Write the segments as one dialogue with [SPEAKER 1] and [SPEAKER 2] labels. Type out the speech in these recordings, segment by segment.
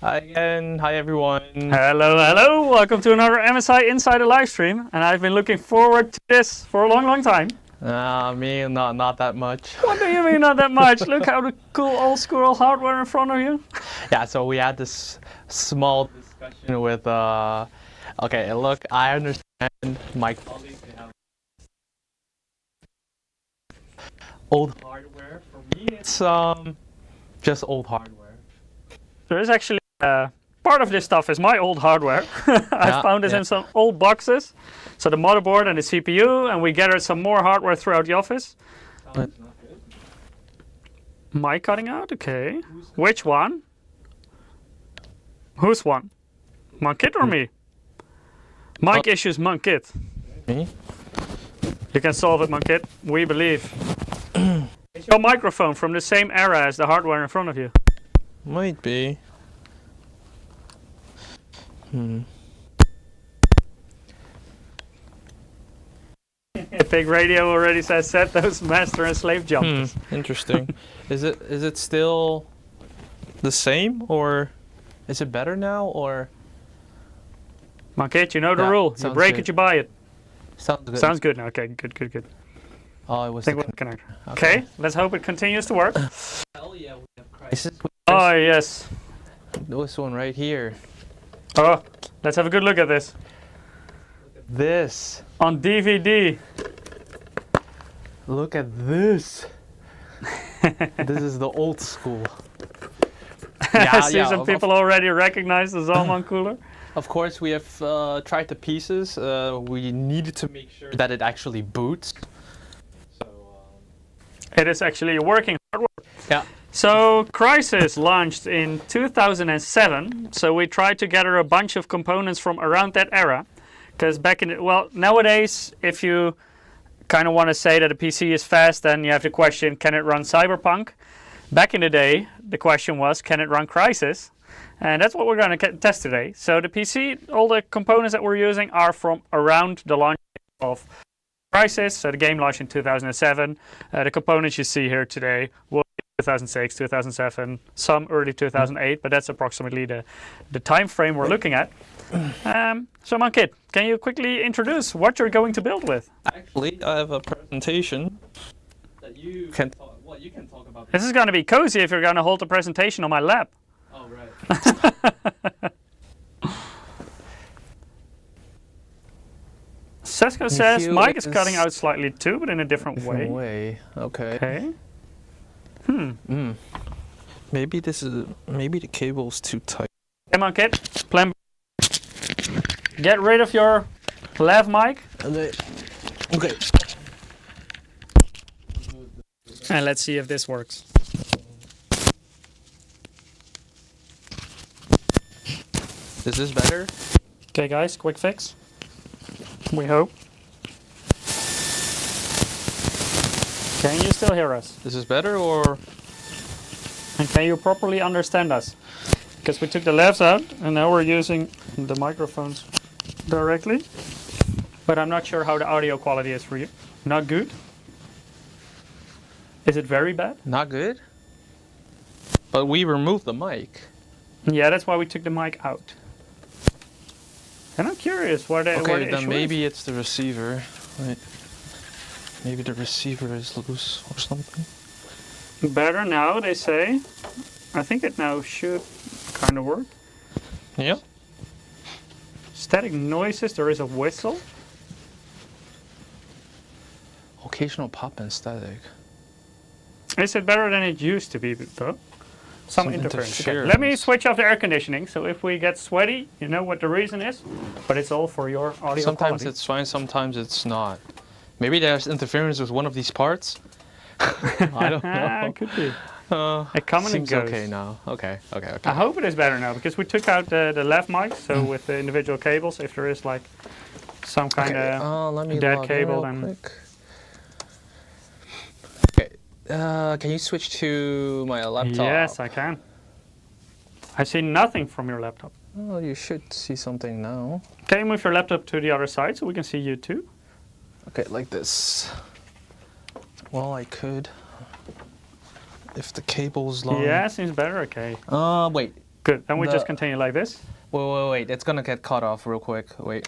[SPEAKER 1] Hi again. Hi everyone.
[SPEAKER 2] Hello, hello. Welcome to another MSI Insider live stream. And I've been looking forward to this for a long time.
[SPEAKER 1] Me, not that much.
[SPEAKER 2] What do you mean not that much? Look how the cool old school hardware in front of you.
[SPEAKER 1] Yeah, so we had this small discussion with, okay, look, I understand my colleagues, they have old hardware. For me, it's just old hardware.
[SPEAKER 2] There is actually part of this stuff is my old hardware. I found this in some old boxes. So the motherboard and the CPU, and we gathered some more hardware throughout the office. Mic cutting out? Okay. Which one? Who's one? Monkit or me? Mic issues, Monkit.
[SPEAKER 1] Me?
[SPEAKER 2] You can solve it, Monkit. We believe. Is your microphone from the same era as the hardware in front of you?
[SPEAKER 1] Might be.
[SPEAKER 2] Big Radio already says set those master and slave jumpers.
[SPEAKER 1] Interesting. Is it still the same, or is it better now, or?
[SPEAKER 2] Monkit, you know the rule. You break it, you buy it.
[SPEAKER 1] Sounds good.
[SPEAKER 2] Sounds good now. Okay, good.
[SPEAKER 1] Oh, it was
[SPEAKER 2] the connector. Okay, let's hope it continues to work.
[SPEAKER 1] Hell yeah, we have Crysis.
[SPEAKER 2] Oh yes.
[SPEAKER 1] This one right here.
[SPEAKER 2] Oh, let's have a good look at this.
[SPEAKER 1] This.
[SPEAKER 2] On DVD.
[SPEAKER 1] Look at this. This is the old school.
[SPEAKER 2] I see some people already recognize the Zalman cooler.
[SPEAKER 1] Of course, we have tried the pieces. We needed to make sure that it actually boots. So,
[SPEAKER 2] it is actually working hardware.
[SPEAKER 1] Yeah.
[SPEAKER 2] So Crysis launched in 2007. So we tried to gather a bunch of components from around that era. Because nowadays, if you kind of want to say that a PC is fast, then you have to question, can it run Cyberpunk? Back in the day, the question was, can it run Crysis? And that's what we're going to test today. So the PC, all the components that we're using are from around the launch of Crysis. So the game launched in 2007. The components you see here today will be 2006, 2007, some early 2008, but that's approximately the time frame we're looking at. So Monkit, can you quickly introduce what you're going to build with?
[SPEAKER 1] Actually, I have a presentation that you can talk about.
[SPEAKER 2] This is going to be cozy if you're going to hold the presentation on my lap.
[SPEAKER 1] Oh, right.
[SPEAKER 2] Sesko says Mike is cutting out slightly too, but in a different
[SPEAKER 1] way. Okay. Maybe the cable's too tight.
[SPEAKER 2] Hey Monkit, plan. Get rid of your lav mic.
[SPEAKER 1] Okay.
[SPEAKER 2] And let's see if this works.
[SPEAKER 1] Is this better?
[SPEAKER 2] Okay guys, quick fix. We hope. Can you still hear us?
[SPEAKER 1] Is this better, or?
[SPEAKER 2] And can you properly understand us? Because we took the lavs out and now we're using the microphones directly. But I'm not sure how the audio quality is for you. Not good? Is it very bad?
[SPEAKER 1] Not good. But we removed the mic.
[SPEAKER 2] Yeah, that's why we took the mic out. And I'm curious where the
[SPEAKER 1] Okay,
[SPEAKER 2] issue
[SPEAKER 1] then maybe
[SPEAKER 2] is.
[SPEAKER 1] it's the receiver. Wait. Maybe the receiver is loose or something.
[SPEAKER 2] Better now, they say. I think it now should kind of work.
[SPEAKER 1] Yeah.
[SPEAKER 2] Static noises, there is a whistle.
[SPEAKER 1] Occasional pop and static.
[SPEAKER 2] Is it better than it used to be, though? Some interference. Okay.
[SPEAKER 1] interference.
[SPEAKER 2] Let me switch off the air conditioning, so if we get sweaty, you know what the reason is. But it's all for your audio
[SPEAKER 1] Sometimes
[SPEAKER 2] quality.
[SPEAKER 1] it's fine, sometimes it's not. Maybe there's interference with one of these parts. I don't know.
[SPEAKER 2] Could be. It comes and
[SPEAKER 1] Seems
[SPEAKER 2] goes.
[SPEAKER 1] okay now. Okay.
[SPEAKER 2] I hope it is better now, because we took out the left mic, so with the individual cables, if there is like some kind of dead cable, then...
[SPEAKER 1] Okay, can you switch to my laptop?
[SPEAKER 2] Yes, I can. I see nothing from your laptop.
[SPEAKER 1] Oh, you should see something now.
[SPEAKER 2] Can you move your laptop to the other side so we can see you too?
[SPEAKER 1] Okay, like this. Well, I could. If the cable's long.
[SPEAKER 2] Yeah, seems better. Okay.
[SPEAKER 1] Wait.
[SPEAKER 2] Good. Then we just continue like this.
[SPEAKER 1] Wait. It's gonna get cut off real quick. Wait.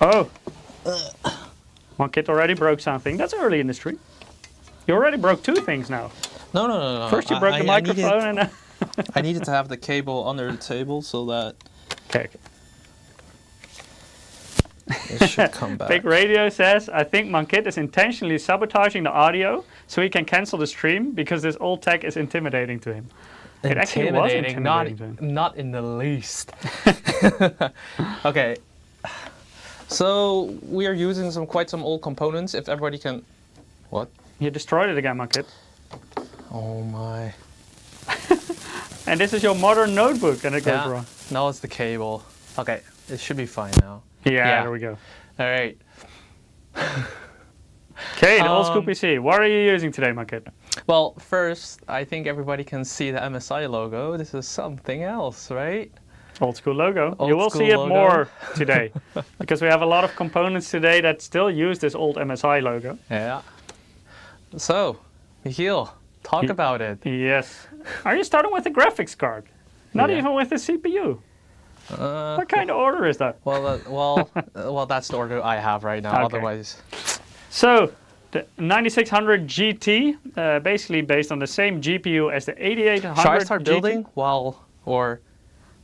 [SPEAKER 2] Oh. One kid already broke something. That's early in the stream. You already broke 2 things now.
[SPEAKER 1] No.
[SPEAKER 2] First you broke the microphone and...
[SPEAKER 1] I needed to have the cable under the table so that
[SPEAKER 2] Okay.
[SPEAKER 1] it should come back.
[SPEAKER 2] Big Radio says, I think Mankit is intentionally sabotaging the audio so he can cancel the stream because this old tech is intimidating to him. It actually was intimidating to him.
[SPEAKER 1] Not in the least. Okay. So we are using quite some old components. If everybody can... What?
[SPEAKER 2] You destroyed it again, Mankit.
[SPEAKER 1] Oh my.
[SPEAKER 2] And this is your modern notebook and it goes wrong.
[SPEAKER 1] Now it's the cable. Okay, it should be fine now.
[SPEAKER 2] Yeah, there we go.
[SPEAKER 1] All right.
[SPEAKER 2] Okay, the old school PC. What are you using today, Mankit?
[SPEAKER 1] Well, first, I think everybody can see the MSI logo. This is something else, right?
[SPEAKER 2] Old school logo.
[SPEAKER 1] Old
[SPEAKER 2] you will
[SPEAKER 1] school
[SPEAKER 2] see it
[SPEAKER 1] logo.
[SPEAKER 2] more today because we have a lot of components today that still use this old MSI logo.
[SPEAKER 1] Yeah. So, Michiel, talk about it.
[SPEAKER 2] Yes. Are you starting with the graphics card? Not even with the CPU? What kind of order is that?
[SPEAKER 1] Well, that's the order I have right now.
[SPEAKER 2] Okay.
[SPEAKER 1] Otherwise,
[SPEAKER 2] so the 9600 GT, basically based on the same GPU as the 8800.
[SPEAKER 1] should I start
[SPEAKER 2] GT?
[SPEAKER 1] building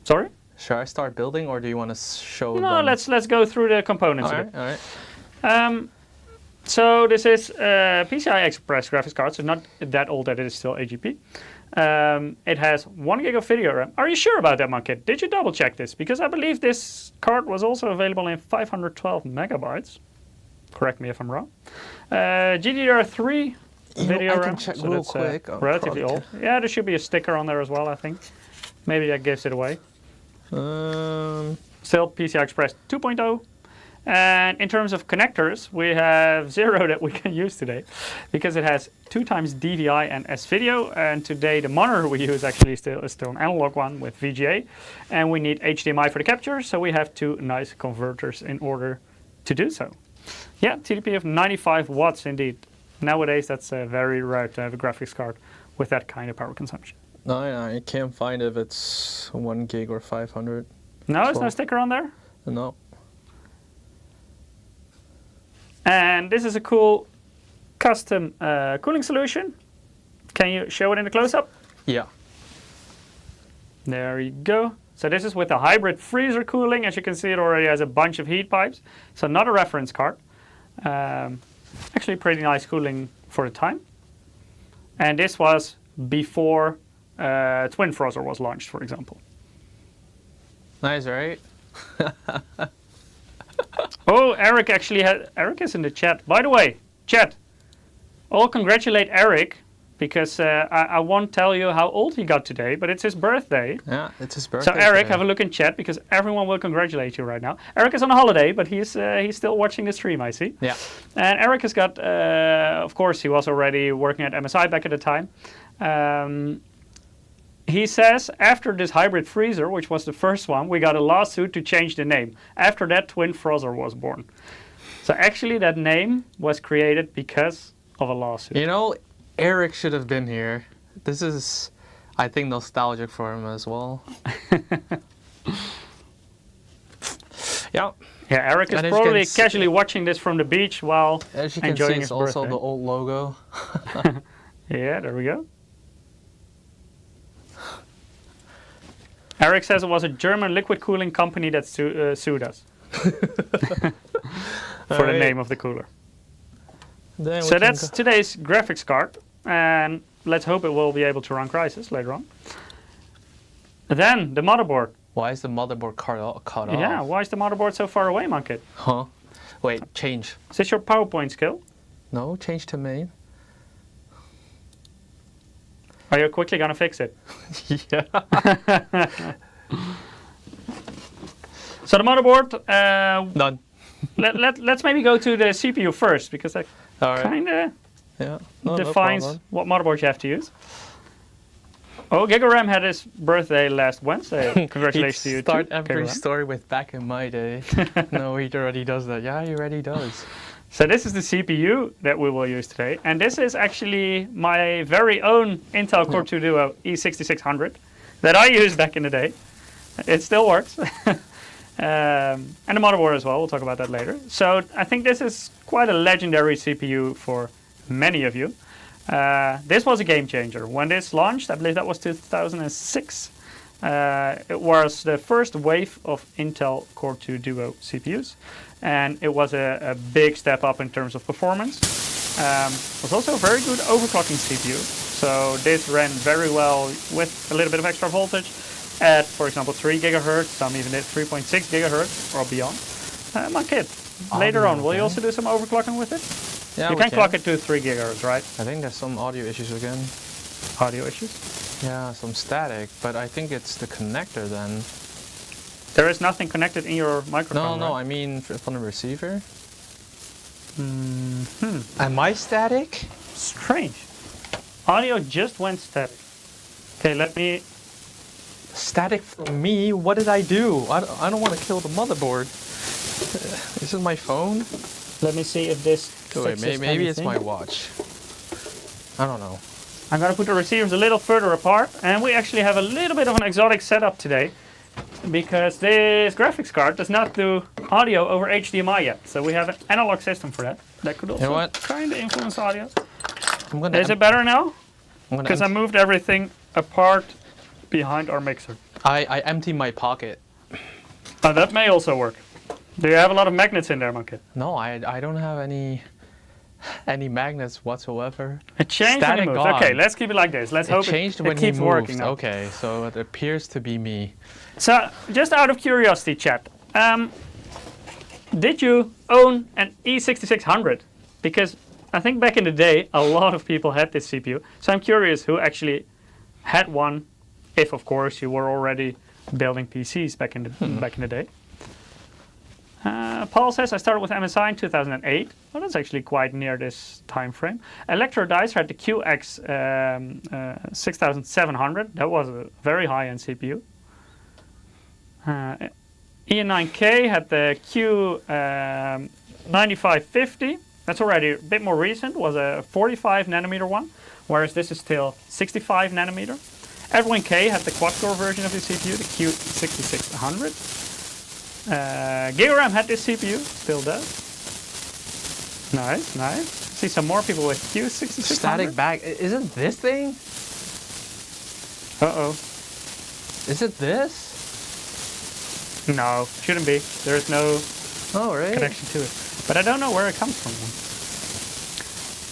[SPEAKER 2] Sorry?
[SPEAKER 1] Should I start building, or do you want to show?
[SPEAKER 2] No,
[SPEAKER 1] them?
[SPEAKER 2] let's go through the components.
[SPEAKER 1] All right.
[SPEAKER 2] So this is PCI Express graphics card, so not that old that it is still AGP. It has 1 gig of video RAM. Are you sure about that, Mankit? Did you double check this? Because I believe this card was also available in 512 megabytes. Correct me if I'm wrong. GDDR3 video RAM.
[SPEAKER 1] I can check
[SPEAKER 2] so
[SPEAKER 1] real
[SPEAKER 2] that's,
[SPEAKER 1] quick.
[SPEAKER 2] Relatively old. Yeah, there should be a sticker on there as well, I think. Maybe that gives it away. Still PCI Express 2.0. And in terms of connectors, we have 0 that we can use today because it has 2 times DVI and S-Video. And today the monitor we use actually is still an analog one with VGA. And we need HDMI for the capture, so we have 2 nice converters in order to do so. Yeah, TDP of 95 watts indeed. Nowadays that's very rare to have a graphics card with that kind of power consumption.
[SPEAKER 1] No, I can't find if it's 1 gig or 500.
[SPEAKER 2] No, there's no sticker on there?
[SPEAKER 1] No.
[SPEAKER 2] And this is a cool custom cooling solution. Can you show it in the close-up?
[SPEAKER 1] Yeah.
[SPEAKER 2] There you go. So this is with the hybrid freezer cooling. As you can see, it already has a bunch of heat pipes. So not a reference card. Actually pretty nice cooling for the time. And this was before Twin Frozr was launched, for example.
[SPEAKER 1] Nice, right?
[SPEAKER 2] Oh, Eric actually Eric is in the chat. By the way, chat, I'll congratulate Eric because I won't tell you how old he got today, but it's his birthday.
[SPEAKER 1] Yeah, it's his birthday.
[SPEAKER 2] So Eric,
[SPEAKER 1] today.
[SPEAKER 2] have a look in chat because everyone will congratulate you right now. Eric is on a holiday, but he's still watching the stream, I see.
[SPEAKER 1] Yeah.
[SPEAKER 2] And Eric has got, of course, he was already working at MSI back at the time. He says, after this hybrid freezer, which was the first one, we got a lawsuit to change the name. After that, Twin Frozr was born. So actually, that name was created because of a lawsuit.
[SPEAKER 1] You know, Eric should have been here. This is, I think, nostalgic for him as well. Yeah.
[SPEAKER 2] Yeah, Eric is probably casually watching this from the beach while
[SPEAKER 1] as you can
[SPEAKER 2] enjoying
[SPEAKER 1] see,
[SPEAKER 2] his
[SPEAKER 1] it's also
[SPEAKER 2] birthday.
[SPEAKER 1] the old logo.
[SPEAKER 2] Yeah, there we go. Eric says it was a German liquid cooling company that sued us for the name of the cooler. So that's today's graphics card, and let's hope it will be able to run Crysis later on. Then the motherboard.
[SPEAKER 1] Why is the motherboard cut off?
[SPEAKER 2] Yeah, why is the motherboard so far away, Mankit?
[SPEAKER 1] Huh? Wait, change.
[SPEAKER 2] Is this your PowerPoint skill?
[SPEAKER 1] No, change to main.
[SPEAKER 2] Are you quickly gonna fix it?
[SPEAKER 1] Yeah.
[SPEAKER 2] So the motherboard.
[SPEAKER 1] Done.
[SPEAKER 2] Let's maybe go to the CPU first because that kind of defines what motherboard you have to use. Oh, GigaRam had his birthday last Wednesday. Congratulations to you.
[SPEAKER 1] Start every story with back in my day. No, he already does that. Yeah, he already does.
[SPEAKER 2] So this is the CPU that we will use today, and this is actually my very own Intel Core 2 Duo E6600. that I used back in the day. It still works. And the motherboard as well, we'll talk about that later. So I think this is quite a legendary CPU for many of you. This was a game changer. When this launched, I believe that was 2006, it was the first wave of Intel Core 2 Duo CPUs, and it was a big step up in terms of performance. It was also a very good overclocking CPU, so this ran very well with a little bit of extra voltage at, for example, 3 gigahertz, some even did 3.6 gigahertz or beyond. My kid, later on, will you also do some overclocking with it?
[SPEAKER 1] Yeah,
[SPEAKER 2] you can clock it to 3 gigahertz, right?
[SPEAKER 1] I think there's some audio issues again.
[SPEAKER 2] Audio issues?
[SPEAKER 1] Yeah, some static, but I think it's the connector then.
[SPEAKER 2] There is nothing connected in your microphone,
[SPEAKER 1] No,
[SPEAKER 2] right?
[SPEAKER 1] I mean from the receiver. Am I static?
[SPEAKER 2] Strange. Audio just went static. Okay, let me...
[SPEAKER 1] Static from me? What did I do? I don't want to kill the motherboard. This is my phone?
[SPEAKER 2] Let me see if this...
[SPEAKER 1] Wait, maybe it's my watch. I don't know.
[SPEAKER 2] I'm going to put the receivers a little further apart, and we actually have a little bit of an exotic setup today, because this graphics card does not do audio over HDMI yet. So we have an analog system for that. That could also kind of influence audio. Is it better now? Because I moved everything apart behind our mixer.
[SPEAKER 1] I empty my pocket.
[SPEAKER 2] That may also work. Do you have a lot of magnets in there, my kid?
[SPEAKER 1] No, I don't have any magnets whatsoever.
[SPEAKER 2] It changed when it moved. Okay, let's keep it like this. Let's hope it keeps working now.
[SPEAKER 1] Okay, so it appears to be me.
[SPEAKER 2] So, just out of curiosity, chat, did you own an E6600? Because I think back in the day, a lot of people had this CPU. So I'm curious who actually had one, if of course you were already building PCs back in the day. Paul says, I started with MSI in 2008. Well, that's actually quite near this time frame. Electro Dicer had the QX 6700. That was a very high-end CPU. E9K had the Q9550. That's already a bit more recent. Was a 45 nanometer one, whereas this is still 65 nanometer. Edwin K had the quad-core version of the CPU, the Q6600. Gigaram had this CPU, still does. Nice, nice. See some more people with Q6600.
[SPEAKER 1] Static back. Isn't this thing?
[SPEAKER 2] Uh-oh.
[SPEAKER 1] Is it this?
[SPEAKER 2] No, shouldn't be. There's no connection to it. But I don't know where it comes from.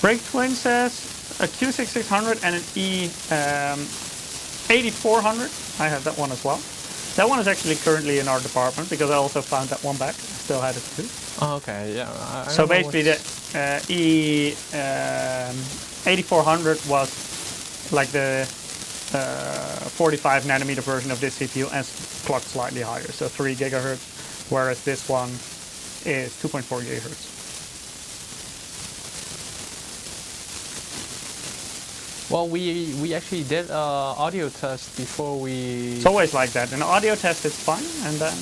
[SPEAKER 2] Break Twin says a Q6600 and an E8400. I have that one as well. That one is actually currently in our department because I also found that one back. I still had it too.
[SPEAKER 1] Oh, okay, yeah.
[SPEAKER 2] So basically the E8400 was like the 45 nanometer version of this CPU and clocked slightly higher, so 3 gigahertz, whereas this one is 2.4 gigahertz.
[SPEAKER 1] Well, we actually did audio test before we...
[SPEAKER 2] It's always like that. In an audio test it's fine, and then...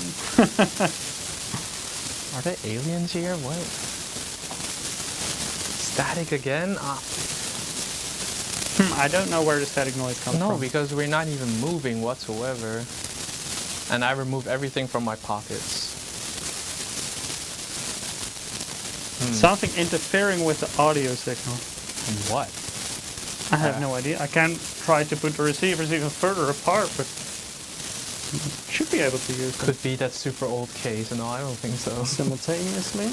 [SPEAKER 1] Are there aliens here? What? Static again?
[SPEAKER 2] I don't know where the static noise comes from.
[SPEAKER 1] No, because we're not even moving whatsoever. And I removed everything from my pockets.
[SPEAKER 2] Something interfering with the audio signal.
[SPEAKER 1] What?
[SPEAKER 2] I have no idea. I can try to put the receivers even further apart, but should be able to use them.
[SPEAKER 1] Could be that super old case. No, I don't think so.
[SPEAKER 2] Simultaneously.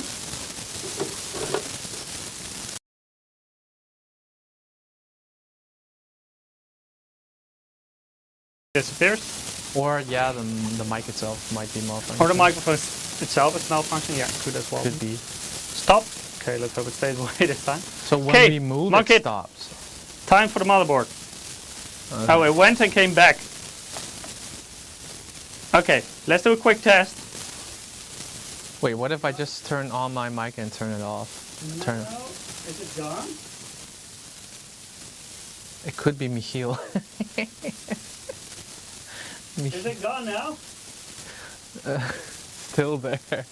[SPEAKER 2] Disappears.
[SPEAKER 1] Or yeah, the mic itself might be malfunctioning.
[SPEAKER 2] Or the microphone itself is malfunctioning. Yeah, could as well.
[SPEAKER 1] Could be.
[SPEAKER 2] Stop. Okay, let's hope it stays away this time.
[SPEAKER 1] So when we move, it stops.
[SPEAKER 2] Time for the motherboard. Oh, it went and came back. Okay, let's do a quick test.
[SPEAKER 1] Wait, what if I just turn on my mic and turn it off?
[SPEAKER 2] No, is it gone?
[SPEAKER 1] It could be Michiel.
[SPEAKER 2] Is it gone now?
[SPEAKER 1] Still there.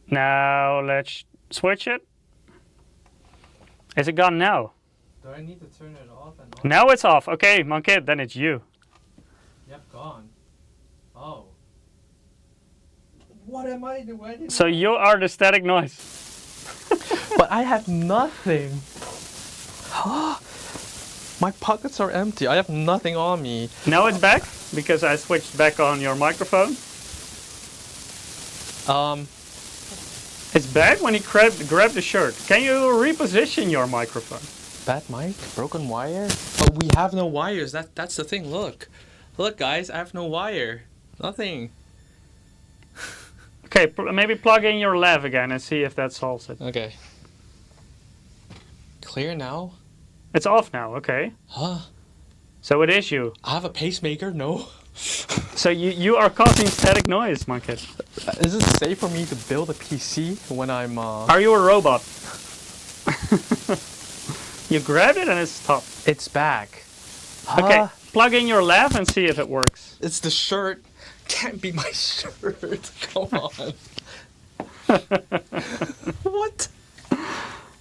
[SPEAKER 2] Now let's switch it. Is it gone now?
[SPEAKER 1] Do I need to turn it off and on?
[SPEAKER 2] Now it's off. Okay, Monkey, then it's you.
[SPEAKER 1] Yep, gone. Oh. What am I doing?
[SPEAKER 2] So you are the static noise.
[SPEAKER 1] But I have nothing. My pockets are empty. I have nothing on me.
[SPEAKER 2] Now it's back because I switched back on your microphone. It's back when he grabbed the shirt. Can you reposition your microphone?
[SPEAKER 1] Bad mic? Broken wire? But we have no wires. That's the thing. Look. Look, guys. I have no wire. Nothing.
[SPEAKER 2] Okay, maybe plug in your lav again and see if that solves it.
[SPEAKER 1] Okay. Clear now?
[SPEAKER 2] It's off now, okay.
[SPEAKER 1] Huh?
[SPEAKER 2] So it is you.
[SPEAKER 1] I have a pacemaker? No.
[SPEAKER 2] So you are causing static noise, Monkey.
[SPEAKER 1] Is it safe for me to build a PC when I'm
[SPEAKER 2] Are you a robot? You grabbed it and it stopped.
[SPEAKER 1] It's back.
[SPEAKER 2] Okay, plug in your lav and see if it works.
[SPEAKER 1] It's the shirt. Can't be my shirt. Come on. What?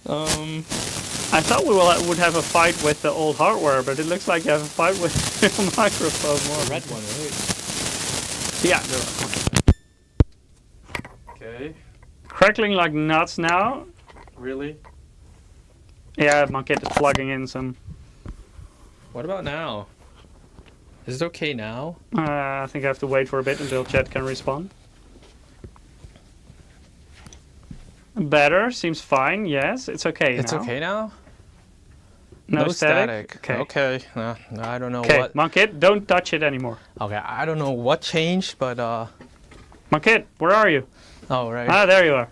[SPEAKER 2] I thought we would have a fight with the old hardware, but it looks like you have a fight with the microphone more.
[SPEAKER 1] The red one, right?
[SPEAKER 2] Yeah.
[SPEAKER 1] Okay.
[SPEAKER 2] Crackling like nuts now.
[SPEAKER 1] Really?
[SPEAKER 2] Yeah, Monkey is plugging in some.
[SPEAKER 1] What about now? Is it okay now?
[SPEAKER 2] I think I have to wait for a bit until chat can respond. Better, seems fine. Yes, it's okay.
[SPEAKER 1] It's
[SPEAKER 2] now.
[SPEAKER 1] okay now?
[SPEAKER 2] No static.
[SPEAKER 1] Okay. I don't know
[SPEAKER 2] Okay,
[SPEAKER 1] what.
[SPEAKER 2] Monkey, don't touch it anymore.
[SPEAKER 1] Okay, I don't know what changed, but
[SPEAKER 2] Monkey, where are you?
[SPEAKER 1] Oh right.
[SPEAKER 2] Ah, there you are.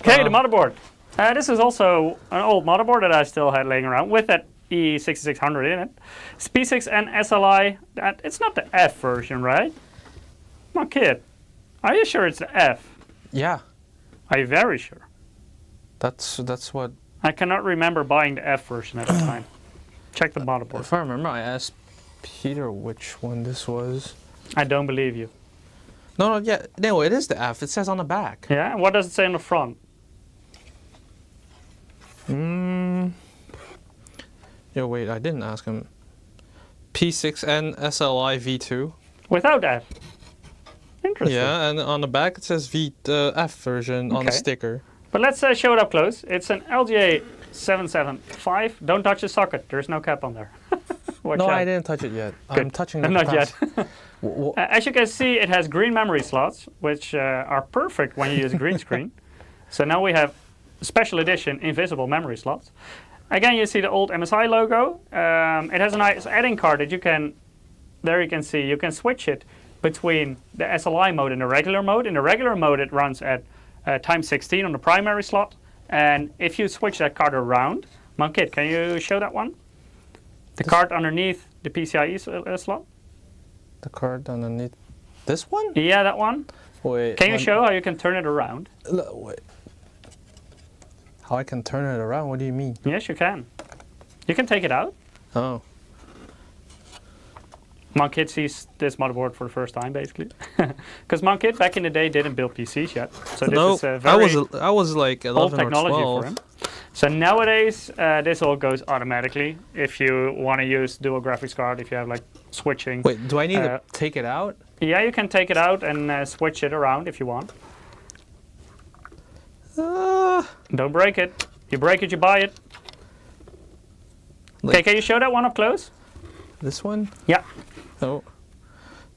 [SPEAKER 2] Okay, the motherboard. This is also an old motherboard that I still had laying around with that E6600 in it. It's P6 and SLI. It's not the F version, right? Monkey, are you sure it's the F?
[SPEAKER 1] Yeah.
[SPEAKER 2] Are you very sure?
[SPEAKER 1] That's what.
[SPEAKER 2] I cannot remember buying the F version at the time. Check the motherboard.
[SPEAKER 1] If I remember, I asked Peter which one this was.
[SPEAKER 2] I don't believe you.
[SPEAKER 1] No, it is the F. It says on the back.
[SPEAKER 2] Yeah, and what does it say on the front?
[SPEAKER 1] Yeah, wait, I didn't ask him. P6N SLI V2.
[SPEAKER 2] Without F. Interesting.
[SPEAKER 1] Yeah, and on the back it says F version on the
[SPEAKER 2] Okay.
[SPEAKER 1] sticker.
[SPEAKER 2] But let's show it up close. It's an LGA 775. Don't touch the socket. There's no cap on there. Watch
[SPEAKER 1] No,
[SPEAKER 2] out.
[SPEAKER 1] I didn't touch it yet.
[SPEAKER 2] Good.
[SPEAKER 1] I'm touching the
[SPEAKER 2] Not yet.
[SPEAKER 1] capacitor.
[SPEAKER 2] As you can see, it has green memory slots, which are perfect when you use green screen. So now we have special edition invisible memory slots. Again, you see the old MSI logo. It has a nice add-in card that you can, there you can see, you can switch it between the SLI mode and the regular mode. In the regular mode, it runs at times 16 on the primary slot. And if you switch that card around, Monkey, can you show that one? The card underneath the PCIe slot?
[SPEAKER 1] The card underneath. This one?
[SPEAKER 2] Yeah, that one.
[SPEAKER 1] Wait.
[SPEAKER 2] Can you show how you can turn it around?
[SPEAKER 1] Wait. How I can turn it around? What do you mean?
[SPEAKER 2] Yes, you can. You can take it out.
[SPEAKER 1] Oh.
[SPEAKER 2] Monkey sees this motherboard for the first time, basically. Because Monkey, back in the day, didn't build PCs yet. So this is a very
[SPEAKER 1] I was like 11
[SPEAKER 2] old technology
[SPEAKER 1] or 12.
[SPEAKER 2] for him. So nowadays, this all goes automatically. If you want to use dual graphics card, if you have like switching.
[SPEAKER 1] Wait, do I need to take it out?
[SPEAKER 2] Yeah, you can take it out and switch it around if you want. Don't break it. You break it, you buy it. Okay, can you show that one up close?
[SPEAKER 1] This one?
[SPEAKER 2] Yeah.
[SPEAKER 1] Oh.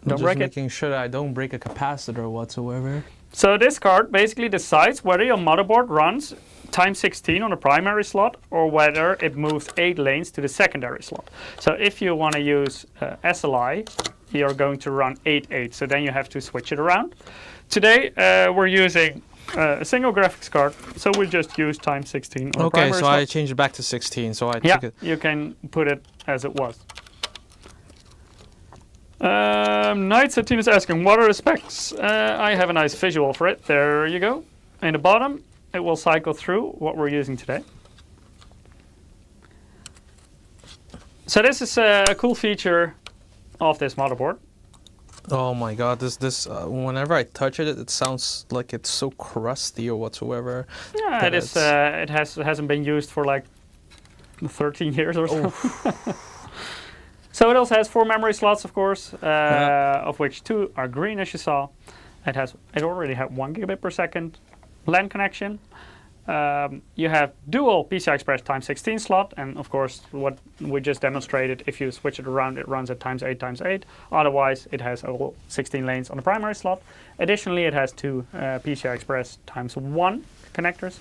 [SPEAKER 2] Don't break it.
[SPEAKER 1] Making sure that I don't break a capacitor whatsoever.
[SPEAKER 2] So this card basically decides whether your motherboard runs times 16 on the primary slot or whether it moves 8 lanes to the secondary slot. So if you want to use SLI, you're going to run 8/8. So then you have to switch it around. Today we're using a single graphics card, so we just use times 16 on the primary
[SPEAKER 1] so
[SPEAKER 2] slot.
[SPEAKER 1] I changed it back to 16. So I
[SPEAKER 2] Yeah,
[SPEAKER 1] took it.
[SPEAKER 2] you can put it as it was. Knight Team is asking, what are the specs? I have a nice visual for it. There you go. In the bottom, it will cycle through what we're using today. So this is a cool feature of this motherboard.
[SPEAKER 1] Oh my god, this whenever I touch it, it sounds like it's so crusty or whatsoever.
[SPEAKER 2] Yeah, it is. It hasn't been used for like 13 years or so. So it also has 4 memory slots, of course, of which 2 are green, as you saw. It already had 1 gigabit per second LAN connection. You have dual PCI Express x16 slot, and of course, what we just demonstrated, if you switch it around, it runs at ×8×8. Otherwise, it has all 16 lanes on the primary slot. Additionally, it has 2 PCI Express x1 connectors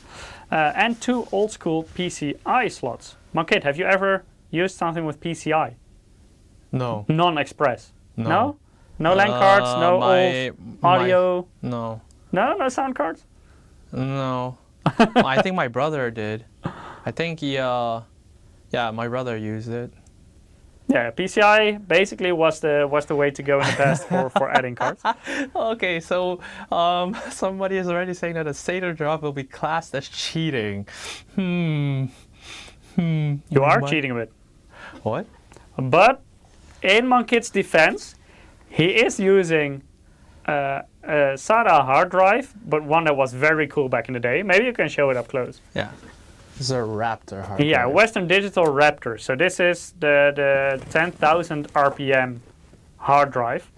[SPEAKER 2] and 2 old school PCI slots. Mankit, have you ever used something with PCI?
[SPEAKER 1] No.
[SPEAKER 2] Non-express?
[SPEAKER 1] No.
[SPEAKER 2] No? No LAN cards? No old audio?
[SPEAKER 1] No.
[SPEAKER 2] No? No sound cards?
[SPEAKER 1] No. I think my brother did. I think he, yeah, my brother used it.
[SPEAKER 2] Yeah, PCI basically was the way to go in the past for adding cards.
[SPEAKER 1] Okay, so somebody is already saying that a SATA drop will be classed as cheating. You
[SPEAKER 2] are cheating a bit.
[SPEAKER 1] What?
[SPEAKER 2] But in Mankit's defense, he is using a SATA hard drive, but one that was very cool back in the day. Maybe you can show it up close.
[SPEAKER 1] Yeah. This is a Raptor hard
[SPEAKER 2] Yeah,
[SPEAKER 1] drive.
[SPEAKER 2] Western Digital Raptor. So this is the 10,000 RPM hard drive.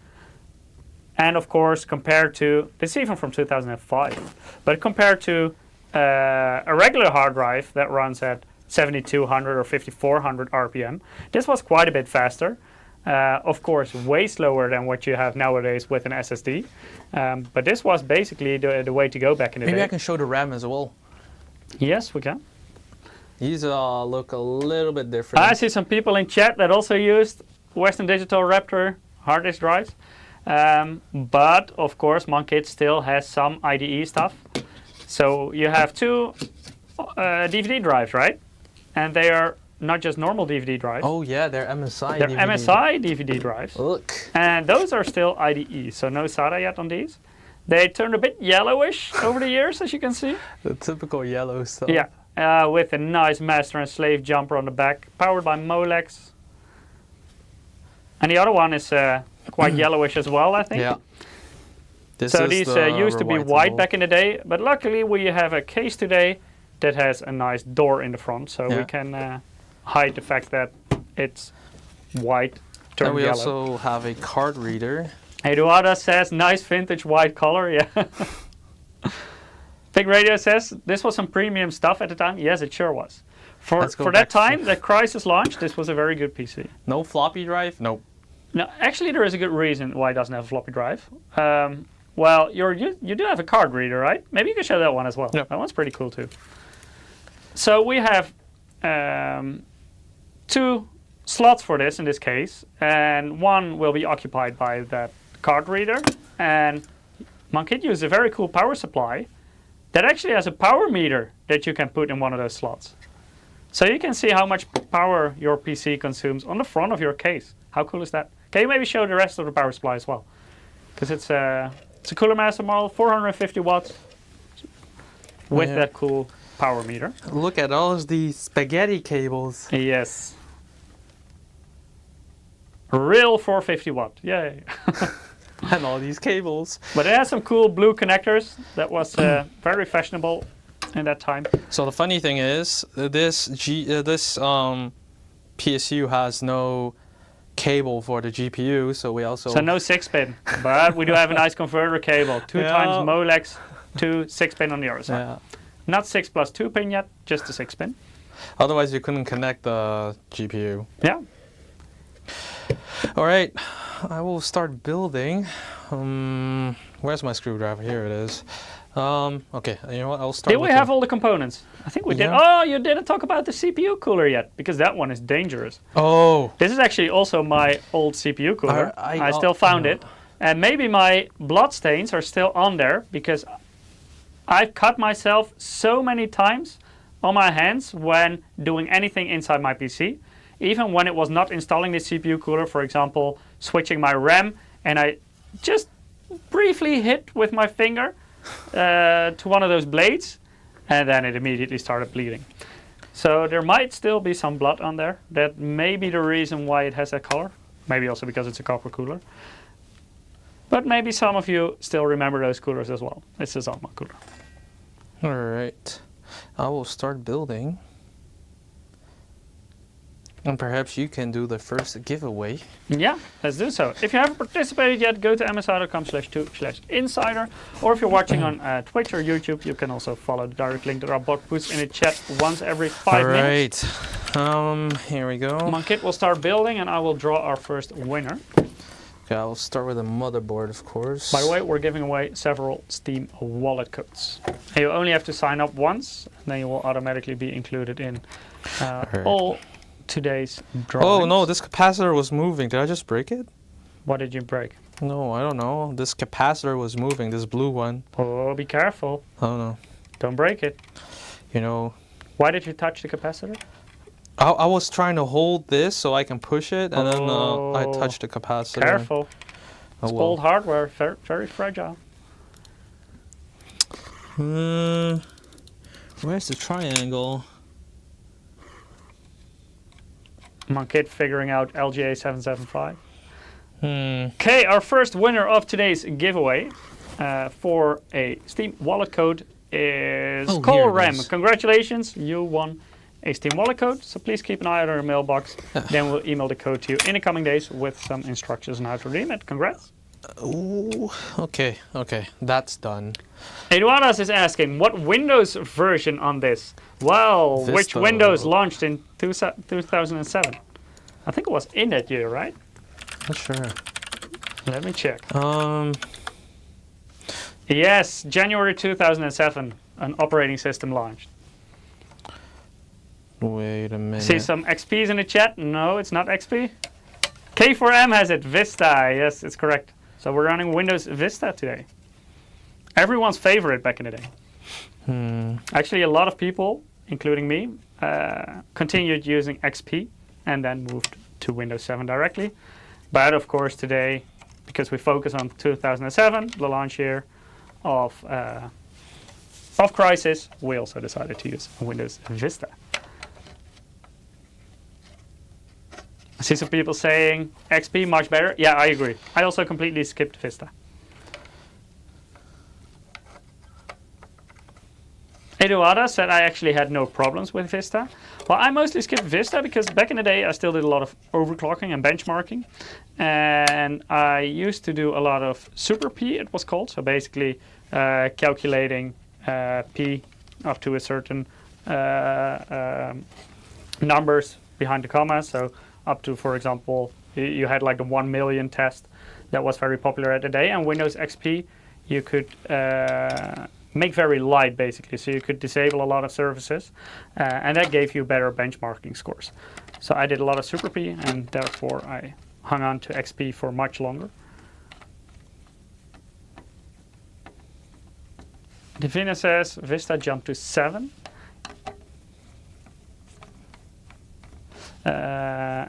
[SPEAKER 2] And of course, compared to, this is even from 2005, but compared to a regular hard drive that runs at 7,200 or 5,400 RPM, this was quite a bit faster. Of course, way slower than what you have nowadays with an SSD. But this was basically the way to go back in the day.
[SPEAKER 1] Maybe I can show the RAM as well.
[SPEAKER 2] Yes, we can.
[SPEAKER 1] These look a little bit different.
[SPEAKER 2] I see some people in chat that also used Western Digital Raptor hard disk drives. But of course, Mankit still has some IDE stuff. So you have 2 DVD drives, right? And they are not just normal DVD drives.
[SPEAKER 1] Oh yeah, they're MSI
[SPEAKER 2] They're
[SPEAKER 1] DVD.
[SPEAKER 2] MSI DVD drives.
[SPEAKER 1] Look.
[SPEAKER 2] And those are still IDE, so no SATA yet on these. They turned a bit yellowish over the years, as you can see.
[SPEAKER 1] The typical yellow stuff.
[SPEAKER 2] Yeah, with a nice master and slave jumper on the back, powered by Molex. And the other one is quite yellowish as well, I think.
[SPEAKER 1] Yeah.
[SPEAKER 2] So these used to be white back in the day, but luckily we have a case today that has a nice door in the front, so we can hide the fact that it's white turned
[SPEAKER 1] and we
[SPEAKER 2] yellow.
[SPEAKER 1] also have a card reader.
[SPEAKER 2] Eduardo says, nice vintage white color, yeah. Big Radio says, this was some premium stuff at the time. Yes, it sure was. For that time, the Crysis launched, this was a very good PC.
[SPEAKER 1] No floppy drive? Nope.
[SPEAKER 2] No, actually there is a good reason why it doesn't have a floppy drive. Well, you do have a card reader, right? Maybe you can show that one as well. Yep. That one's pretty cool too. So we have 2 slots for this in this case, and one will be occupied by that card reader. And Mankit used a very cool power supply that actually has a power meter that you can put in one of those slots. So you can see how much power your PC consumes on the front of your case. How cool is that? Can you maybe show the rest of the power supply as well? Because it's a Cooler Master model, 450 watts with that cool power meter.
[SPEAKER 1] Look at all these spaghetti cables.
[SPEAKER 2] Yes. Real 450 watt. Yay.
[SPEAKER 1] And all these cables.
[SPEAKER 2] But it has some cool blue connectors. That was very fashionable in that time.
[SPEAKER 1] So the funny thing is, this PSU has no cable for the GPU, so we also...
[SPEAKER 2] So no 6-pin, but we do have a nice converter cable. 2 times Molex, 2 6-pin on the other side. Yeah. Not 6 plus 2-pin yet, just the 6-pin.
[SPEAKER 1] Otherwise you couldn't connect the GPU.
[SPEAKER 2] Yeah.
[SPEAKER 1] All right, I will start building. Where's my screwdriver? Here it is. Okay, you know what? I'll start.
[SPEAKER 2] Did we have all the components? I think we did. Oh, you didn't talk about the CPU cooler yet, because that one is dangerous.
[SPEAKER 1] Oh.
[SPEAKER 2] This is actually also my old CPU cooler. I still found it. And maybe my blood stains are still on there, because I've cut myself so many times on my hands when doing anything inside my PC. Even when it was not installing the CPU cooler, for example, switching my RAM, and I just briefly hit with my finger to one of those blades, and then it immediately started bleeding. So there might still be some blood on there. That may be the reason why it has that color. Maybe also because it's a copper cooler. But maybe some of you still remember those coolers as well. It's a Zalman cooler.
[SPEAKER 1] All right, I will start building. And perhaps you can do the first giveaway.
[SPEAKER 2] Yeah, let's do so. If you haven't participated yet, go to msi.com/2/insider. Or if you're watching on Twitch or YouTube, you can also follow the direct link that our bot puts in the chat once every 5 minutes.
[SPEAKER 1] Alright, here we go.
[SPEAKER 2] Mankit will start building and I will draw our first winner.
[SPEAKER 1] Okay, I'll start with a motherboard, of course.
[SPEAKER 2] By the way, we're giving away several Steam wallet codes. And you only have to sign up once, and then you will automatically be included in all today's drawings.
[SPEAKER 1] Oh no, this capacitor was moving. Did I just break it?
[SPEAKER 2] What did you break?
[SPEAKER 1] No, I don't know. This capacitor was moving, this blue one.
[SPEAKER 2] Oh, be careful.
[SPEAKER 1] I don't know.
[SPEAKER 2] Don't break it.
[SPEAKER 1] You know.
[SPEAKER 2] Why did you touch the capacitor?
[SPEAKER 1] I was trying to hold this so I can push it, and then I touched the capacitor.
[SPEAKER 2] Careful. It's old hardware, very, very fragile.
[SPEAKER 1] Where's the triangle?
[SPEAKER 2] Mankit figuring out LGA 775. Okay, our first winner of today's giveaway for a Steam wallet code is Cole Rem. Congratulations, you won a Steam wallet code, so please keep an eye out on your mailbox. Then we'll email the code to you in the coming days with some instructions on how to redeem it. Congrats.
[SPEAKER 1] Ooh, okay, that's done.
[SPEAKER 2] Eduardas is asking, what Windows version on this? Well,
[SPEAKER 1] Vista.
[SPEAKER 2] which Windows launched in 2007? I think it was in that year, right?
[SPEAKER 1] Not sure.
[SPEAKER 2] Let me check. Yes, January 2007, an operating system launched.
[SPEAKER 1] Wait a minute.
[SPEAKER 2] See some XPs in the chat? No, it's not XP. K4M has it. Vista. Yes, it's correct. So we're running Windows Vista today. Everyone's favorite back in the day. Actually, a lot of people, including me, continued using XP and then moved to Windows 7 directly. But of course, today, because we focus on 2007, the launch year of Crysis, we also decided to use Windows Vista. I see some people saying XP much better. Yeah, I agree. I also completely skipped Vista. Eduarda said I actually had no problems with Vista. Well, I mostly skipped Vista because back in the day I still did a lot of overclocking and benchmarking. And I used to do a lot of super P, it was called. So basically calculating P up to a certain numbers behind the comma. So up to, for example, you had like the 1 million test that was very popular at the day. And Windows XP, you could make very light, basically. So you could disable a lot of services, and that gave you better benchmarking scores. So I did a lot of Super P, and therefore I hung on to XP for much longer. Divina says Vista jumped to 7.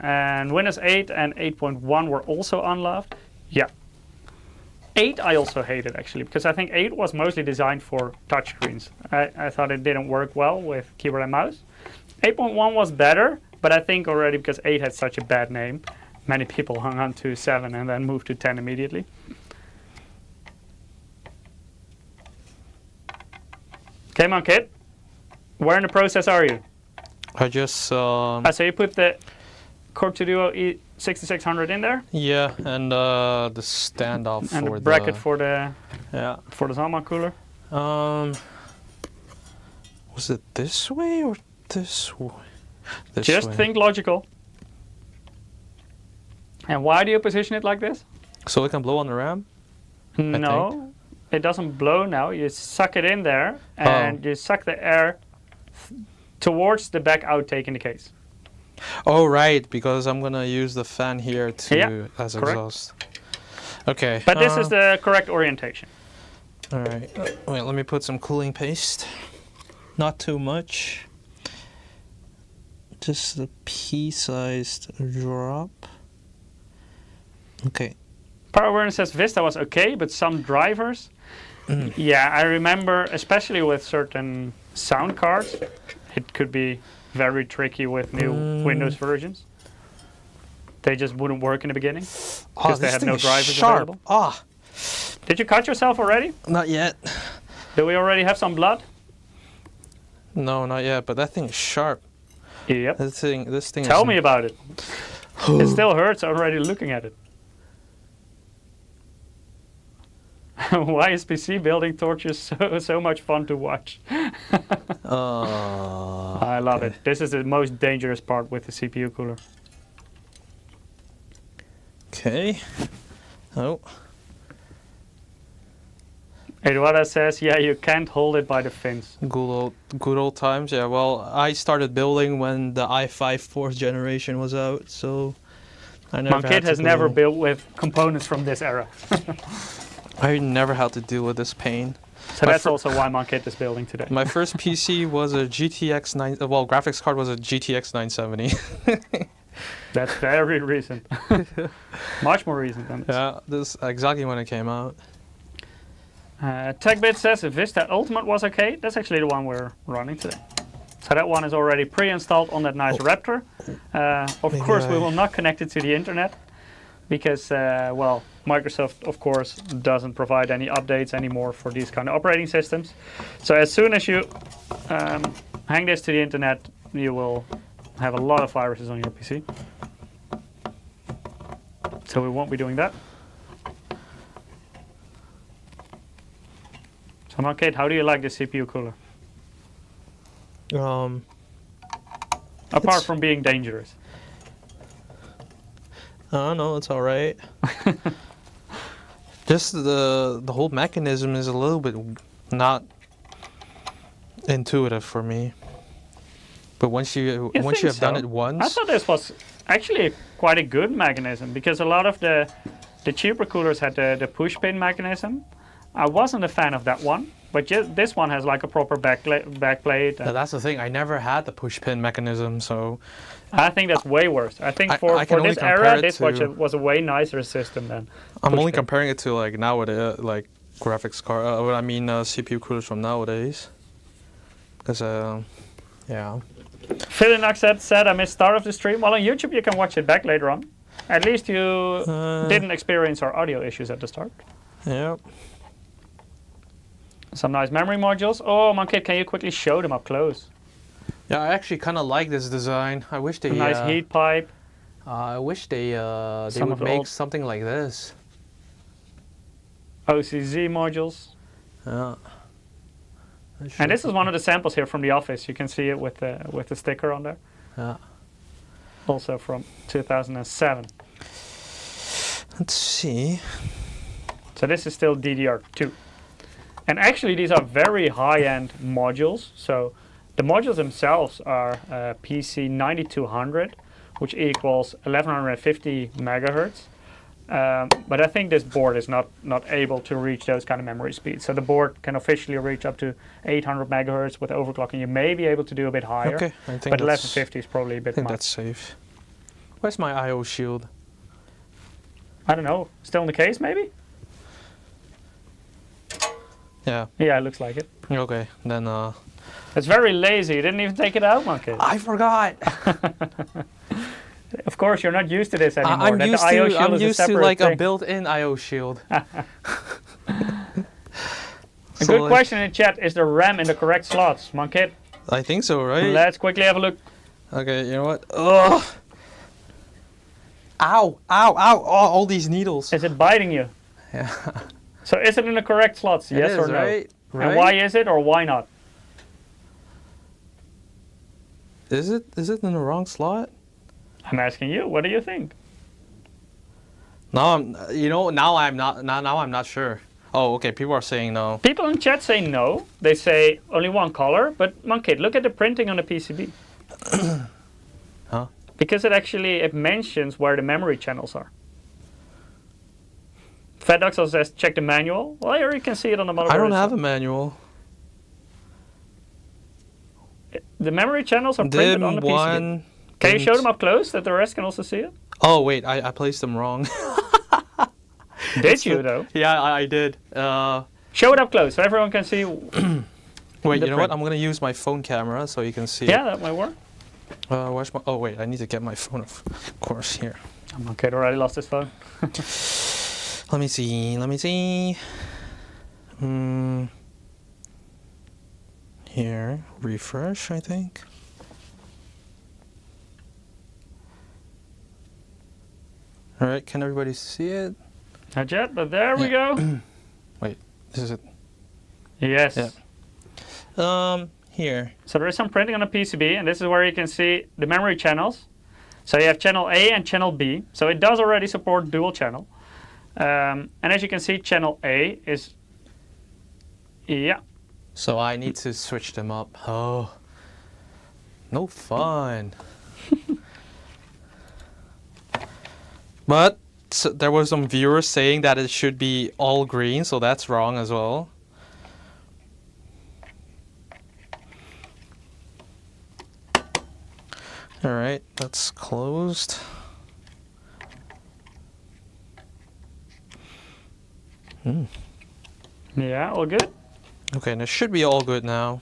[SPEAKER 2] And Windows 8 and 8.1 were also unloved. Yeah. 8 I also hated, actually, because I think 8 was mostly designed for touchscreens. I thought it didn't work well with keyboard and mouse. 8.1 was better, but I think already because 8 had such a bad name, many people hung on to 7 and then moved to 10 immediately. Okay, Mankit, where in the process are you?
[SPEAKER 1] I just
[SPEAKER 2] So you put the Core 2 Duo E6600 in there?
[SPEAKER 1] Yeah, and the standoff
[SPEAKER 2] and
[SPEAKER 1] for
[SPEAKER 2] the bracket for the Zama cooler.
[SPEAKER 1] Was it this way or this way?
[SPEAKER 2] Just think logical. And why do you position it like this?
[SPEAKER 1] So it can blow on the RAM?
[SPEAKER 2] No, it doesn't blow now. You suck it in there and you suck the air towards the back outtake in the case.
[SPEAKER 1] Oh, right, because I'm going to use the fan here as exhaust. Okay.
[SPEAKER 2] But this is the correct orientation.
[SPEAKER 1] All right. Wait, let me put some cooling paste. Not too much. Just a pea-sized drop. Okay.
[SPEAKER 2] Power Awareness says Vista was okay, but some drivers. Yeah, I remember, especially with certain sound cards, it could be very tricky with new Windows versions. They just wouldn't work in the beginning because they had no drivers available. Did you cut yourself already?
[SPEAKER 1] Not yet.
[SPEAKER 2] Do we already have some blood?
[SPEAKER 1] No, not yet, but that thing is sharp.
[SPEAKER 2] Yep.
[SPEAKER 1] This thing.
[SPEAKER 2] Tell me about it. It still hurts already looking at it. Why is PC building torture so much fun to watch? I love it. This is the most dangerous part with the CPU cooler.
[SPEAKER 1] Okay. Oh.
[SPEAKER 2] Eduardo says, yeah, you can't hold it by the fins.
[SPEAKER 1] Good old times. Yeah. Well, I started building when the i5 4th generation was out, so I never.
[SPEAKER 2] Monkit has never built with components from this era.
[SPEAKER 1] I never had to deal with this pain.
[SPEAKER 2] So that's also why Monkit is building today.
[SPEAKER 1] My first PC was a GTX 9. Well, graphics card was a GTX 970.
[SPEAKER 2] That's very recent. Much more recent than this.
[SPEAKER 1] Yeah, this exactly when it came out.
[SPEAKER 2] TechBit says Vista Ultimate was okay. That's actually the one we're running today. So that one is already pre-installed on that nice Raptor. Of course, we will not connect it to the internet because, well, Microsoft, of course, doesn't provide any updates anymore for these kind of operating systems. So as soon as you hang this to the internet, you will have a lot of viruses on your PC. So we won't be doing that. So, Kate, how do you like the CPU cooler? Apart from being dangerous.
[SPEAKER 1] I don't know, it's alright. Just the whole mechanism is a little bit not intuitive for me. But once you have done it once,
[SPEAKER 2] I thought this was actually quite a good mechanism because a lot of the cheaper coolers had the push pin mechanism. I wasn't a fan of that one, but this one has like a proper backplate.
[SPEAKER 1] That's the thing. I never had the push pin mechanism, so
[SPEAKER 2] I think that's way worse. I think for this era, this was a way nicer system than.
[SPEAKER 1] I'm only comparing it to like nowadays, like graphics card. CPU coolers from nowadays. Because yeah.
[SPEAKER 2] Philinox said I missed start of the stream. Well, on YouTube you can watch it back later on. At least you didn't experience our audio issues at the start.
[SPEAKER 1] Yep.
[SPEAKER 2] Some nice memory modules. Oh, Monkit, can you quickly show them up close?
[SPEAKER 1] Yeah, I actually kind of like this design. I wish they...
[SPEAKER 2] A nice heat pipe.
[SPEAKER 1] I wish they would make something like this.
[SPEAKER 2] OCZ modules.
[SPEAKER 1] Yeah.
[SPEAKER 2] And this is one of the samples here from the office. You can see it with the sticker on there.
[SPEAKER 1] Yeah.
[SPEAKER 2] Also from 2007.
[SPEAKER 1] Let's see.
[SPEAKER 2] So this is still DDR2. And actually these are very high-end modules. So the modules themselves are PC 9200, which equals 1150 megahertz. But I think this board is not able to reach those kind of memory speeds. So the board can officially reach up to 800 megahertz with overclocking. You may be able to do a bit higher,
[SPEAKER 1] okay, I think
[SPEAKER 2] but 1150 is probably a bit much.
[SPEAKER 1] That's safe. Where's my I/O shield?
[SPEAKER 2] I don't know. Still in the case, maybe?
[SPEAKER 1] Yeah.
[SPEAKER 2] Yeah, it looks like it.
[SPEAKER 1] Okay, then
[SPEAKER 2] it's very lazy. You didn't even take it out, Monkey.
[SPEAKER 1] I forgot.
[SPEAKER 2] Of course, you're not used to this anymore.
[SPEAKER 1] I'm used to like a built-in I/O shield.
[SPEAKER 2] A good question in the chat: is the RAM in the correct slots, Monkey?
[SPEAKER 1] I think so, right?
[SPEAKER 2] Let's quickly have a look.
[SPEAKER 1] Okay, you know what? Ugh. Ow! Ow! Ow! Oh, all these needles.
[SPEAKER 2] Is it biting you?
[SPEAKER 1] Yeah.
[SPEAKER 2] So is it in the correct slots? Yes or no?
[SPEAKER 1] Right?
[SPEAKER 2] And why is it or why not?
[SPEAKER 1] Is it in the wrong slot?
[SPEAKER 2] I'm asking you. What do you think?
[SPEAKER 1] Now I'm not sure. Oh, okay. People are saying no.
[SPEAKER 2] People in chat say no. They say only one color. But Monkey, look at the printing on the PCB.
[SPEAKER 1] Huh?
[SPEAKER 2] Because it mentions where the memory channels are. FedEx also says check the manual. Well, here you can see it on the motherboard.
[SPEAKER 1] I don't have a manual.
[SPEAKER 2] The memory channels are printed on the PCB. Can you show them up close that the rest can also see it?
[SPEAKER 1] Oh wait, I placed them wrong.
[SPEAKER 2] Did you though?
[SPEAKER 1] Yeah, I did.
[SPEAKER 2] Show it up close so everyone can see.
[SPEAKER 1] Wait, you know what? I'm gonna use my phone camera so you can see.
[SPEAKER 2] Yeah, that might work.
[SPEAKER 1] Where's my? Oh wait, I need to get my phone. Of course, here.
[SPEAKER 2] Okay, already lost his phone.
[SPEAKER 1] Let me see. Here, refresh, I think. All right, can everybody see it?
[SPEAKER 2] Not yet, but there we go.
[SPEAKER 1] Wait, this is it.
[SPEAKER 2] Yes.
[SPEAKER 1] Yeah. Here.
[SPEAKER 2] So there is some printing on the PCB, and this is where you can see the memory channels. So you have channel A and channel B. So it does already support dual channel. And as you can see, channel A is, yeah.
[SPEAKER 1] So I need to switch them up. Oh, no fun. But so there were some viewers saying that it should be all green, so that's wrong as well. All right, that's closed.
[SPEAKER 2] Yeah, all good.
[SPEAKER 1] Okay, and it should be all good now.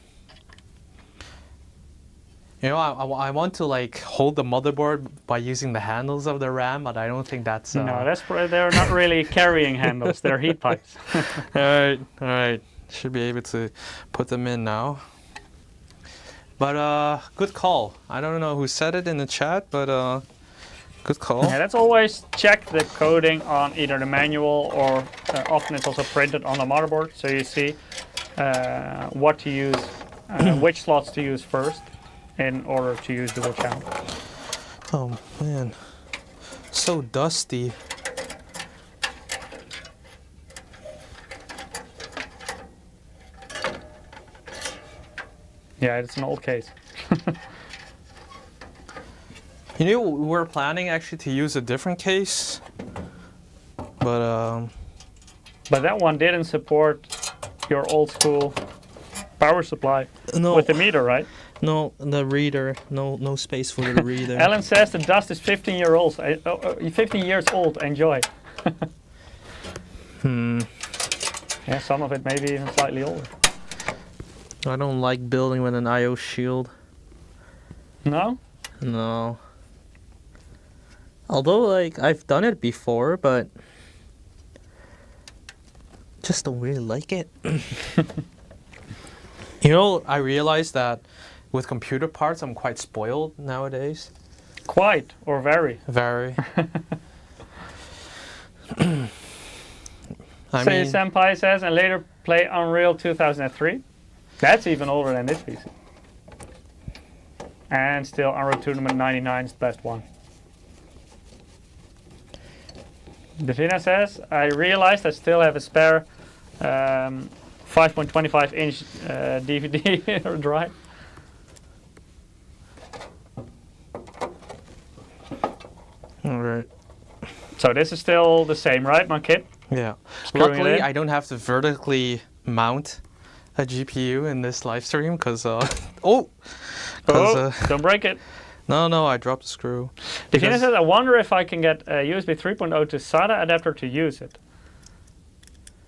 [SPEAKER 1] You know, I want to like hold the motherboard by using the handles of the RAM, but I don't think that's.
[SPEAKER 2] No, they're not really carrying handles. They're heat pipes.
[SPEAKER 1] all right. Should be able to put them in now. But good call. I don't know who said it in the chat, but good call.
[SPEAKER 2] Yeah, let's always check the coding on either the manual or often it's also printed on the motherboard, so you see what to use, which slots to use first in order to use dual channel.
[SPEAKER 1] Oh man, so dusty.
[SPEAKER 2] Yeah, it's an old case.
[SPEAKER 1] You know, we're planning actually to use a different case, but
[SPEAKER 2] that one didn't support your old school power supply with the meter, right?
[SPEAKER 1] No, the reader. No space for the reader.
[SPEAKER 2] Alan says the dust is 15 years old. 15 years old. Enjoy. Yeah, some of it maybe even slightly older.
[SPEAKER 1] I don't like building with an I/O shield.
[SPEAKER 2] No?
[SPEAKER 1] No. Although, like, I've done it before, but just don't really like it. You know, I realized that with computer parts, I'm quite spoiled nowadays.
[SPEAKER 2] Quite, or very?
[SPEAKER 1] Very.
[SPEAKER 2] Say Senpai says, and later play Unreal 2003. That's even older than this PC. And still Unreal Tournament 99 is the best one. Davina says, I realized I still have a spare 5.25 inch DVD drive.
[SPEAKER 1] Alright.
[SPEAKER 2] So this is still the same, right, my kid?
[SPEAKER 1] Yeah.
[SPEAKER 2] Screwing
[SPEAKER 1] Luckily, I don't have to vertically mount a GPU in this live stream because don't
[SPEAKER 2] break it.
[SPEAKER 1] No, I dropped the screw.
[SPEAKER 2] Davina says, I wonder if I can get a USB 3.0 to SATA adapter to use it.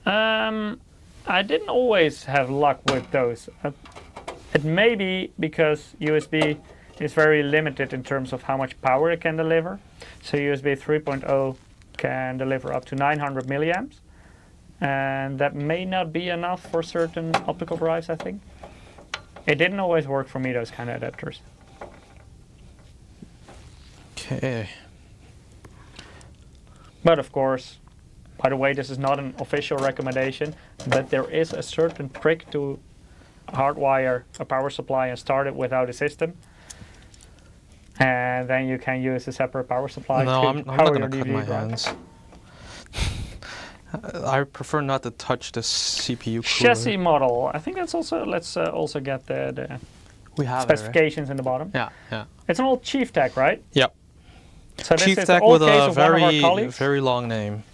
[SPEAKER 2] I didn't always have luck with those. It may be because USB is very limited in terms of how much power it can deliver. So USB 3.0 can deliver up to 900 milliamps. And that may not be enough for certain optical drives, I think. It didn't always work for me, those kind of adapters.
[SPEAKER 1] Okay.
[SPEAKER 2] But of course, by the way, this is not an official recommendation, but there is a certain trick to hardwire a power supply and start it without a system. And then you can use a separate power supply
[SPEAKER 1] No,
[SPEAKER 2] to
[SPEAKER 1] I'm not
[SPEAKER 2] power
[SPEAKER 1] going
[SPEAKER 2] your
[SPEAKER 1] to cut my
[SPEAKER 2] DVD drive.
[SPEAKER 1] hands. I prefer not to touch the CPU cooler.
[SPEAKER 2] Chassis model. I think that's also, let's also get the
[SPEAKER 1] we have
[SPEAKER 2] specifications in the bottom.
[SPEAKER 1] Yeah.
[SPEAKER 2] It's an old Chief Tech, right?
[SPEAKER 1] Yep.
[SPEAKER 2] So this
[SPEAKER 1] Chief
[SPEAKER 2] is
[SPEAKER 1] Tech
[SPEAKER 2] the old
[SPEAKER 1] with
[SPEAKER 2] case
[SPEAKER 1] a
[SPEAKER 2] of one of our colleagues.
[SPEAKER 1] very long name.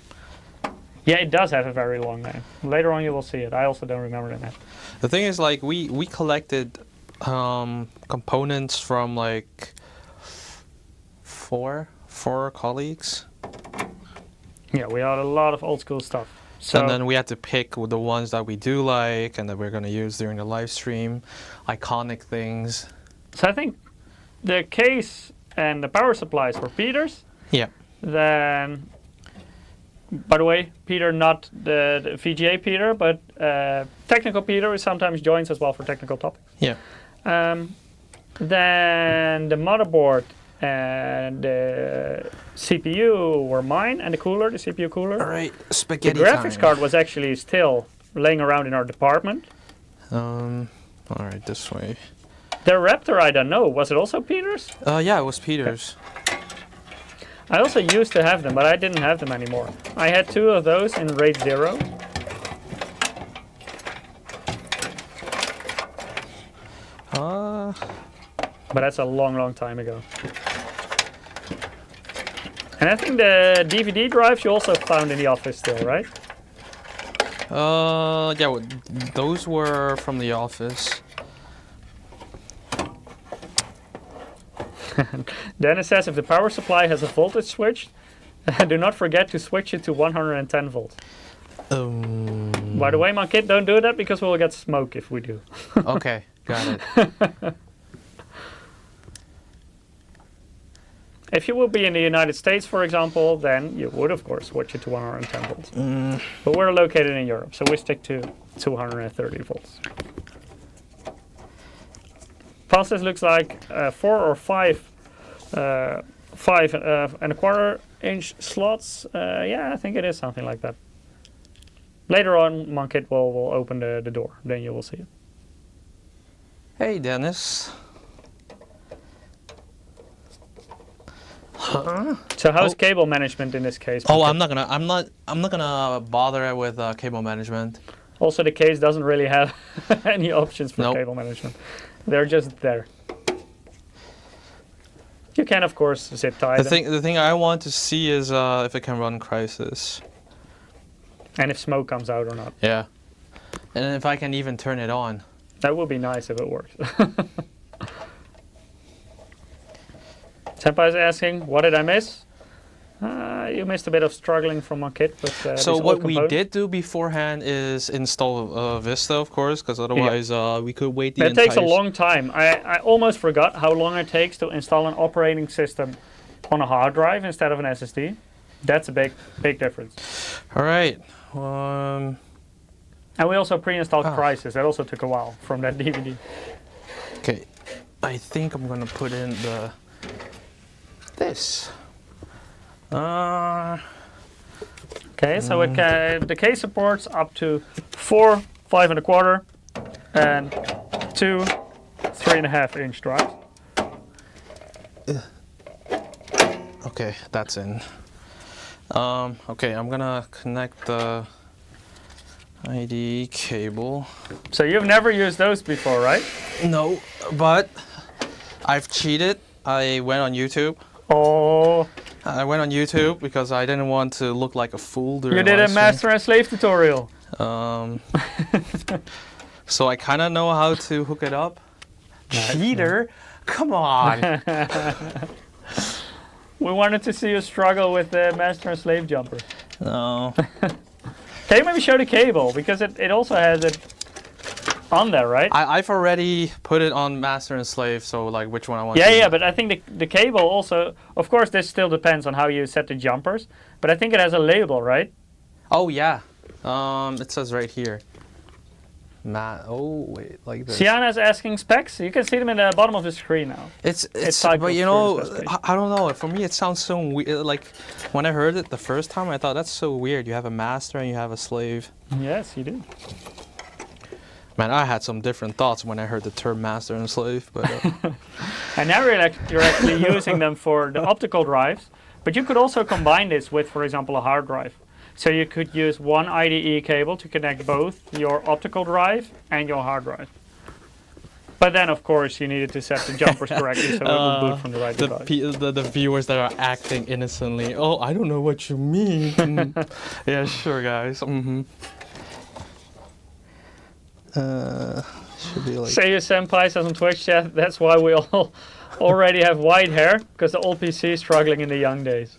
[SPEAKER 2] Yeah, it does have a very long name. Later on you will see it. I also don't remember the name.
[SPEAKER 1] The thing is, like, we collected components from like four colleagues.
[SPEAKER 2] Yeah, we had a lot of old school stuff. So,
[SPEAKER 1] and then we had to pick the ones that we do like and that we're going to use during the live stream. Iconic things.
[SPEAKER 2] So I think the case and the power supplies were Peter's.
[SPEAKER 1] Yeah.
[SPEAKER 2] Then, by the way, Peter, not the VGA Peter, but technical Peter, who sometimes joins as well for technical topics.
[SPEAKER 1] Yeah.
[SPEAKER 2] Then the motherboard and the CPU were mine, and the cooler, the CPU cooler.
[SPEAKER 1] All right,
[SPEAKER 2] The
[SPEAKER 1] spaghetti
[SPEAKER 2] graphics
[SPEAKER 1] time.
[SPEAKER 2] card was actually still laying around in our department.
[SPEAKER 1] All right, this way.
[SPEAKER 2] The Raptor, I don't know. Was it also Peter's?
[SPEAKER 1] Yeah, it was Peter's.
[SPEAKER 2] I also used to have them, but I didn't have them anymore. I had 2 of those in RAID 0. But that's a long, long time ago. And I think the DVD drives you also found in the office still, right?
[SPEAKER 1] Yeah, those were from the office.
[SPEAKER 2] Dennis says if the power supply has a voltage switch, do not forget to switch it to 110 volts. By the way, my kid, don't do that because we'll get smoke if we do.
[SPEAKER 1] Okay, got it.
[SPEAKER 2] If you will be in the United States, for example, then you would, of course, switch it to 110 volts. But we're located in Europe, so we stick to 230 volts. Process looks like 4 or 5, 5.25 inch slots. Yeah, I think it is something like that. Later on, Monkit will open the door, then you will see it.
[SPEAKER 1] Hey, Dennis. Huh?
[SPEAKER 2] So how's cable management in this case?
[SPEAKER 1] Oh,
[SPEAKER 2] Monkit?
[SPEAKER 1] I'm not gonna bother with cable management.
[SPEAKER 2] Also, the case doesn't really have any options for
[SPEAKER 1] Nope.
[SPEAKER 2] cable management. They're just there. You can, of course, zip tie them.
[SPEAKER 1] The thing I want to see is if it can run Crysis.
[SPEAKER 2] And if smoke comes out or not.
[SPEAKER 1] Yeah. And if I can even turn it on.
[SPEAKER 2] That would be nice if it works. Senpai is asking, what did I miss? You missed a bit of struggling from my kit. But,
[SPEAKER 1] So what we did do beforehand is install Vista, of course, because otherwise we could wait the
[SPEAKER 2] It
[SPEAKER 1] entire...
[SPEAKER 2] takes a long time. I almost forgot how long it takes to install an operating system on a hard drive instead of an SSD. That's a big difference.
[SPEAKER 1] All right.
[SPEAKER 2] And we also pre-installed Crysis. That also took a while from that DVD.
[SPEAKER 1] Okay. I think I'm going to put in this.
[SPEAKER 2] Okay, so the case supports up to 4 5.25 and 2 3.5 inch drives.
[SPEAKER 1] Okay, that's in. Okay, I'm gonna connect the IDE cable.
[SPEAKER 2] So you've never used those before, right?
[SPEAKER 1] No, but I've cheated. I went on YouTube.
[SPEAKER 2] Oh,
[SPEAKER 1] I went on YouTube because I didn't want to look like a fool during
[SPEAKER 2] you did a
[SPEAKER 1] live stream.
[SPEAKER 2] master and slave tutorial.
[SPEAKER 1] So I kind of know how to hook it up. Cheater? Come on.
[SPEAKER 2] We wanted to see you struggle with the master and slave jumper.
[SPEAKER 1] No.
[SPEAKER 2] Can you maybe show the cable? Because it also has it on there, right?
[SPEAKER 1] I've already put it on master and slave, so like which one I want to
[SPEAKER 2] Yeah, but I think the cable also, of course this still depends on how you set the jumpers, but I think it has a label, right?
[SPEAKER 1] Oh yeah. It says right here. Oh wait, like this.
[SPEAKER 2] Sienna's asking specs. You can see them in the bottom of the screen now.
[SPEAKER 1] It's
[SPEAKER 2] typed
[SPEAKER 1] but you
[SPEAKER 2] through
[SPEAKER 1] know,
[SPEAKER 2] the specification.
[SPEAKER 1] I don't know. For me, it sounds so weird. Like when I heard it the first time, I thought that's so weird. You have a master and you have a slave.
[SPEAKER 2] Yes, you do.
[SPEAKER 1] Man, I had some different thoughts when I heard the term master and slave. But
[SPEAKER 2] And now you're actually using them for the optical drives, but you could also combine this with, for example, a hard drive. So you could use one IDE cable to connect both your optical drive and your hard drive. But then, of course, you needed to set the jumpers correctly so it will boot from the right device.
[SPEAKER 1] the viewers that are acting innocently. Oh, I don't know what you mean. Yeah, sure, guys. Should be like.
[SPEAKER 2] Say your senpai says on Twitch chat, that's why we all already have white hair, because the old PC is struggling in the young days.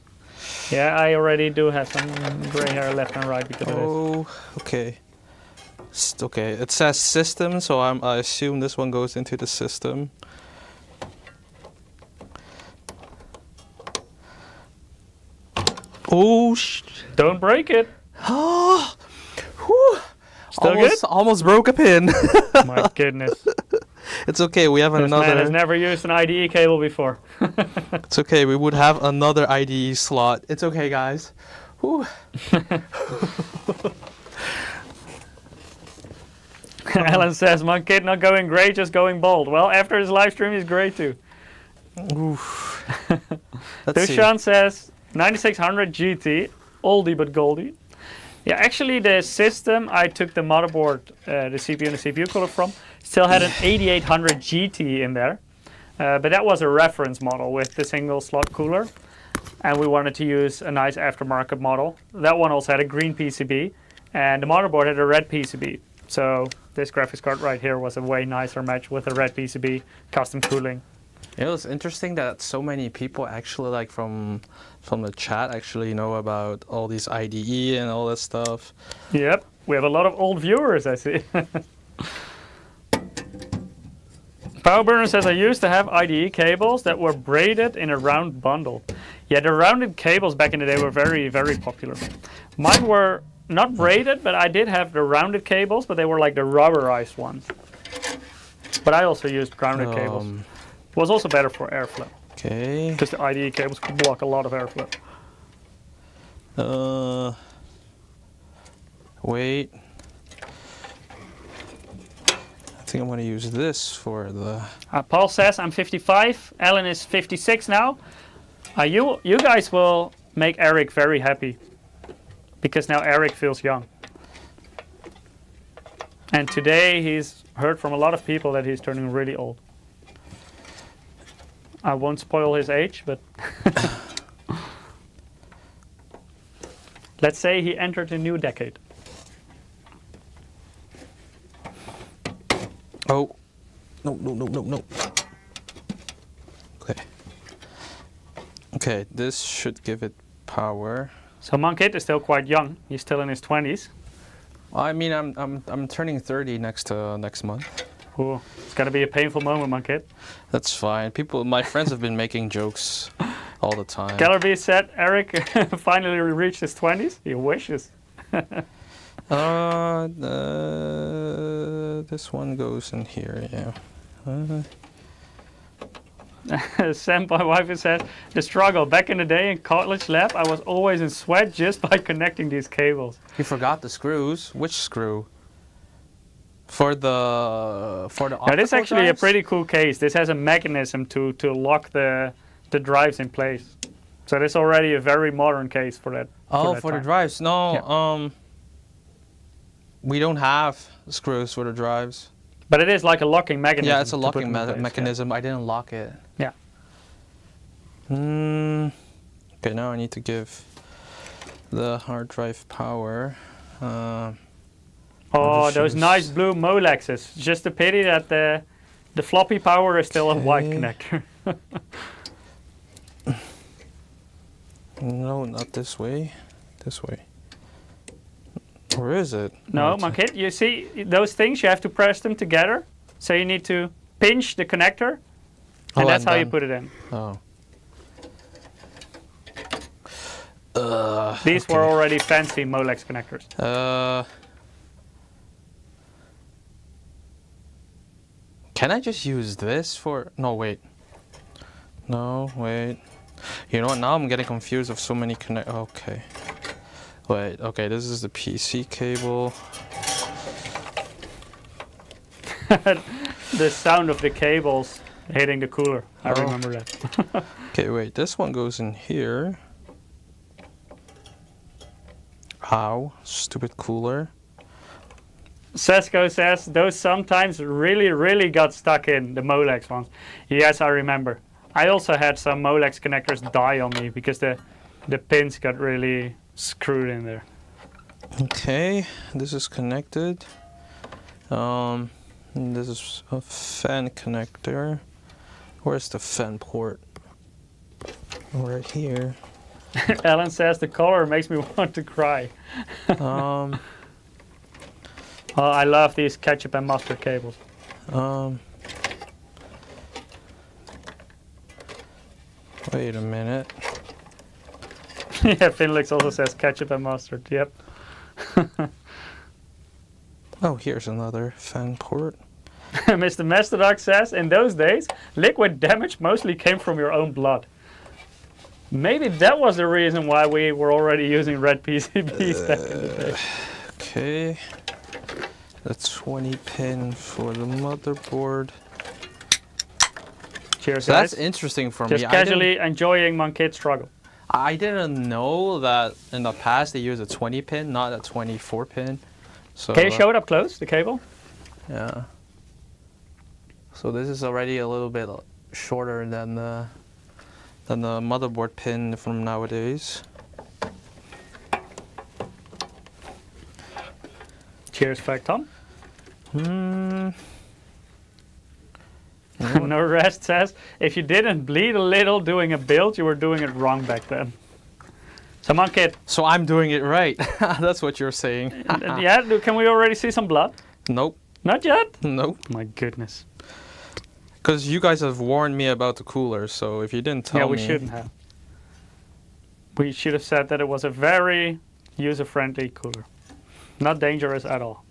[SPEAKER 2] Yeah, I already do have some gray hair left and right because of this.
[SPEAKER 1] Oh, okay. Okay, it says system, so I assume this one goes into the system. Oh,
[SPEAKER 2] Don't break it.
[SPEAKER 1] Oh, whew.
[SPEAKER 2] Still good?
[SPEAKER 1] Almost broke a pin.
[SPEAKER 2] My goodness.
[SPEAKER 1] It's okay. We have
[SPEAKER 2] This man has
[SPEAKER 1] another.
[SPEAKER 2] never used an IDE cable before.
[SPEAKER 1] It's okay. We would have another IDE slot. It's okay, guys. Whew.
[SPEAKER 2] Alan says, my kid not going great, just going bald. Well, after his live stream, he's great too.
[SPEAKER 1] Oof. Let's see.
[SPEAKER 2] Dushan says, 9600 GT, oldie but goldie. Yeah, actually the system I took the motherboard, the CPU and the CPU cooler from, still had an 8800 GT in there. But that was a reference model with the single slot cooler. And we wanted to use a nice aftermarket model. That one also had a green PCB, and the motherboard had a red PCB. So this graphics card right here was a way nicer match with a red PCB, custom cooling.
[SPEAKER 1] It was interesting that so many people actually, like from the chat, actually know about all these IDE and all that stuff.
[SPEAKER 2] Yep, we have a lot of old viewers, I see. Powerburner says, I used to have IDE cables that were braided in a round bundle. Yeah, the rounded cables back in the day were very, very popular. Mine were not braided, but I did have the rounded cables, but they were like the rubberized ones. But I also used grounded cables. Was also better for airflow.
[SPEAKER 1] Okay.
[SPEAKER 2] Because the IDE cables could block a lot of airflow.
[SPEAKER 1] Wait. I think I'm going to use this for the...
[SPEAKER 2] Paul says, I'm 55. Alan is 56 now. You guys will make Eric very happy. Because now Eric feels young. And today he's heard from a lot of people that he's turning really old. I won't spoil his age, but let's say he entered a new decade.
[SPEAKER 1] Oh, no. Okay. Okay, this should give it power.
[SPEAKER 2] So Monkit is still quite young. He's still in his 20s.
[SPEAKER 1] I mean, I'm turning 30 next month.
[SPEAKER 2] Ooh, it's gonna be a painful moment, Monkit.
[SPEAKER 1] That's fine. My friends have been making jokes all the time.
[SPEAKER 2] Gallerby said Eric finally reached his 20s. He wishes.
[SPEAKER 1] This one goes in here, yeah.
[SPEAKER 2] Sam, my wife, says, the struggle. Back in the day in college lab, I was always in sweat just by connecting these cables.
[SPEAKER 1] You forgot the screws. Which screw? For the
[SPEAKER 2] Now this is actually
[SPEAKER 1] drives?
[SPEAKER 2] a pretty cool case. This has a mechanism to lock the drives in place. So this is already a very modern case for that.
[SPEAKER 1] Oh, for the drives. No,
[SPEAKER 2] Yeah.
[SPEAKER 1] We don't have screws for the drives.
[SPEAKER 2] But it is like a locking mechanism.
[SPEAKER 1] Yeah, it's a locking
[SPEAKER 2] place,
[SPEAKER 1] mechanism. Yeah. I didn't lock it.
[SPEAKER 2] Yeah.
[SPEAKER 1] Okay, now I need to give the hard drive power.
[SPEAKER 2] Oh, those nice blue Molexes. Just a pity that the floppy power is still a white connector.
[SPEAKER 1] No, not this way. This way. Where is it?
[SPEAKER 2] No, my kid, you see those things, you have to press them together. So you need to pinch the connector, and that's how you put it in.
[SPEAKER 1] Oh.
[SPEAKER 2] These were already fancy Molex connectors.
[SPEAKER 1] Can I just use this for... No, wait. No, wait. You know what? Now I'm getting confused of so many Okay. Wait, okay, this is the PC cable.
[SPEAKER 2] The sound of the cables hitting the cooler. I remember that.
[SPEAKER 1] Okay, wait, this one goes in here. Ow, stupid cooler.
[SPEAKER 2] Sesko says, those sometimes really got stuck in, the Molex ones. Yes, I remember. I also had some Molex connectors die on me because the pins got really screwed in there.
[SPEAKER 1] Okay, this is connected. This is a fan connector. Where's the fan port? Right here.
[SPEAKER 2] Alan says the color makes me want to cry. Oh, I love these ketchup and mustard cables.
[SPEAKER 1] Wait a minute.
[SPEAKER 2] Yeah, Finlix also says ketchup and mustard. Yep.
[SPEAKER 1] Oh, here's another fan port.
[SPEAKER 2] Mr. Mastodog says, in those days, liquid damage mostly came from your own blood. Maybe that was the reason why we were already using red PCBs back in the day.
[SPEAKER 1] Okay. The 20 pin for the motherboard.
[SPEAKER 2] Cheers,
[SPEAKER 1] So
[SPEAKER 2] guys.
[SPEAKER 1] that's interesting for
[SPEAKER 2] Just
[SPEAKER 1] me.
[SPEAKER 2] casually enjoying my kid's struggle.
[SPEAKER 1] I didn't know that in the past they use a 20 pin, not a 24 pin. So,
[SPEAKER 2] Can you show it up close, the cable?
[SPEAKER 1] Yeah. So this is already a little bit shorter than the motherboard pin from nowadays.
[SPEAKER 2] Cheers, Fact Tom.
[SPEAKER 1] Hmm.
[SPEAKER 2] No Rest says, if you didn't bleed a little doing a build, you were doing it wrong back then. So, Monkid.
[SPEAKER 1] So I'm doing it right. That's what you're saying.
[SPEAKER 2] Yeah, can we already see some blood?
[SPEAKER 1] Nope.
[SPEAKER 2] Not yet?
[SPEAKER 1] Nope.
[SPEAKER 2] My goodness.
[SPEAKER 1] Because you guys have warned me about the cooler, so if you didn't tell me...
[SPEAKER 2] Yeah, we shouldn't have. We should have said that it was a very user-friendly cooler. Not dangerous at all.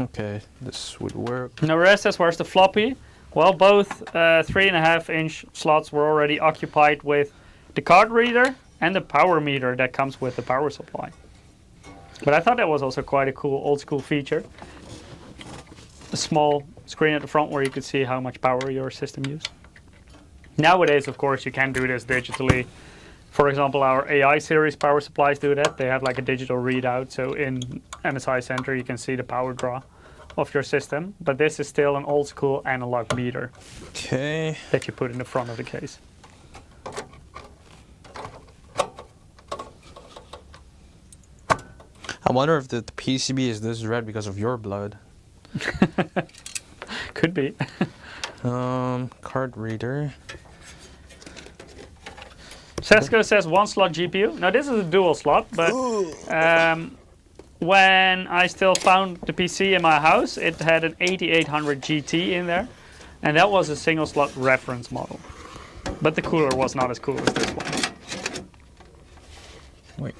[SPEAKER 1] Okay, this would work.
[SPEAKER 2] No Rest says, where's the floppy? Well, both 3.5-inch slots were already occupied with the card reader and the power meter that comes with the power supply. But I thought that was also quite a cool old school feature. A small screen at the front where you could see how much power your system used. Nowadays, of course, you can do this digitally. For example, our AI series power supplies do that. They have like a digital readout. So in MSI Center, you can see the power draw of your system. But this is still an old school analog meter.
[SPEAKER 1] Okay.
[SPEAKER 2] That you put in the front of the case.
[SPEAKER 1] I wonder if the PCB is this red because of your blood.
[SPEAKER 2] Could be.
[SPEAKER 1] Card reader.
[SPEAKER 2] Sesko says 1-slot GPU. Now this is a dual slot, but when I still found the PC in my house, it had an 8800 GT in there, and that was a single slot reference model. But the cooler was not as cool as this one.
[SPEAKER 1] Wait.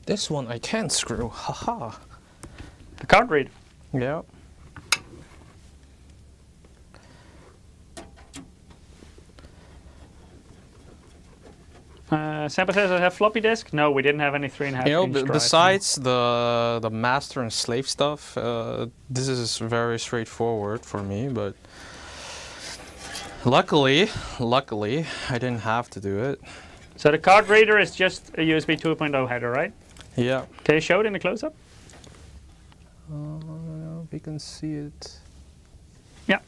[SPEAKER 1] This one I can't screw. Haha.
[SPEAKER 2] The card reader.
[SPEAKER 1] Yeah.
[SPEAKER 2] Sampa says, I have floppy disk. No, we didn't have any 3.5
[SPEAKER 1] You know,
[SPEAKER 2] inch drives.
[SPEAKER 1] besides the master and slave stuff, this is very straightforward for me. But luckily, I didn't have to do it.
[SPEAKER 2] So the card reader is just a USB 2.0 header, right?
[SPEAKER 1] Yeah.
[SPEAKER 2] Can you show it in the close-up?
[SPEAKER 1] We can see it.
[SPEAKER 2] Yeah.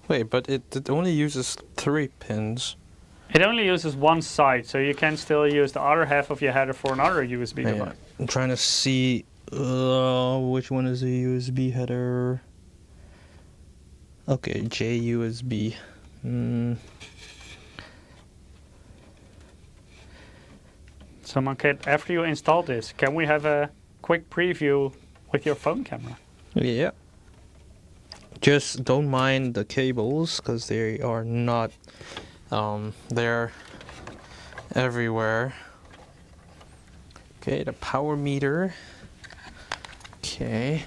[SPEAKER 1] Wait, but it only uses 3 pins.
[SPEAKER 2] It only uses one side, so you can still use the other half of your header for another USB
[SPEAKER 1] Yeah.
[SPEAKER 2] device.
[SPEAKER 1] I'm trying to see which one is the USB header. Okay, JUSB.
[SPEAKER 2] So Monkid, after you install this, can we have a quick preview with your phone camera?
[SPEAKER 1] Yeah. Just don't mind the cables because they are not. They're everywhere. Okay, the power meter. Okay.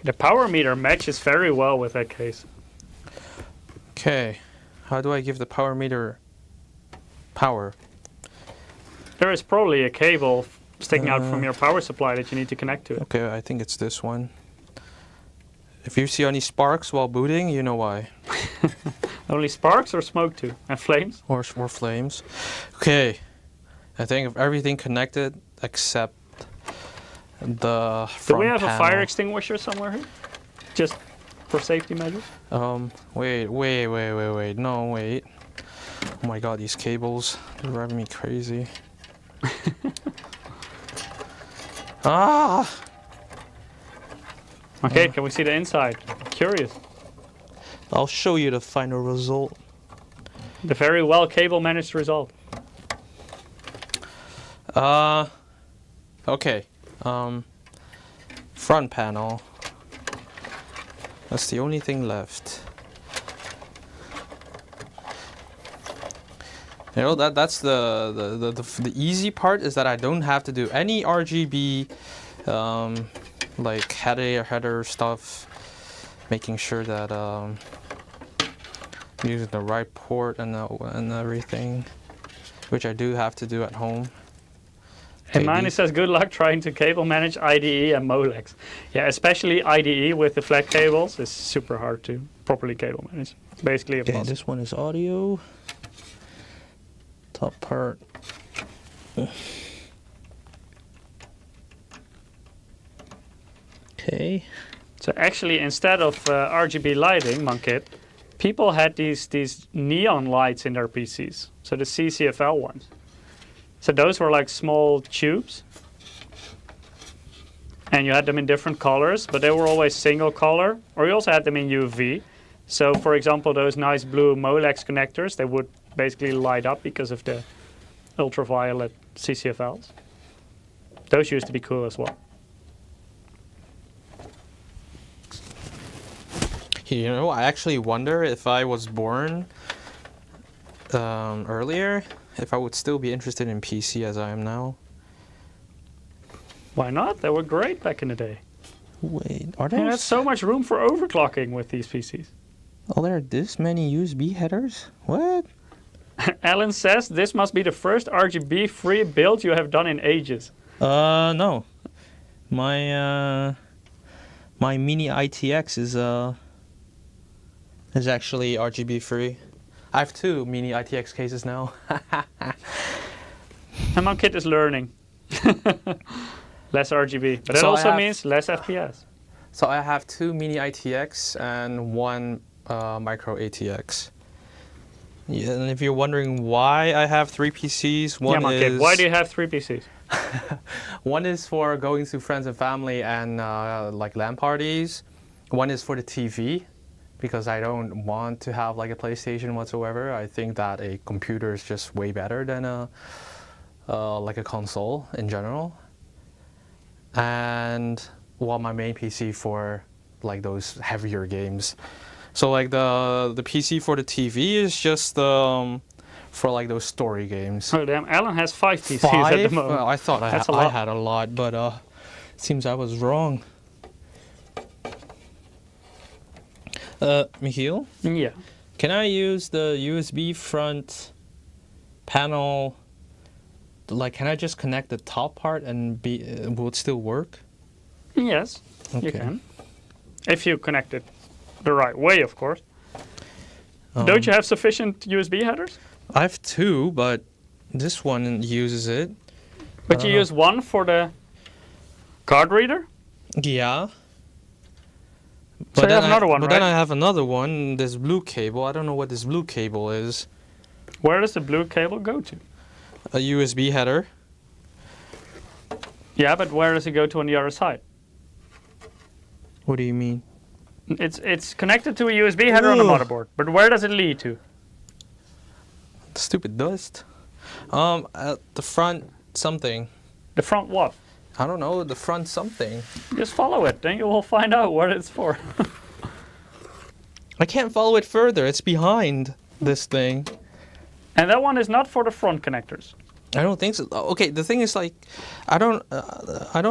[SPEAKER 2] The power meter matches very well with that case.
[SPEAKER 1] Okay, how do I give the power meter power?
[SPEAKER 2] There is probably a cable sticking out from your power supply that you need to connect to it.
[SPEAKER 1] Okay, I think it's this one. If you see any sparks while booting, you know why.
[SPEAKER 2] Only sparks or smoke too? And flames?
[SPEAKER 1] Or flames. Okay, I think of everything connected except the front
[SPEAKER 2] Do we have
[SPEAKER 1] panel.
[SPEAKER 2] a fire extinguisher somewhere here? Just for safety measures?
[SPEAKER 1] Wait. No, wait. Oh my god, these cables, they're driving me crazy. Ah!
[SPEAKER 2] Okay, can we see the inside? Curious.
[SPEAKER 1] I'll show you the final result.
[SPEAKER 2] The very well cable managed result.
[SPEAKER 1] Okay. Front panel. That's the only thing left. You know, that's the easy part, is that I don't have to do any RGB like header stuff, making sure that I'm using the right port and everything, which I do have to do at home.
[SPEAKER 2] And mine says, good luck trying to cable manage IDE and Molex. Yeah, especially IDE with the flat cables is super hard to properly cable manage. It's basically a puzzle.
[SPEAKER 1] This one is audio. Top part. Okay.
[SPEAKER 2] So actually, instead of RGB lighting, Monkit, people had these neon lights in their PCs. So the CCFL ones. So those were like small tubes. And you had them in different colors, but they were always single color. Or you also had them in UV. So for example, those nice blue Molex connectors, they would basically light up because of the ultraviolet CCFLs. Those used to be cool as well.
[SPEAKER 1] You know, I actually wonder if I was born earlier, if I would still be interested in PC as I am now.
[SPEAKER 2] Why not? They were great back in the day.
[SPEAKER 1] Wait, are
[SPEAKER 2] There's so much room for overclocking with these PCs.
[SPEAKER 1] Oh, there are this many USB headers? What?
[SPEAKER 2] Alan says this must be the first RGB-free build you have done in ages.
[SPEAKER 1] No. My my mini ITX is actually RGB free. I have 2 mini ITX cases now.
[SPEAKER 2] And my kid is learning. Less RGB, but it
[SPEAKER 1] So
[SPEAKER 2] also means less FPS.
[SPEAKER 1] So I have 2 mini ITX and 1 micro ATX. Yeah, and if you're wondering why I have 3 PCs, one is...
[SPEAKER 2] Why do you have 3 PCs?
[SPEAKER 1] One is for going to friends and family and like LAN parties. One is for the TV, because I don't want to have like a PlayStation whatsoever. I think that a computer is just way better than like a console in general. And well, my main PC for like those heavier games. So like the PC for the TV is just for like those story games.
[SPEAKER 2] Oh damn, Alan has 5 PCs at the moment.
[SPEAKER 1] Well, I thought I had a lot, but seems I was wrong. Michiel?
[SPEAKER 2] Yeah.
[SPEAKER 1] Can I use the USB front panel? Like, can I just connect the top part and will it still work?
[SPEAKER 2] Yes,
[SPEAKER 1] Okay.
[SPEAKER 2] you can. If you connect it the right way, of course. Don't you have sufficient USB headers?
[SPEAKER 1] I have 2, but this one uses it.
[SPEAKER 2] But you use one for the card reader?
[SPEAKER 1] Yeah.
[SPEAKER 2] So you have another one,
[SPEAKER 1] but
[SPEAKER 2] right?
[SPEAKER 1] then I have another one, this blue cable. I don't know what this blue cable is.
[SPEAKER 2] Where does the blue cable go to?
[SPEAKER 1] A USB header.
[SPEAKER 2] Yeah, but where does it go to on the other side?
[SPEAKER 1] What do you mean?
[SPEAKER 2] It's connected to a USB header on the motherboard, but where does it lead to?
[SPEAKER 1] Stupid dust. At the front something.
[SPEAKER 2] The front what?
[SPEAKER 1] I don't know, the front something.
[SPEAKER 2] Just follow it, then you will find out what it's for.
[SPEAKER 1] I can't follow it further. It's behind this thing.
[SPEAKER 2] And that one is not for the front connectors.
[SPEAKER 1] I don't think so. Okay, the thing is, like, I don't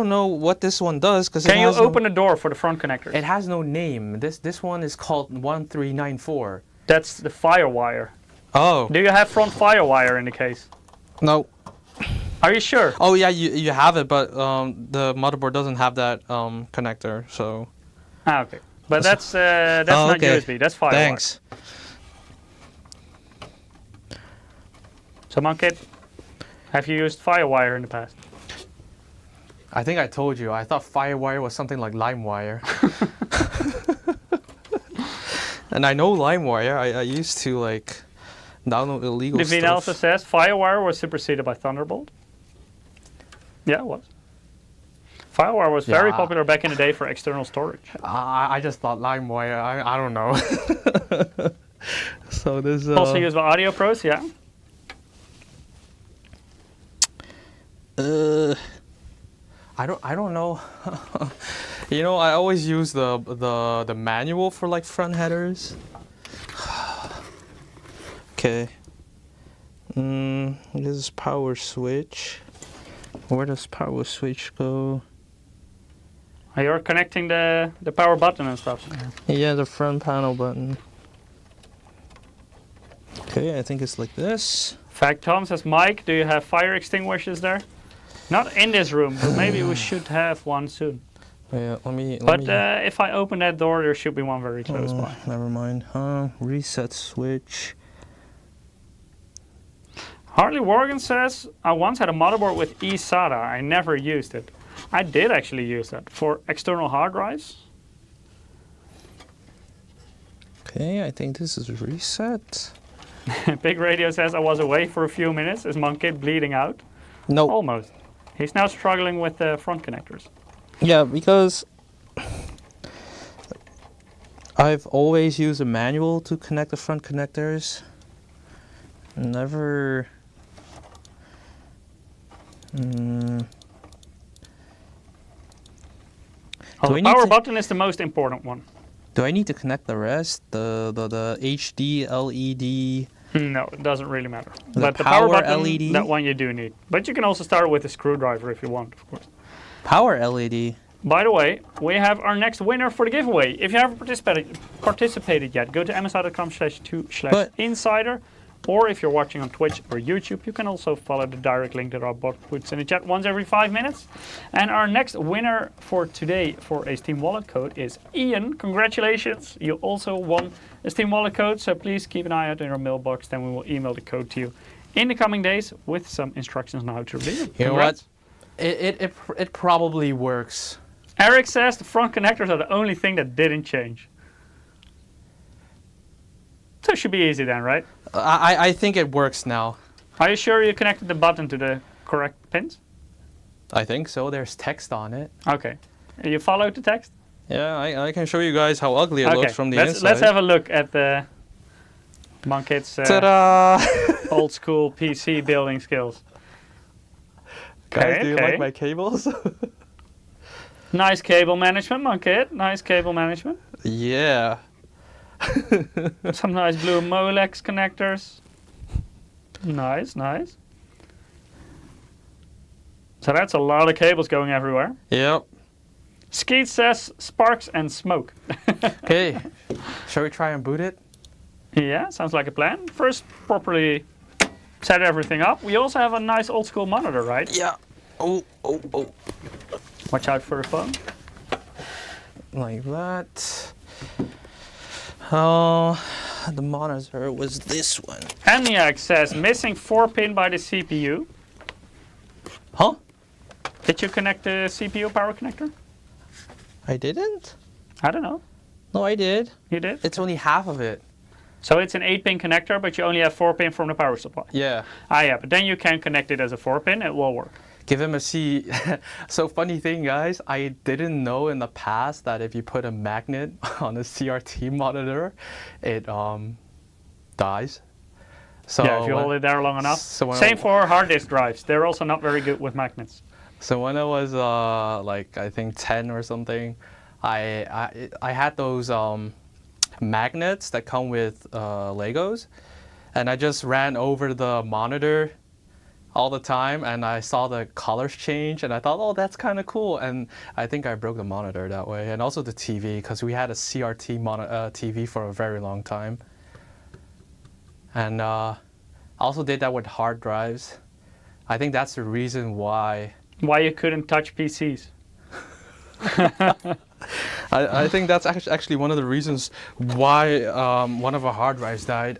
[SPEAKER 1] know what this one does, because
[SPEAKER 2] Can you open the door for the front connector?
[SPEAKER 1] It has no name. This one is called 1394.
[SPEAKER 2] That's the firewire.
[SPEAKER 1] Oh.
[SPEAKER 2] Do you have front firewire in the case?
[SPEAKER 1] No.
[SPEAKER 2] Are you sure?
[SPEAKER 1] Oh yeah, you have it, but the motherboard doesn't have that connector, so.
[SPEAKER 2] Ah, okay. But that's not
[SPEAKER 1] okay.
[SPEAKER 2] USB. That's firewire.
[SPEAKER 1] Thanks.
[SPEAKER 2] So, Monkit, have you used firewire in the past?
[SPEAKER 1] I think I told you. I thought FireWire was something like LimeWire. And I know LimeWire. I used to like download illegal
[SPEAKER 2] The
[SPEAKER 1] stuff.
[SPEAKER 2] also says FireWire was superseded by Thunderbolt. Yeah, it was. FireWire was very popular back in the day for external storage.
[SPEAKER 1] I just thought LimeWire. I don't know. So there's
[SPEAKER 2] Also used by Audio Pros, yeah.
[SPEAKER 1] I don't know. You know, I always use the manual for like front headers. Okay. This is power switch. Where does power switch go?
[SPEAKER 2] You're connecting the power button and stuff.
[SPEAKER 1] Yeah, the front panel button. Okay, I think it's like this.
[SPEAKER 2] Fact Tom says, Mike, do you have fire extinguishers there? Not in this room, but maybe we should have one soon.
[SPEAKER 1] Yeah, let me.
[SPEAKER 2] If I open that door, there should be one very close by.
[SPEAKER 1] Never mind. Reset switch.
[SPEAKER 2] Harley Worgan says, I once had a motherboard with eSATA. I never used it. I did actually use that for external hard drives.
[SPEAKER 1] Okay, I think this is reset.
[SPEAKER 2] Big Radio says, I was away for a few minutes. Is Monkid bleeding out?
[SPEAKER 1] No.
[SPEAKER 2] Almost. He's now struggling with the front connectors.
[SPEAKER 1] Yeah, because I've always used a manual to connect the front connectors. Never.
[SPEAKER 2] The power button is the most important one.
[SPEAKER 1] Do I need to connect the rest? The HD, LED?
[SPEAKER 2] No, it doesn't really matter.
[SPEAKER 1] The
[SPEAKER 2] but the power button,
[SPEAKER 1] LED?
[SPEAKER 2] that one you do need. But you can also start with a screwdriver if you want, of course.
[SPEAKER 1] Power LED?
[SPEAKER 2] By the way, we have our next winner for the giveaway. If you haven't participated yet, go to msi.com/2/insider. Or if you're watching on Twitch or YouTube, you can also follow the direct link that our bot puts in the chat once every 5 minutes. And our next winner for today for a Steam Wallet code is Ian. Congratulations. You also won a Steam Wallet code, so please keep an eye out in our mailbox. Then we will email the code to you in the coming days with some instructions on how to redeem it.
[SPEAKER 1] You know what? It probably works.
[SPEAKER 2] Eric says the front connectors are the only thing that didn't change. So it should be easy then, right?
[SPEAKER 1] I think it works now.
[SPEAKER 2] Are you sure you connected the button to the correct pins?
[SPEAKER 1] I think so. There's text on it.
[SPEAKER 2] Okay. You followed the text?
[SPEAKER 1] Yeah, I can show you guys how ugly it looks from the inside.
[SPEAKER 2] Let's have a look at the Monkid's old school PC building skills.
[SPEAKER 1] Guys, do you like my cables?
[SPEAKER 2] Nice cable management, Monkid. Nice cable management.
[SPEAKER 1] Yeah.
[SPEAKER 2] Some nice blue Molex connectors. Nice, nice. So that's a lot of cables going everywhere.
[SPEAKER 1] Yep.
[SPEAKER 2] Skeet says sparks and smoke.
[SPEAKER 1] Okay. Shall we try and boot it?
[SPEAKER 2] Yeah, sounds like a plan. First, properly set everything up. We also have a nice old school monitor, right?
[SPEAKER 1] Yeah. Oh.
[SPEAKER 2] Watch out for the phone.
[SPEAKER 1] Like that. Oh, the monitor was this one.
[SPEAKER 2] Eniac says missing 4-pin by the CPU.
[SPEAKER 1] Huh?
[SPEAKER 2] Did you connect the CPU power connector?
[SPEAKER 1] I didn't?
[SPEAKER 2] I don't know.
[SPEAKER 1] No, I did.
[SPEAKER 2] You did?
[SPEAKER 1] It's only half of it.
[SPEAKER 2] So it's an 8-pin connector, but you only have 4-pin from the power supply.
[SPEAKER 1] Yeah.
[SPEAKER 2] Ah, yeah, but then you can connect it as a 4-pin. It will work.
[SPEAKER 1] Give him a C. So funny thing, guys, I didn't know in the past that if you put a magnet on a CRT monitor, it dies. So
[SPEAKER 2] yeah, if you hold it there long enough.
[SPEAKER 1] So
[SPEAKER 2] Same for hard disk drives. They're also not very good with magnets.
[SPEAKER 1] So when I was like I think 10 or something, I had those magnets that come with Legos, and I just ran over the monitor all the time, and I saw the colors change, and I thought, oh, that's kind of cool. And I think I broke the monitor that way, and also the TV, because we had a CRT TV for a very long time. And I also did that with hard drives. I think that's the reason why.
[SPEAKER 2] Why you couldn't touch PCs?
[SPEAKER 1] I think that's actually one of the reasons why one of our hard drives died.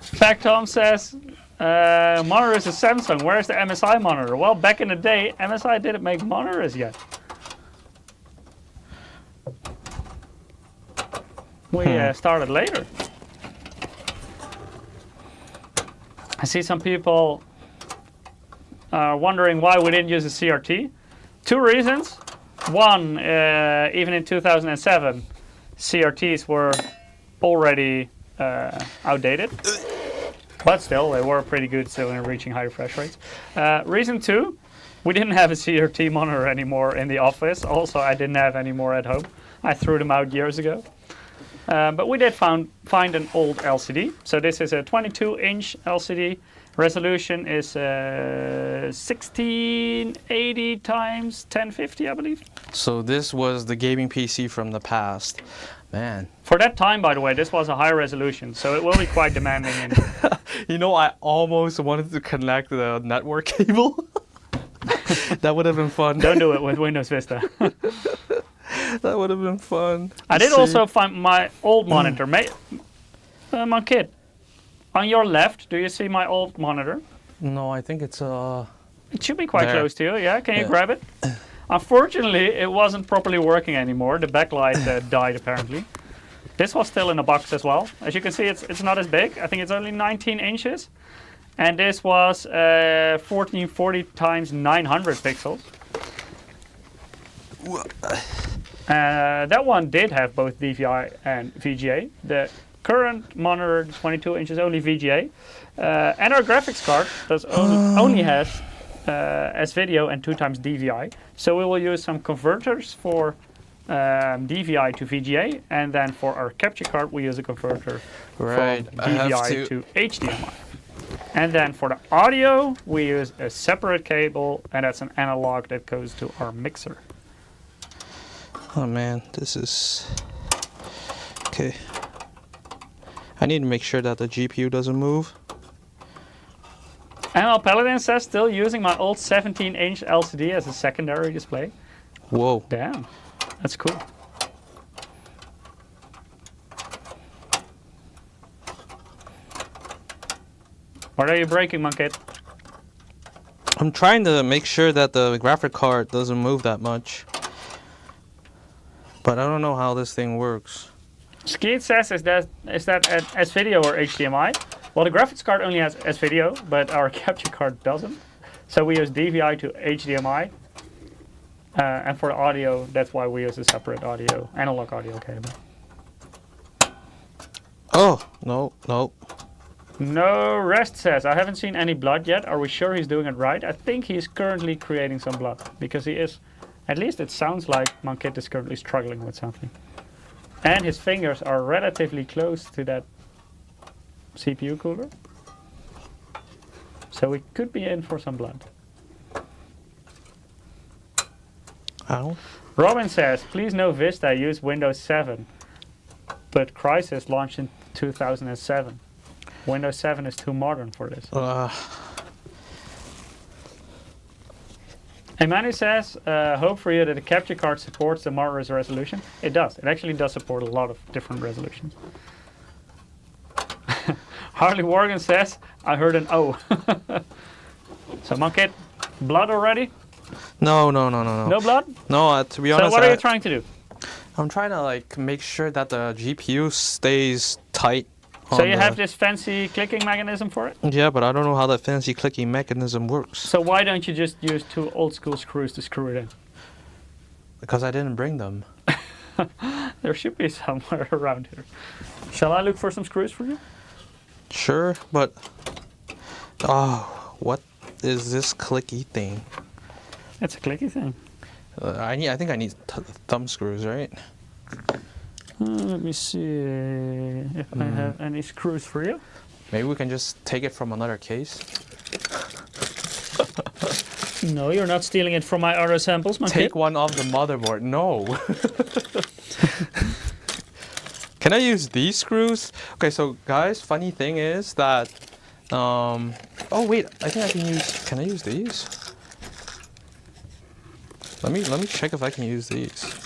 [SPEAKER 2] Fact Tom says, monitor is a Samsung. Where's the MSI monitor? Well, back in the day, MSI didn't make monitors yet. We started later. I see some people wondering why we didn't use a CRT. Two reasons. One, even in 2007, CRTs were already outdated. But still, they were pretty good still in reaching high refresh rates. Reason two, We didn't have a CRT monitor anymore in the office. Also, I didn't have any more at home. I threw them out years ago. But we did find an old LCD. So this is a 22-inch LCD. Resolution is 1680 times 1050, I believe.
[SPEAKER 1] So this was the gaming PC from the past. Man.
[SPEAKER 2] For that time, by the way, this was a high resolution, so it will be quite demanding.
[SPEAKER 1] You know, I almost wanted to connect the network cable. That would have been fun.
[SPEAKER 2] Don't do it with Windows Vista.
[SPEAKER 1] That would have been fun.
[SPEAKER 2] I did also find my old monitor. My kid, on your left, do you see my old monitor?
[SPEAKER 1] No, I think it's
[SPEAKER 2] It should be quite
[SPEAKER 1] there.
[SPEAKER 2] close to you. Yeah, can you grab it? Unfortunately, it wasn't properly working anymore. The backlight died apparently. This was still in a box as well. As you can see, it's not as big. I think it's only 19 inches. And this was 1440 times 900 pixels. That one did have both DVI and VGA. The current monitor, 22 inches, only VGA. And our graphics card only has S-video and 2 times DVI. So we will use some converters for DVI to VGA, and then for our capture card we use a converter from DVI to HDMI. And then for the audio we use a separate cable, and that's an analog that goes to our mixer.
[SPEAKER 1] Oh man, this is... Okay. I need to make sure that the GPU doesn't move.
[SPEAKER 2] ML Paladin says, still using my old 17-inch LCD as a secondary display.
[SPEAKER 1] Whoa.
[SPEAKER 2] Damn, that's cool. What are you breaking, Monkey?
[SPEAKER 1] I'm trying to make sure that the graphic card doesn't move that much. But I don't know how this thing works.
[SPEAKER 2] Skeet says, is that S-video or HDMI? Well, the graphics card only has S-video, but our capture card doesn't. So we use DVI to HDMI. And for the audio, that's why we use a separate analog audio cable.
[SPEAKER 1] Oh, no.
[SPEAKER 2] No Rest says, I haven't seen any blood yet. Are we sure he's doing it right? I think he's currently creating some blood, because he is, at least it sounds like Monkit is currently struggling with something. And his fingers are relatively close to that CPU cooler. So we could be in for some blood.
[SPEAKER 1] Ow.
[SPEAKER 2] Robin says, please know Vista used Windows 7, but Crysis launched in 2007. Windows 7 is too modern for this. Emmanuel says, hope for you that the capture card supports the monitor's resolution. It does. It actually does support a lot of different resolutions. Harley Morgan says, I heard an O. So, Monkit, blood already?
[SPEAKER 1] No.
[SPEAKER 2] No blood?
[SPEAKER 1] No, to be honest...
[SPEAKER 2] So what are you trying to do?
[SPEAKER 1] I'm trying to like make sure that the GPU stays tight.
[SPEAKER 2] So you have this fancy clicking mechanism for it?
[SPEAKER 1] Yeah, but I don't know how that fancy clicking mechanism works.
[SPEAKER 2] So why don't you just use 2 old school screws to screw it in?
[SPEAKER 1] Because I didn't bring them.
[SPEAKER 2] There should be somewhere around here. Shall I look for some screws for you?
[SPEAKER 1] Sure, but... Oh, what is this clicky thing?
[SPEAKER 2] It's a clicky thing.
[SPEAKER 1] I think I need thumb screws, right?
[SPEAKER 2] Let me see if I have any screws for you.
[SPEAKER 1] Maybe we can just take it from another case.
[SPEAKER 2] No, you're not stealing it from my other samples, my
[SPEAKER 1] Take
[SPEAKER 2] kid.
[SPEAKER 1] one off the motherboard. No. Can I use these screws? Okay, so guys, funny thing is that... oh wait, I think I can use... Can I use these? Let me check if I can use these.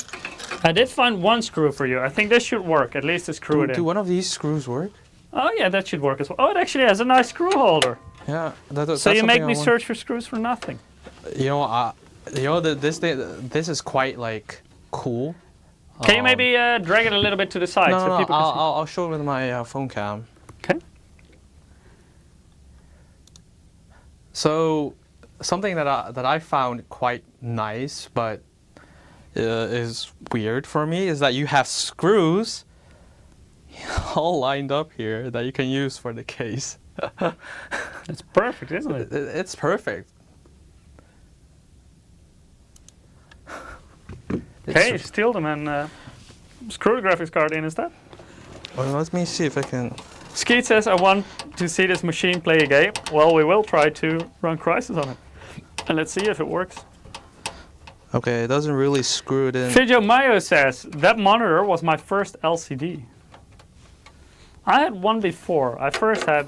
[SPEAKER 2] I did find one screw for you. I think this should work, at least to screw it in.
[SPEAKER 1] Do one of these screws work?
[SPEAKER 2] Oh yeah, that should work as well. Oh, it actually has a nice screw holder.
[SPEAKER 1] Yeah.
[SPEAKER 2] So you make me search for screws for nothing.
[SPEAKER 1] You know, this is quite like cool.
[SPEAKER 2] Can you maybe drag it a little bit to the side so people can see?
[SPEAKER 1] I'll show it with my phone cam.
[SPEAKER 2] Okay.
[SPEAKER 1] So something that I found quite nice, but is weird for me, is that you have screws all lined up here that you can use for the case.
[SPEAKER 2] It's perfect, isn't it?
[SPEAKER 1] It's perfect.
[SPEAKER 2] Okay, steal them and screw the graphics card in instead.
[SPEAKER 1] Well, let me see if I can.
[SPEAKER 2] Skeet says, I want to see this machine play a game. Well, we will try to run Crysis on it. And let's see if it works.
[SPEAKER 1] Okay, it doesn't really screw it in.
[SPEAKER 2] Fijo Mayo says, that monitor was my first LCD. I had one before. I first had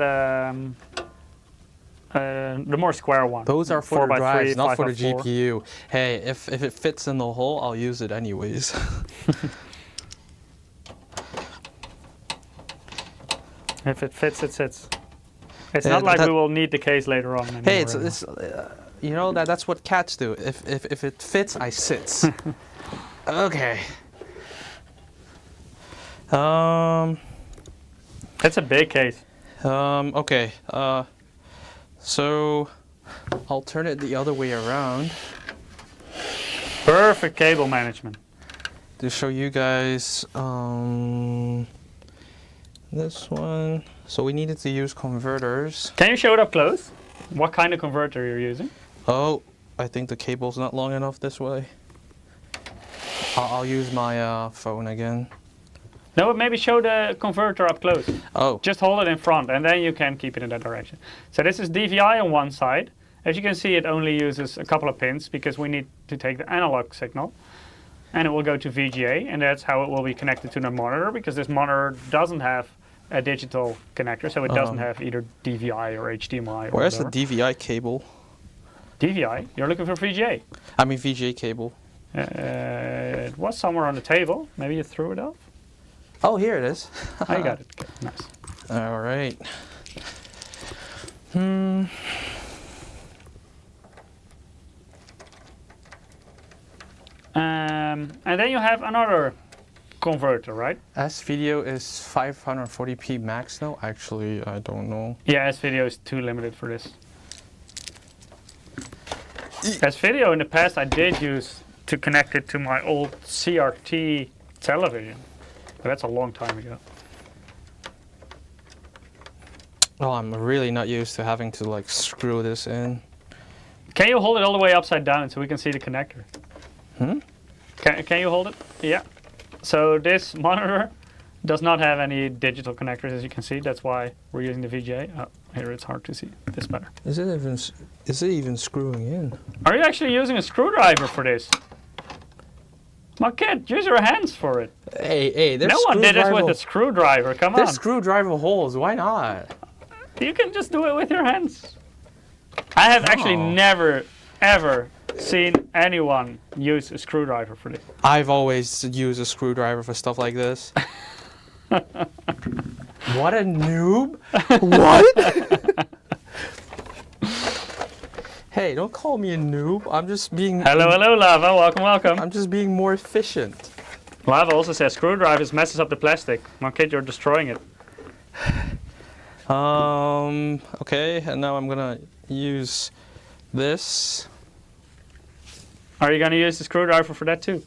[SPEAKER 2] the more square one.
[SPEAKER 1] Those are for the
[SPEAKER 2] 4x3,
[SPEAKER 1] drives, not for the
[SPEAKER 2] 5x4.
[SPEAKER 1] GPU. Hey, if it fits in the hole, I'll use it anyways.
[SPEAKER 2] If it fits, it sits. It's
[SPEAKER 1] Yeah,
[SPEAKER 2] not like
[SPEAKER 1] that-
[SPEAKER 2] we will need the case later on. Anymore,
[SPEAKER 1] Hey, it's you know that's what cats do. If it fits, I sits. Okay.
[SPEAKER 2] That's a big case.
[SPEAKER 1] Okay. So I'll turn it the other way around
[SPEAKER 2] Perfect cable management.
[SPEAKER 1] to show you guys this one. So we needed to use converters.
[SPEAKER 2] Can you show it up close? What kind of converter you're using?
[SPEAKER 1] Oh, I think the cable's not long enough this way. I'll use my phone again.
[SPEAKER 2] No, but maybe show the converter up close.
[SPEAKER 1] Oh,
[SPEAKER 2] Just hold it in front and then you can keep it in that direction. So this is DVI on one side. As you can see, it only uses a couple of pins because we need to take the analog signal. And it will go to VGA, and that's how it will be connected to the monitor, because this monitor doesn't have a digital connector, so it doesn't have either DVI or HDMI or
[SPEAKER 1] where's the
[SPEAKER 2] whatever.
[SPEAKER 1] DVI cable?
[SPEAKER 2] DVI? You're looking for VGA?
[SPEAKER 1] I mean VGA cable.
[SPEAKER 2] It was somewhere on the table. Maybe you threw it off?
[SPEAKER 1] Oh, here it is.
[SPEAKER 2] I got it. Okay, nice.
[SPEAKER 1] All right.
[SPEAKER 2] And then you have another converter, right?
[SPEAKER 1] S-Video is 540p max now. Actually, I don't know.
[SPEAKER 2] Yeah, S-Video is too limited for this. S-Video in the past I did use to connect it to my old CRT television. But that's a long time ago.
[SPEAKER 1] Oh, I'm really not used to having to like screw this in.
[SPEAKER 2] Can you hold it all the way upside down so we can see the connector?
[SPEAKER 1] Hmm?
[SPEAKER 2] Can you hold it? Yeah. So this monitor does not have any digital connectors, as you can see. That's why we're using the VGA. Oh, here it's hard to see. This better.
[SPEAKER 1] Is it even screwing in?
[SPEAKER 2] Are you actually using a screwdriver for this? My kid, use your hands for it.
[SPEAKER 1] Hey, there's
[SPEAKER 2] No one did this with a screwdriver. Come on.
[SPEAKER 1] There's screwdriver holes. Why not?
[SPEAKER 2] You can just do it with your hands. I have actually
[SPEAKER 1] No.
[SPEAKER 2] never, ever seen anyone use a screwdriver for this.
[SPEAKER 1] I've always used a screwdriver for stuff like this. What a noob! What? Hey, don't call me a noob. I'm just being.
[SPEAKER 2] Hello, Lava. Welcome, welcome.
[SPEAKER 1] I'm just being more efficient.
[SPEAKER 2] Lava also says screwdrivers messes up the plastic. My kid, you're destroying it.
[SPEAKER 1] Okay, and now I'm gonna use this
[SPEAKER 2] Are you going to use the screwdriver for that too?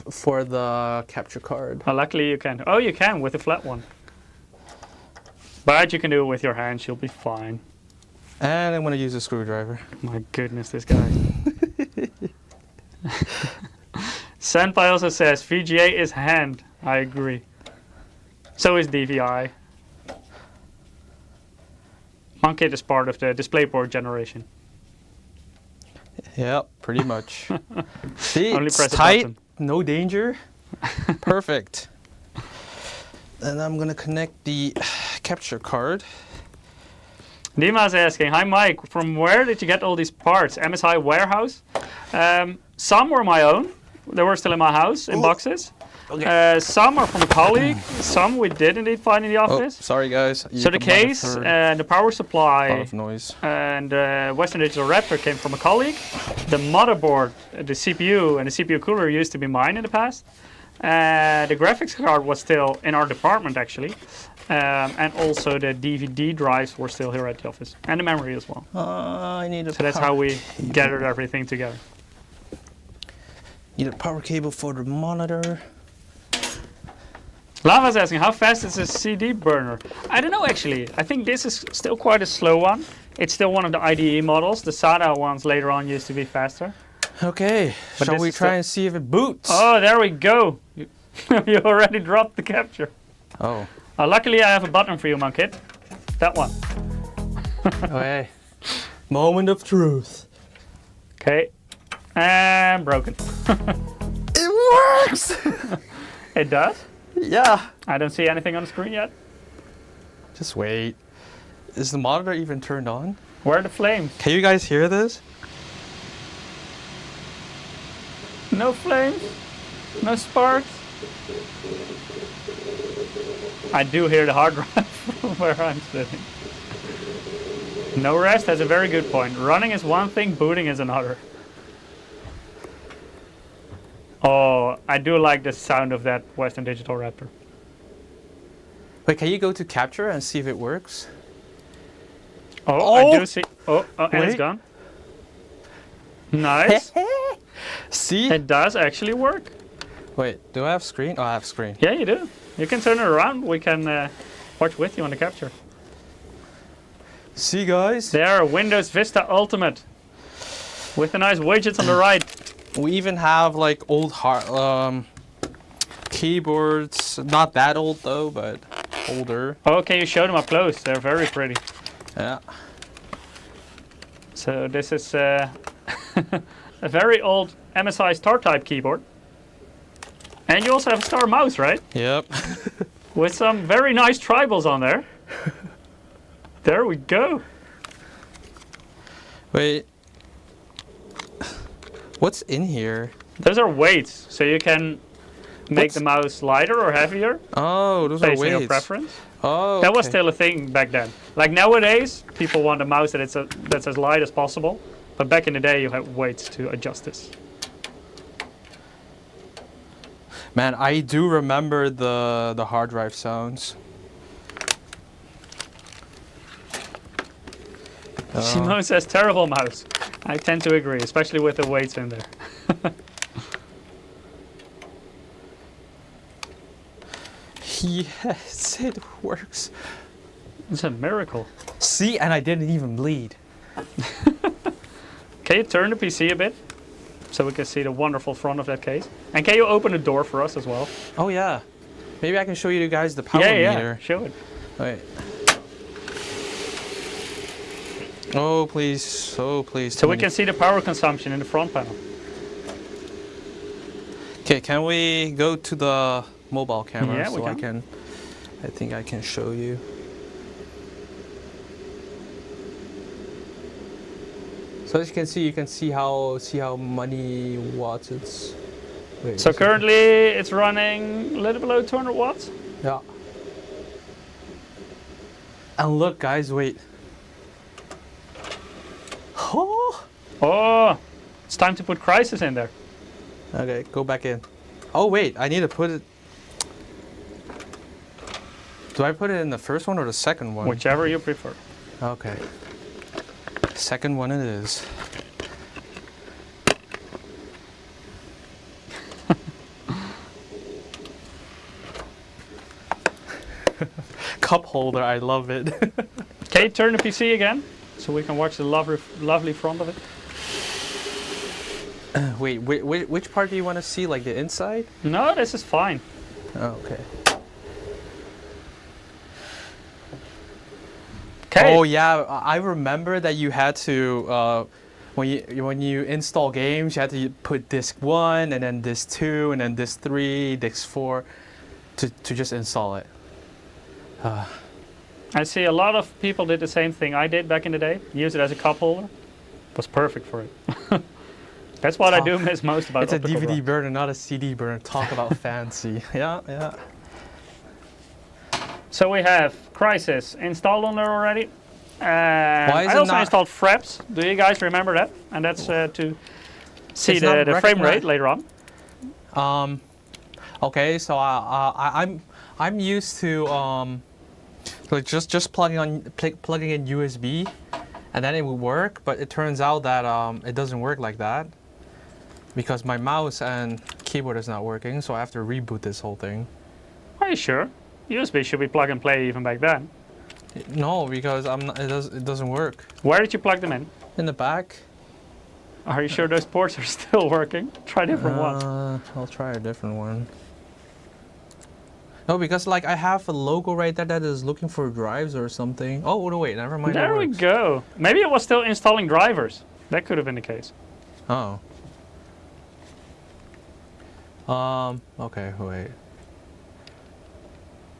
[SPEAKER 1] for the capture card.
[SPEAKER 2] Oh, luckily you can. Oh, you can with the flat one. But you can do it with your hands. You'll be fine.
[SPEAKER 1] And I'm gonna use a screwdriver.
[SPEAKER 2] My goodness, this guy. Senpai also says VGA is hand. I agree. So is DVI. Monkit is part of the DisplayPort generation.
[SPEAKER 1] Yep, pretty much. See,
[SPEAKER 2] Only
[SPEAKER 1] it's
[SPEAKER 2] press a
[SPEAKER 1] tight,
[SPEAKER 2] button.
[SPEAKER 1] no danger. Perfect. And I'm gonna connect the capture card.
[SPEAKER 2] Dima's asking, hi Mike, from where did you get all these parts? MSI warehouse? Some were my own. They were still in my house in boxes.
[SPEAKER 1] Okay.
[SPEAKER 2] Some are from a colleague. Some we did indeed find in the
[SPEAKER 1] Oh,
[SPEAKER 2] office.
[SPEAKER 1] sorry guys. You
[SPEAKER 2] So the
[SPEAKER 1] might have
[SPEAKER 2] case
[SPEAKER 1] heard
[SPEAKER 2] and the power
[SPEAKER 1] a lot
[SPEAKER 2] supply
[SPEAKER 1] of noise.
[SPEAKER 2] and Western Digital Raptor came from a colleague. The motherboard, the CPU and the CPU cooler used to be mine in the past. The graphics card was still in our department actually. And also the DVD drives were still here at the office. And the memory as well.
[SPEAKER 1] I need a
[SPEAKER 2] So that's how we gathered everything together.
[SPEAKER 1] Need a power cable for the monitor.
[SPEAKER 2] Lava's asking, how fast is a CD burner? I don't know actually. I think this is still quite a slow one. It's still one of the IDE models. The SATA ones later on used to be faster.
[SPEAKER 1] Okay,
[SPEAKER 2] But
[SPEAKER 1] shall
[SPEAKER 2] this
[SPEAKER 1] we
[SPEAKER 2] is
[SPEAKER 1] try and see if it boots?
[SPEAKER 2] Oh, there we go. You already dropped the capture.
[SPEAKER 1] Oh.
[SPEAKER 2] Luckily, I have a button for you, my kid. That one.
[SPEAKER 1] Okay. Moment of truth.
[SPEAKER 2] Okay. And broken.
[SPEAKER 1] It works!
[SPEAKER 2] It does?
[SPEAKER 1] Yeah.
[SPEAKER 2] I don't see anything on the screen yet.
[SPEAKER 1] Just wait. Is the monitor even turned on?
[SPEAKER 2] Where are the flames?
[SPEAKER 1] Can you guys hear this?
[SPEAKER 2] No flames? No sparks? I do hear the hard drive from where I'm sitting. No rest, that's a very good point. Running is one thing, booting is another. Oh, I do like the sound of that Western Digital Raptor.
[SPEAKER 1] Wait, can you go to capture and see if it works?
[SPEAKER 2] Oh, I do see. Oh, and it's
[SPEAKER 1] Wait.
[SPEAKER 2] gone. Nice.
[SPEAKER 1] See?
[SPEAKER 2] It does actually work.
[SPEAKER 1] Wait, do I have screen? Oh, I have screen.
[SPEAKER 2] Yeah, you do. You can turn it around. We can watch with you on the capture.
[SPEAKER 1] See, guys?
[SPEAKER 2] There, Windows Vista Ultimate. With the nice widgets on the right.
[SPEAKER 1] We even have like old keyboards. Not that old though, but older.
[SPEAKER 2] Oh, can you show them up close? They're very pretty.
[SPEAKER 1] Yeah.
[SPEAKER 2] So this is a very old MSI Star Type keyboard. And you also have a Star mouse, right?
[SPEAKER 1] Yep.
[SPEAKER 2] With some very nice tribals on there. There we go.
[SPEAKER 1] Wait. What's in here?
[SPEAKER 2] Those are weights, so you can make the mouse lighter or heavier.
[SPEAKER 1] Oh, those are
[SPEAKER 2] based on
[SPEAKER 1] weights.
[SPEAKER 2] your preference.
[SPEAKER 1] Oh,
[SPEAKER 2] That was
[SPEAKER 1] okay.
[SPEAKER 2] still a thing back then. Like nowadays, people want a mouse that's as light as possible. But back in the day, you had weights to adjust this.
[SPEAKER 1] Man, I do remember the hard drive sounds.
[SPEAKER 2] Simone says terrible mouse. I tend to agree, especially with the weights in there.
[SPEAKER 1] Yes, it works.
[SPEAKER 2] It's a miracle.
[SPEAKER 1] See, and I didn't even bleed.
[SPEAKER 2] Can you turn the PC a bit? So we can see the wonderful front of that case. And can you open the door for us as well?
[SPEAKER 1] Oh yeah. Maybe I can show you guys the power
[SPEAKER 2] Yeah,
[SPEAKER 1] meter.
[SPEAKER 2] show it.
[SPEAKER 1] Wait. Oh please, oh please.
[SPEAKER 2] So we can see the power consumption in the front panel.
[SPEAKER 1] Okay, can we go to the mobile camera
[SPEAKER 2] Yeah, we
[SPEAKER 1] so
[SPEAKER 2] can.
[SPEAKER 1] I think I can show you. So as you can see how many watts it's. Wait,
[SPEAKER 2] So
[SPEAKER 1] is it-
[SPEAKER 2] currently it's running a little below 200 watts.
[SPEAKER 1] Yeah. And look, guys, wait. Oh.
[SPEAKER 2] Oh, it's time to put Crysis in there.
[SPEAKER 1] Okay, go back in. Oh wait, I need to put it. Do I put it in the first one or the second one?
[SPEAKER 2] Whichever you prefer.
[SPEAKER 1] Okay. Second one it is. Cup holder, I love it.
[SPEAKER 2] Can you turn the PC again? So we can watch the lovely front of it.
[SPEAKER 1] Wait, which part do you want to see? Like the inside?
[SPEAKER 2] No, this is fine.
[SPEAKER 1] Oh, okay.
[SPEAKER 2] Okay.
[SPEAKER 1] Oh yeah, I remember that you had to when you install games, you had to put disc 1 and then disc 2 and then disc 3, disc 4 to just install it.
[SPEAKER 2] I see a lot of people did the same thing I did back in the day. Use it as a cup holder. Was perfect for it. That's what I do miss most about
[SPEAKER 1] It's a
[SPEAKER 2] optical
[SPEAKER 1] DVD
[SPEAKER 2] drive.
[SPEAKER 1] burner, not a CD burner. Talk about fancy. Yeah, yeah.
[SPEAKER 2] So we have Crysis installed on there already.
[SPEAKER 1] Why is
[SPEAKER 2] I
[SPEAKER 1] it
[SPEAKER 2] also
[SPEAKER 1] not-
[SPEAKER 2] installed Fraps. Do you guys remember that? And that's to see
[SPEAKER 1] It's not
[SPEAKER 2] the frame rate
[SPEAKER 1] recognized-
[SPEAKER 2] later on.
[SPEAKER 1] Okay, so I'm used to like just plugging in USB, and then it would work. But it turns out that it doesn't work like that because my mouse and keyboard is not working. So I have to reboot this whole thing.
[SPEAKER 2] Are you sure? USB should be plug and play even back then.
[SPEAKER 1] No, because I'm not, it doesn't work
[SPEAKER 2] Where did you plug them in?
[SPEAKER 1] in the back.
[SPEAKER 2] Are you sure those ports are still working? Try different ones.
[SPEAKER 1] I'll try a different one. No, because like I have a logo right there that is looking for drives or something. Oh, no, wait, never mind.
[SPEAKER 2] There we go. Maybe it was still installing drivers. That could have been the case.
[SPEAKER 1] Oh. Okay, wait.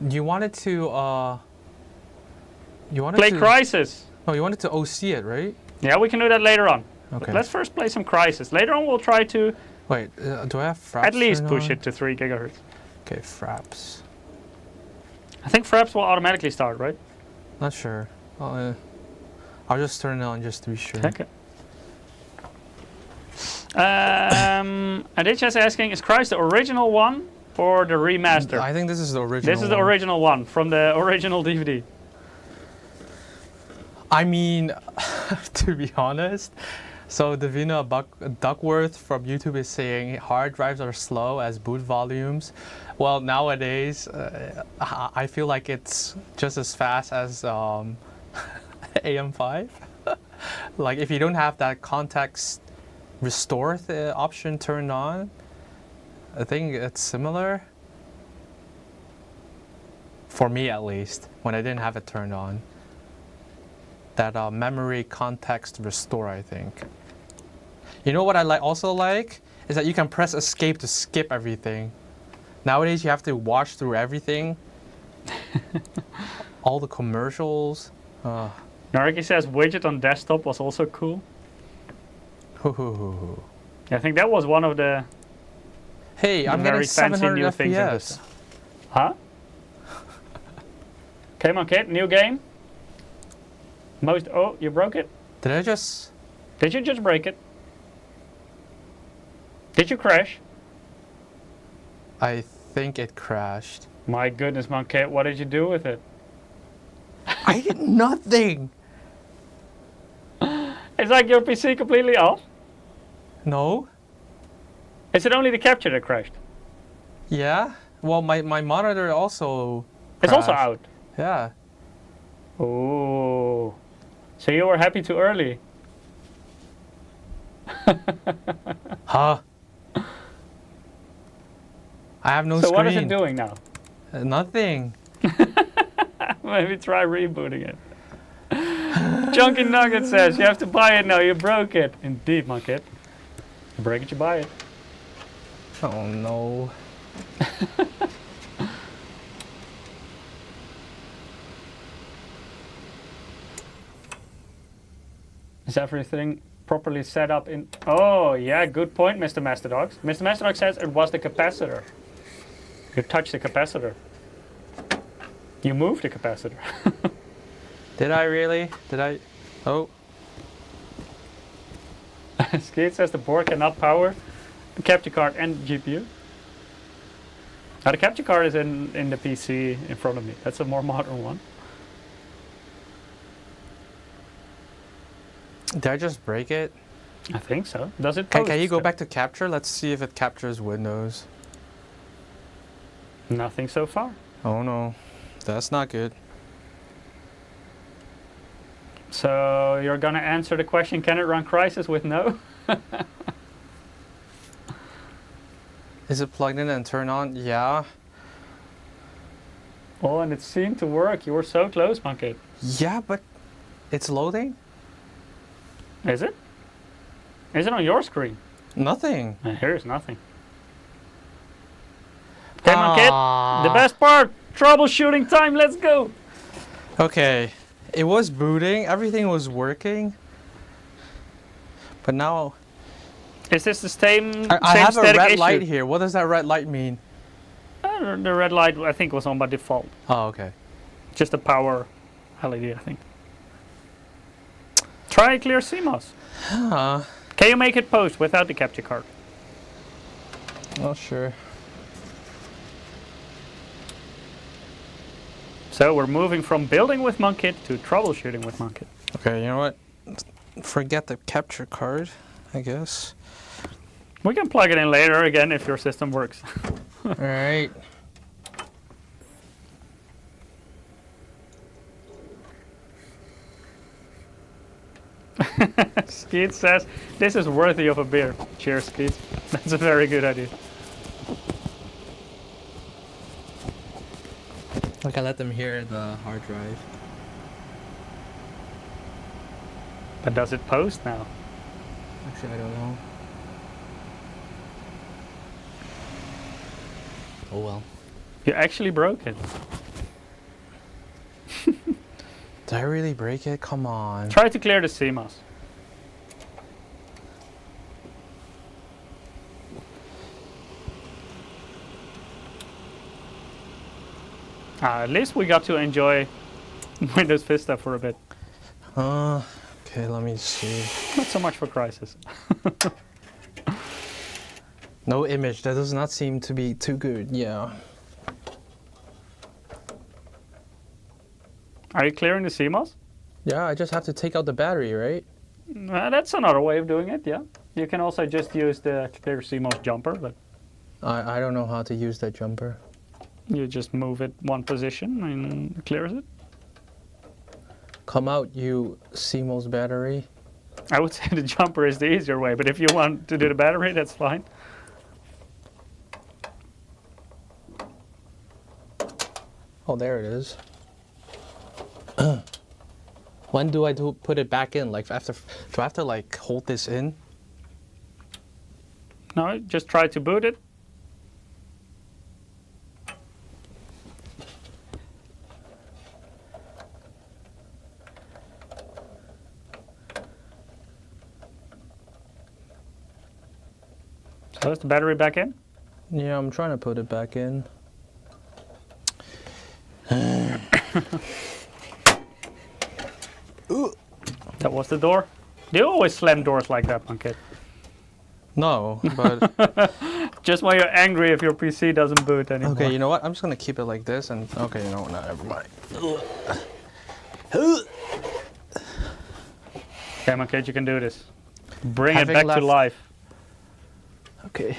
[SPEAKER 1] You wanted to, you wanted
[SPEAKER 2] play
[SPEAKER 1] to...
[SPEAKER 2] Crysis.
[SPEAKER 1] Oh, you wanted to OC it, right?
[SPEAKER 2] Yeah, we can do that later on.
[SPEAKER 1] Okay.
[SPEAKER 2] But let's first play some Crysis. Later on, we'll try to
[SPEAKER 1] Wait, do I have fraps?
[SPEAKER 2] at least
[SPEAKER 1] turned
[SPEAKER 2] push
[SPEAKER 1] on?
[SPEAKER 2] it to 3 gigahertz.
[SPEAKER 1] Okay, fraps.
[SPEAKER 2] I think fraps will automatically start, right?
[SPEAKER 1] Not sure. I'll just turn it on just to be sure.
[SPEAKER 2] Okay. Aditya's asking, is Crysis the original one or the remaster?
[SPEAKER 1] I think this is the original.
[SPEAKER 2] This is the
[SPEAKER 1] one.
[SPEAKER 2] original one from the original DVD.
[SPEAKER 1] I mean, to be honest, so Davina Duckworth from YouTube is saying hard drives are slow as boot volumes. Well, nowadays, I feel like it's just as fast as AM5. Like if you don't have that context restore option turned on, I think it's similar. For me at least, when I didn't have it turned on. That memory context restore, I think. You know what I also like is that you can press escape to skip everything. Nowadays you have to watch through everything. All the commercials.
[SPEAKER 2] Nariki says widget on desktop was also cool. I think that was one of the
[SPEAKER 1] Hey, I'm getting
[SPEAKER 2] very fancy
[SPEAKER 1] 700
[SPEAKER 2] new things in
[SPEAKER 1] FPS.
[SPEAKER 2] this. Huh? Come on, kid, new game. Oh, you broke it?
[SPEAKER 1] Did I just...
[SPEAKER 2] Did you just break it? Did you crash?
[SPEAKER 1] I think it crashed.
[SPEAKER 2] My goodness, Monkey, what did you do with it?
[SPEAKER 1] I did nothing!
[SPEAKER 2] Is like your PC completely off?
[SPEAKER 1] No?
[SPEAKER 2] Is it only the capture that crashed?
[SPEAKER 1] Yeah? Well, my monitor also
[SPEAKER 2] It's also
[SPEAKER 1] crashed.
[SPEAKER 2] out.
[SPEAKER 1] Yeah.
[SPEAKER 2] Oh. So you were happy too early?
[SPEAKER 1] Huh? I have no
[SPEAKER 2] So
[SPEAKER 1] screen.
[SPEAKER 2] what is it doing now?
[SPEAKER 1] Nothing.
[SPEAKER 2] Maybe try rebooting it. Chunky Nugget says, you have to buy it now, you broke it. Indeed, Monkey. You break it, you buy it.
[SPEAKER 1] Oh no.
[SPEAKER 2] Is everything properly set up in... Oh, yeah, good point, Mr. Masterdogs. Mr. Masterdogs says it was the capacitor. You touched the capacitor. You moved the capacitor.
[SPEAKER 1] Did I really? Did I? Oh.
[SPEAKER 2] Skate says the board cannot power the capture card and GPU. Now the capture card is in the PC in front of me. That's a more modern one.
[SPEAKER 1] Did I just break it?
[SPEAKER 2] I think so. Does it
[SPEAKER 1] Can
[SPEAKER 2] post
[SPEAKER 1] you go
[SPEAKER 2] still?
[SPEAKER 1] back to capture? Let's see if it captures Windows.
[SPEAKER 2] Nothing so far.
[SPEAKER 1] Oh no. That's not good.
[SPEAKER 2] So you're gonna answer the question, can it run Crysis with no?
[SPEAKER 1] Is it plugged in and turned on? Yeah.
[SPEAKER 2] Oh, and it seemed to work. You were so close, Monkey.
[SPEAKER 1] Yeah, but it's loading?
[SPEAKER 2] Is it? Is it on your screen?
[SPEAKER 1] Nothing.
[SPEAKER 2] Here's nothing. Come on, kid.
[SPEAKER 1] Ah.
[SPEAKER 2] The best part. Troubleshooting time. Let's go.
[SPEAKER 1] Okay. It was booting. Everything was working. But now...
[SPEAKER 2] Is this the same
[SPEAKER 1] I have a
[SPEAKER 2] static
[SPEAKER 1] red
[SPEAKER 2] issue?
[SPEAKER 1] light here. What does that red light mean?
[SPEAKER 2] The red light, I think, was on by default.
[SPEAKER 1] Oh, okay.
[SPEAKER 2] Just a power LED, I think. Try clear CMOS. Can you make it post without the capture card?
[SPEAKER 1] Not sure.
[SPEAKER 2] So we're moving from building with Monkit to troubleshooting with Monkit.
[SPEAKER 1] Okay, you know what? Forget the capture card, I guess.
[SPEAKER 2] We can plug it in later again if your system works.
[SPEAKER 1] All right.
[SPEAKER 2] Skeet says, this is worthy of a beer. Cheers, Skeet. That's a very good idea.
[SPEAKER 1] Like I let them hear the hard drive.
[SPEAKER 2] But does it post now?
[SPEAKER 1] Actually, I don't know. Oh well.
[SPEAKER 2] You actually broke it.
[SPEAKER 1] Did I really break it? Come on.
[SPEAKER 2] Try to clear the CMOS. At least we got to enjoy Windows Vista for a bit.
[SPEAKER 1] Okay, let me see.
[SPEAKER 2] Not so much for Crysis.
[SPEAKER 1] No image. That does not seem to be too good. Yeah.
[SPEAKER 2] Are you clearing the CMOS?
[SPEAKER 1] Yeah, I just have to take out the battery, right?
[SPEAKER 2] That's another way of doing it, yeah. You can also just use the clear CMOS jumper, but
[SPEAKER 1] I don't know how to use that jumper.
[SPEAKER 2] you just move it one position and it clears it.
[SPEAKER 1] Come out, you CMOS battery.
[SPEAKER 2] I would say the jumper is the easier way, but if you want to do the battery, that's fine.
[SPEAKER 1] Oh, there it is. When do I put it back in? Like after, do I have to like hold this in?
[SPEAKER 2] No, just try to boot it. So is the battery back in?
[SPEAKER 1] Yeah, I'm trying to put it back in.
[SPEAKER 2] That was the door. Do you always slam doors like that, Monkey?
[SPEAKER 1] No, but
[SPEAKER 2] Just when you're angry if your PC doesn't boot anymore.
[SPEAKER 1] okay. You know what? I'm just gonna keep it like this, and okay, you know what? No, never mind.
[SPEAKER 2] Okay, Monkey, you can do this. Bring
[SPEAKER 1] Having
[SPEAKER 2] it back
[SPEAKER 1] left-
[SPEAKER 2] to life.
[SPEAKER 1] Okay.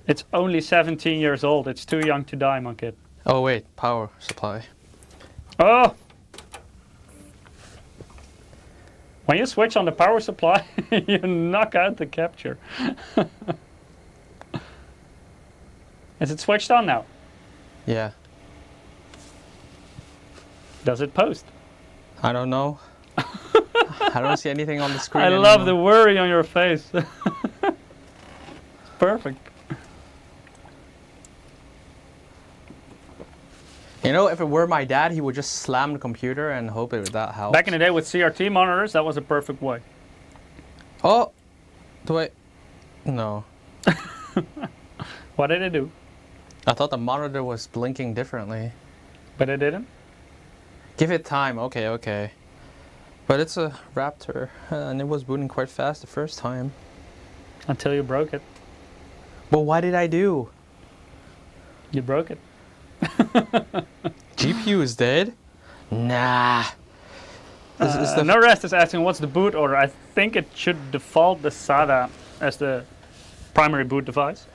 [SPEAKER 2] It's only 17 years old. It's too young to die, Monkey.
[SPEAKER 1] Oh wait, power supply.
[SPEAKER 2] Oh! When you switch on the power supply, you knock out the capture. Is it switched on now?
[SPEAKER 1] Yeah.
[SPEAKER 2] Does it post?
[SPEAKER 1] I don't know. I don't see anything on the screen.
[SPEAKER 2] I love the worry on your face. Perfect.
[SPEAKER 1] You know, if it were my dad, he would just slam the computer and hope that helps.
[SPEAKER 2] Back in the day with CRT monitors, that was a perfect way.
[SPEAKER 1] Oh, do I? No.
[SPEAKER 2] What did it do?
[SPEAKER 1] I thought the monitor was blinking differently.
[SPEAKER 2] But it didn't?
[SPEAKER 1] Give it time. Okay, okay. But it's a Raptor, and it was booting quite fast the first time.
[SPEAKER 2] Until you broke it.
[SPEAKER 1] But what did I do?
[SPEAKER 2] You broke it.
[SPEAKER 1] GPU is dead? Nah.
[SPEAKER 2] No Rest is asking what's the boot order. I think it should default the SATA as the primary boot device.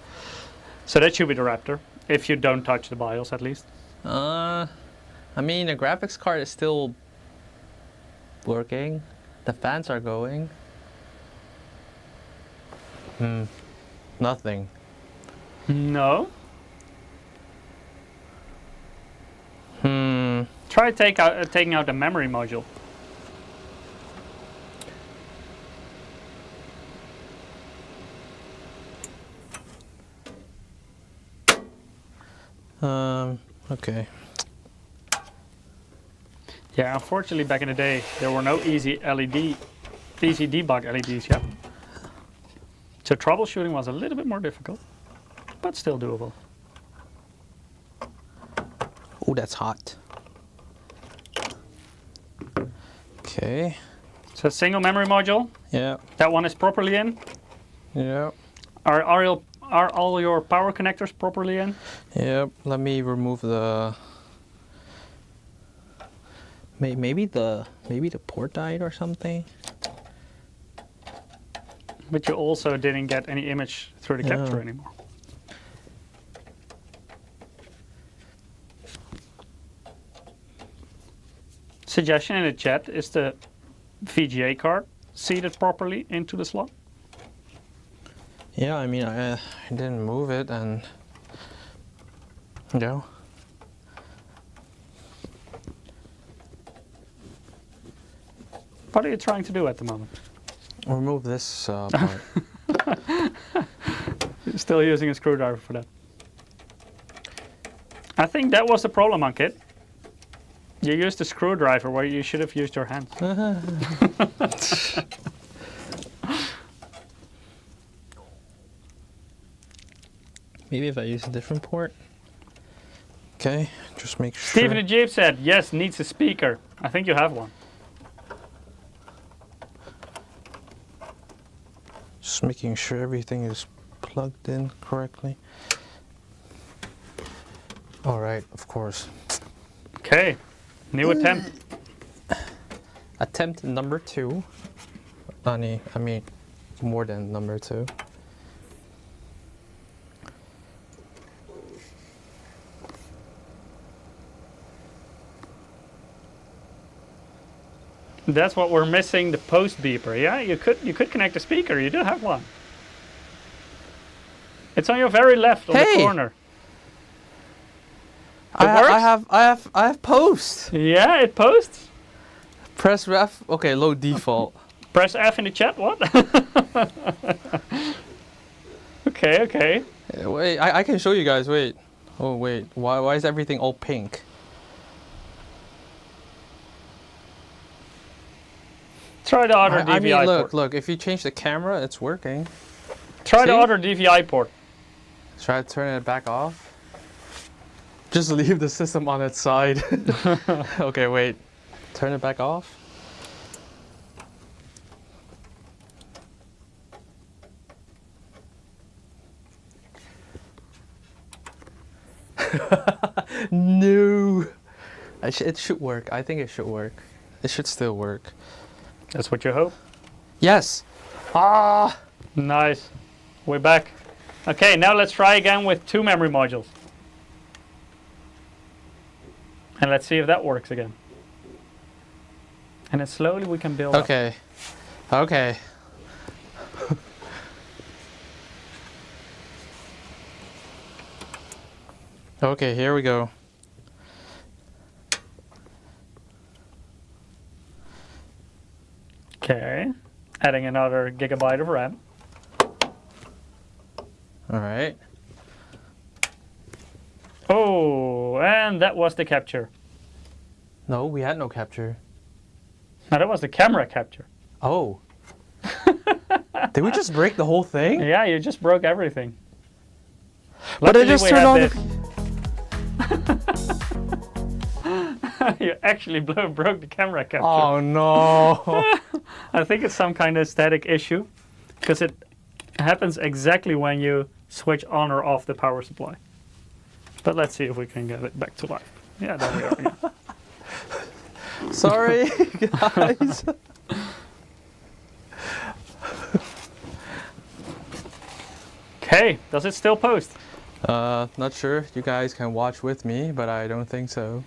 [SPEAKER 2] So that should be the Raptor, if you don't touch the BIOS at least.
[SPEAKER 1] I mean, the graphics card is still working. The fans are going. Nothing.
[SPEAKER 2] No. Try taking out the memory module.
[SPEAKER 1] Okay.
[SPEAKER 2] Yeah, unfortunately back in the day there were no easy debug LEDs yet. So troubleshooting was a little bit more difficult, but still doable.
[SPEAKER 1] Oh, that's hot. Okay.
[SPEAKER 2] So single memory module,
[SPEAKER 1] Yeah.
[SPEAKER 2] that one is properly in.
[SPEAKER 1] Yeah.
[SPEAKER 2] Are all your power connectors properly in?
[SPEAKER 1] Yep. Let me remove the. Maybe the port died or something.
[SPEAKER 2] But you also didn't get any image through the capture anymore. suggestion in the chat, is the VGA card seated properly into the slot?
[SPEAKER 1] Yeah, I mean, I didn't move it, and yeah.
[SPEAKER 2] What are you trying to do at the moment?
[SPEAKER 1] Remove this part.
[SPEAKER 2] You're still using a screwdriver for that. I think that was the problem, Ankit. You used a screwdriver where you should have used your hands.
[SPEAKER 1] Maybe if I use a different port. Okay, just make sure.
[SPEAKER 2] Stephen the Jeep said, yes, needs a speaker. I think you have one.
[SPEAKER 1] Just making sure everything is plugged in correctly. All right, of course.
[SPEAKER 2] Okay, new attempt.
[SPEAKER 1] Attempt number 2. I mean, more than number 2.
[SPEAKER 2] That's what we're missing, the post beeper. Yeah, you could connect a speaker. You do have one. It's on your very left on the corner.
[SPEAKER 1] I have post.
[SPEAKER 2] Yeah, it posts.
[SPEAKER 1] Press ref. Okay, low default.
[SPEAKER 2] Press F in the chat. What? Okay.
[SPEAKER 1] Wait, I can show you guys. Wait. Oh wait. Why is everything all pink?
[SPEAKER 2] Try the other DVI
[SPEAKER 1] I mean,
[SPEAKER 2] port.
[SPEAKER 1] look. If you change the camera, it's working.
[SPEAKER 2] Try the
[SPEAKER 1] See?
[SPEAKER 2] other DVI port.
[SPEAKER 1] Try turning it back off. Just leave the system on its side. Okay, wait. Turn it back off. No. It should work. I think it should work. It should still work.
[SPEAKER 2] That's what you hope?
[SPEAKER 1] Yes. Ah.
[SPEAKER 2] Nice. We're back. Okay, now let's try again with 2 memory modules. And let's see if that works again. And then slowly we can build up.
[SPEAKER 1] Okay. Okay, here we go.
[SPEAKER 2] Okay, adding another gigabyte of RAM.
[SPEAKER 1] All right.
[SPEAKER 2] Oh, and that was the capture.
[SPEAKER 1] No, we had no capture.
[SPEAKER 2] No, that was the camera capture.
[SPEAKER 1] Oh. Did we just break the whole thing?
[SPEAKER 2] Yeah, you just broke everything.
[SPEAKER 1] But I just turned on the...
[SPEAKER 2] You actually broke the camera capture.
[SPEAKER 1] Oh no.
[SPEAKER 2] I think it's some kind of static issue, because it happens exactly when you switch on or off the power supply. But let's see if we can get it back to life. Yeah, there we are. Yeah.
[SPEAKER 1] Sorry, guys.
[SPEAKER 2] Okay, does it still post?
[SPEAKER 1] Not sure. You guys can watch with me, but I don't think so.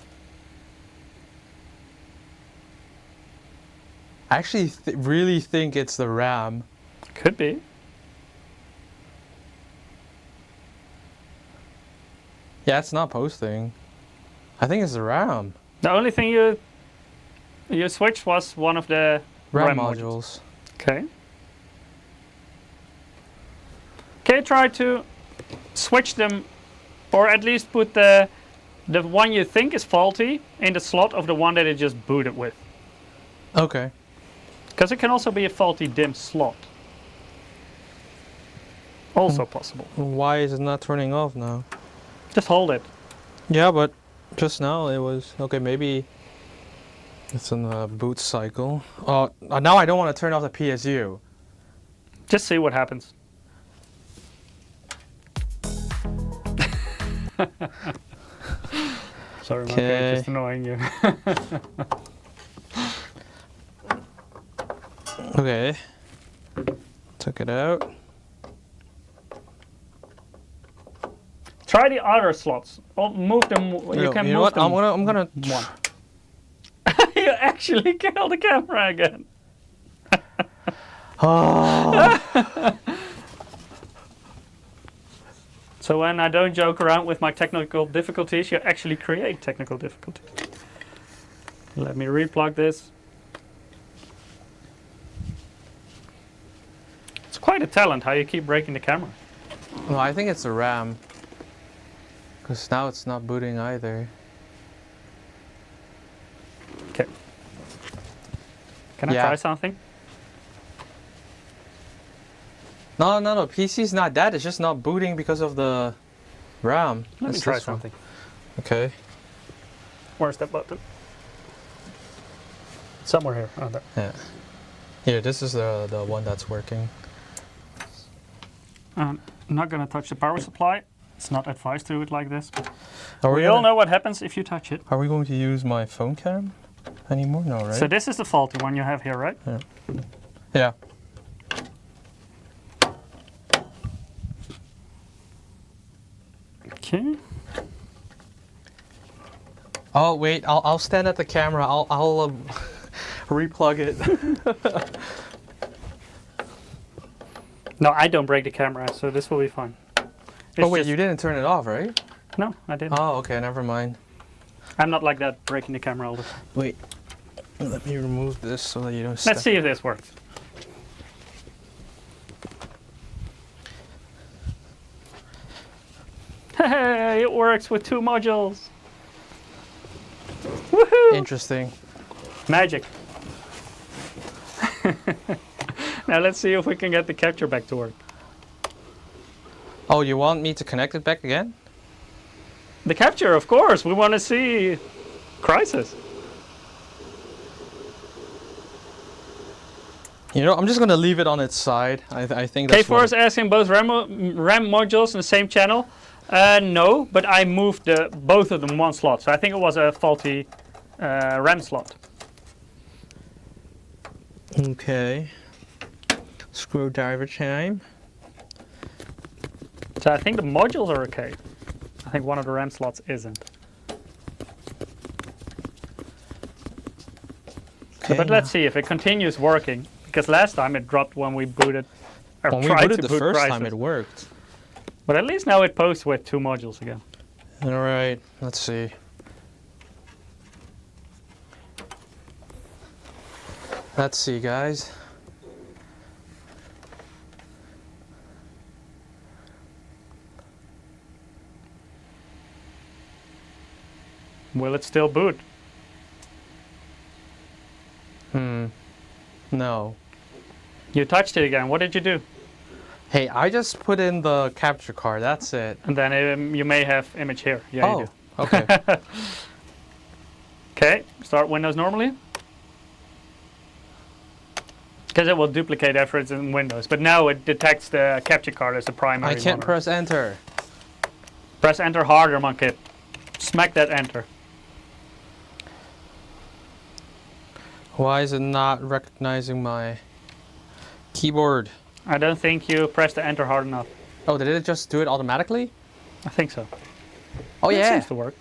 [SPEAKER 1] I actually really think it's the RAM.
[SPEAKER 2] Could be.
[SPEAKER 1] Yeah, it's not posting. I think it's the RAM.
[SPEAKER 2] The only thing you switched was one of the
[SPEAKER 1] RAM
[SPEAKER 2] modules.
[SPEAKER 1] modules.
[SPEAKER 2] Okay. Okay, try to switch them, or at least put the one you think is faulty in the slot of the one that it just booted with.
[SPEAKER 1] Okay.
[SPEAKER 2] Because it can also be a faulty DIMM slot. Also possible.
[SPEAKER 1] Why is it not turning off now?
[SPEAKER 2] Just hold it.
[SPEAKER 1] Yeah, but just now it was... Okay, maybe it's in the boot cycle. Oh, now I don't want to turn off the PSU.
[SPEAKER 2] Just see what happens. Sorry, okay. Just annoying you.
[SPEAKER 1] Okay. Took it out.
[SPEAKER 2] Try the other slots. Or move them. You can move
[SPEAKER 1] what?
[SPEAKER 2] them.
[SPEAKER 1] I'm gonna.
[SPEAKER 2] One. You actually killed the camera again.
[SPEAKER 1] Oh.
[SPEAKER 2] So when I don't joke around with my technical difficulties, you actually create technical difficulties. Let me replug this. It's quite a talent how you keep breaking the camera.
[SPEAKER 1] No, I think it's the RAM. Because now it's not booting either.
[SPEAKER 2] Okay. Can I try something?
[SPEAKER 1] No, PC's not dead. It's just not booting because of the RAM.
[SPEAKER 2] Let me try something.
[SPEAKER 1] Okay.
[SPEAKER 2] Where's that button? Somewhere here. Oh, there.
[SPEAKER 1] Yeah. Here, this is the one that's working.
[SPEAKER 2] I'm not going to touch the power supply. It's not advised to do it like this.
[SPEAKER 1] We
[SPEAKER 2] all know what happens if you touch it.
[SPEAKER 1] Are we going to use my phone cam anymore? No, right?
[SPEAKER 2] So this is the faulty one you have here, right?
[SPEAKER 1] Yeah. Yeah.
[SPEAKER 2] Okay.
[SPEAKER 1] Oh wait, I'll stand at the camera. I'll replug it.
[SPEAKER 2] No, I don't break the camera, so this will be fine.
[SPEAKER 1] Oh wait, you didn't turn it off, right?
[SPEAKER 2] No, I didn't.
[SPEAKER 1] Oh, okay, never mind.
[SPEAKER 2] I'm not like that, breaking the camera all the time.
[SPEAKER 1] Wait, let me remove this so that you don't.
[SPEAKER 2] Let's see if this works. Hey, it works with 2 modules. Woohoo!
[SPEAKER 1] Interesting.
[SPEAKER 2] Magic. Now let's see if we can get the capture back to work.
[SPEAKER 1] Oh, you want me to connect it back again?
[SPEAKER 2] The capture, of course. We want to see Crysis.
[SPEAKER 1] You know, I'm just gonna leave it on its side. I think that's
[SPEAKER 2] K4 is asking both RAM modules in the same channel. No, but I moved both of them one slot, so I think it was a faulty RAM slot.
[SPEAKER 1] Okay. Screwdriver time.
[SPEAKER 2] So I think the modules are okay. I think one of the RAM slots isn't.
[SPEAKER 1] Okay,
[SPEAKER 2] but let's see if it continues working, because last time it dropped when we booted.
[SPEAKER 1] When we booted the first time, it worked.
[SPEAKER 2] But at least now it posts with 2 modules again.
[SPEAKER 1] All right, let's see. Let's see, guys.
[SPEAKER 2] Will it still boot?
[SPEAKER 1] No.
[SPEAKER 2] You touched it again. What did you do?
[SPEAKER 1] Hey, I just put in the capture card. That's it.
[SPEAKER 2] And then you may have image here. Yeah, you do.
[SPEAKER 1] Okay.
[SPEAKER 2] Okay, start Windows normally. Because it will duplicate efforts in Windows. But now it detects the capture card as the primary.
[SPEAKER 1] I can't press enter.
[SPEAKER 2] Press enter harder, monkey. Smack that enter.
[SPEAKER 1] Why is it not recognizing my keyboard?
[SPEAKER 2] I don't think you pressed the enter hard enough.
[SPEAKER 1] Oh, did it just do it automatically?
[SPEAKER 2] I think so.
[SPEAKER 1] Oh,
[SPEAKER 2] It
[SPEAKER 1] yeah.
[SPEAKER 2] seems to work.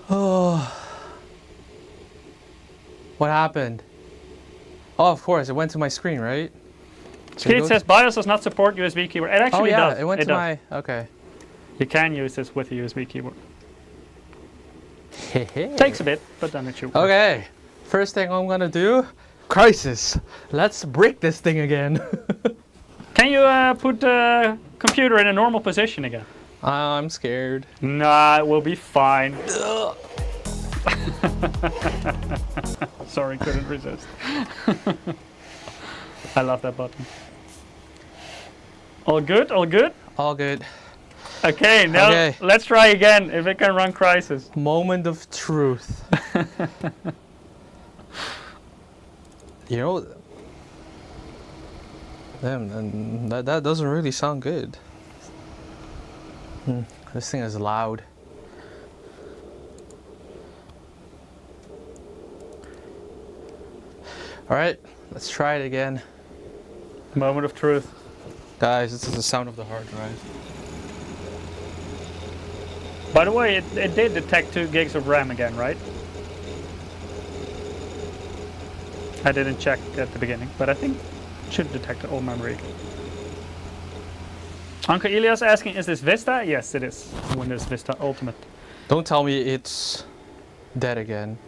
[SPEAKER 1] Oh. What happened? Oh, of course, it went to my screen, right?
[SPEAKER 2] It says BIOS does not support USB keyboard. It actually does.
[SPEAKER 1] It went to my... Okay.
[SPEAKER 2] You can use this with a USB keyboard. Takes a bit, but then it should work.
[SPEAKER 1] Okay. First thing I'm gonna do, Crysis. Let's break this thing again.
[SPEAKER 2] Can you put the computer in a normal position again?
[SPEAKER 1] I'm scared.
[SPEAKER 2] Nah, it will be fine. Sorry, couldn't resist. I love that button. All good? All good?
[SPEAKER 1] All good.
[SPEAKER 2] Okay, now let's try again if it can run Crysis.
[SPEAKER 1] Moment of truth. You know, damn, that doesn't really sound good. This thing is loud. All right, let's try it again.
[SPEAKER 2] Moment of truth.
[SPEAKER 1] Guys, this is the sound of the hard drive.
[SPEAKER 2] By the way, it did detect 2 gigs of RAM again, right? I didn't check at the beginning, but I think it should detect all memory again. Uncle Elias asking, is this Vista? Yes, it is. Windows Vista Ultimate.
[SPEAKER 1] Don't tell me it's dead again.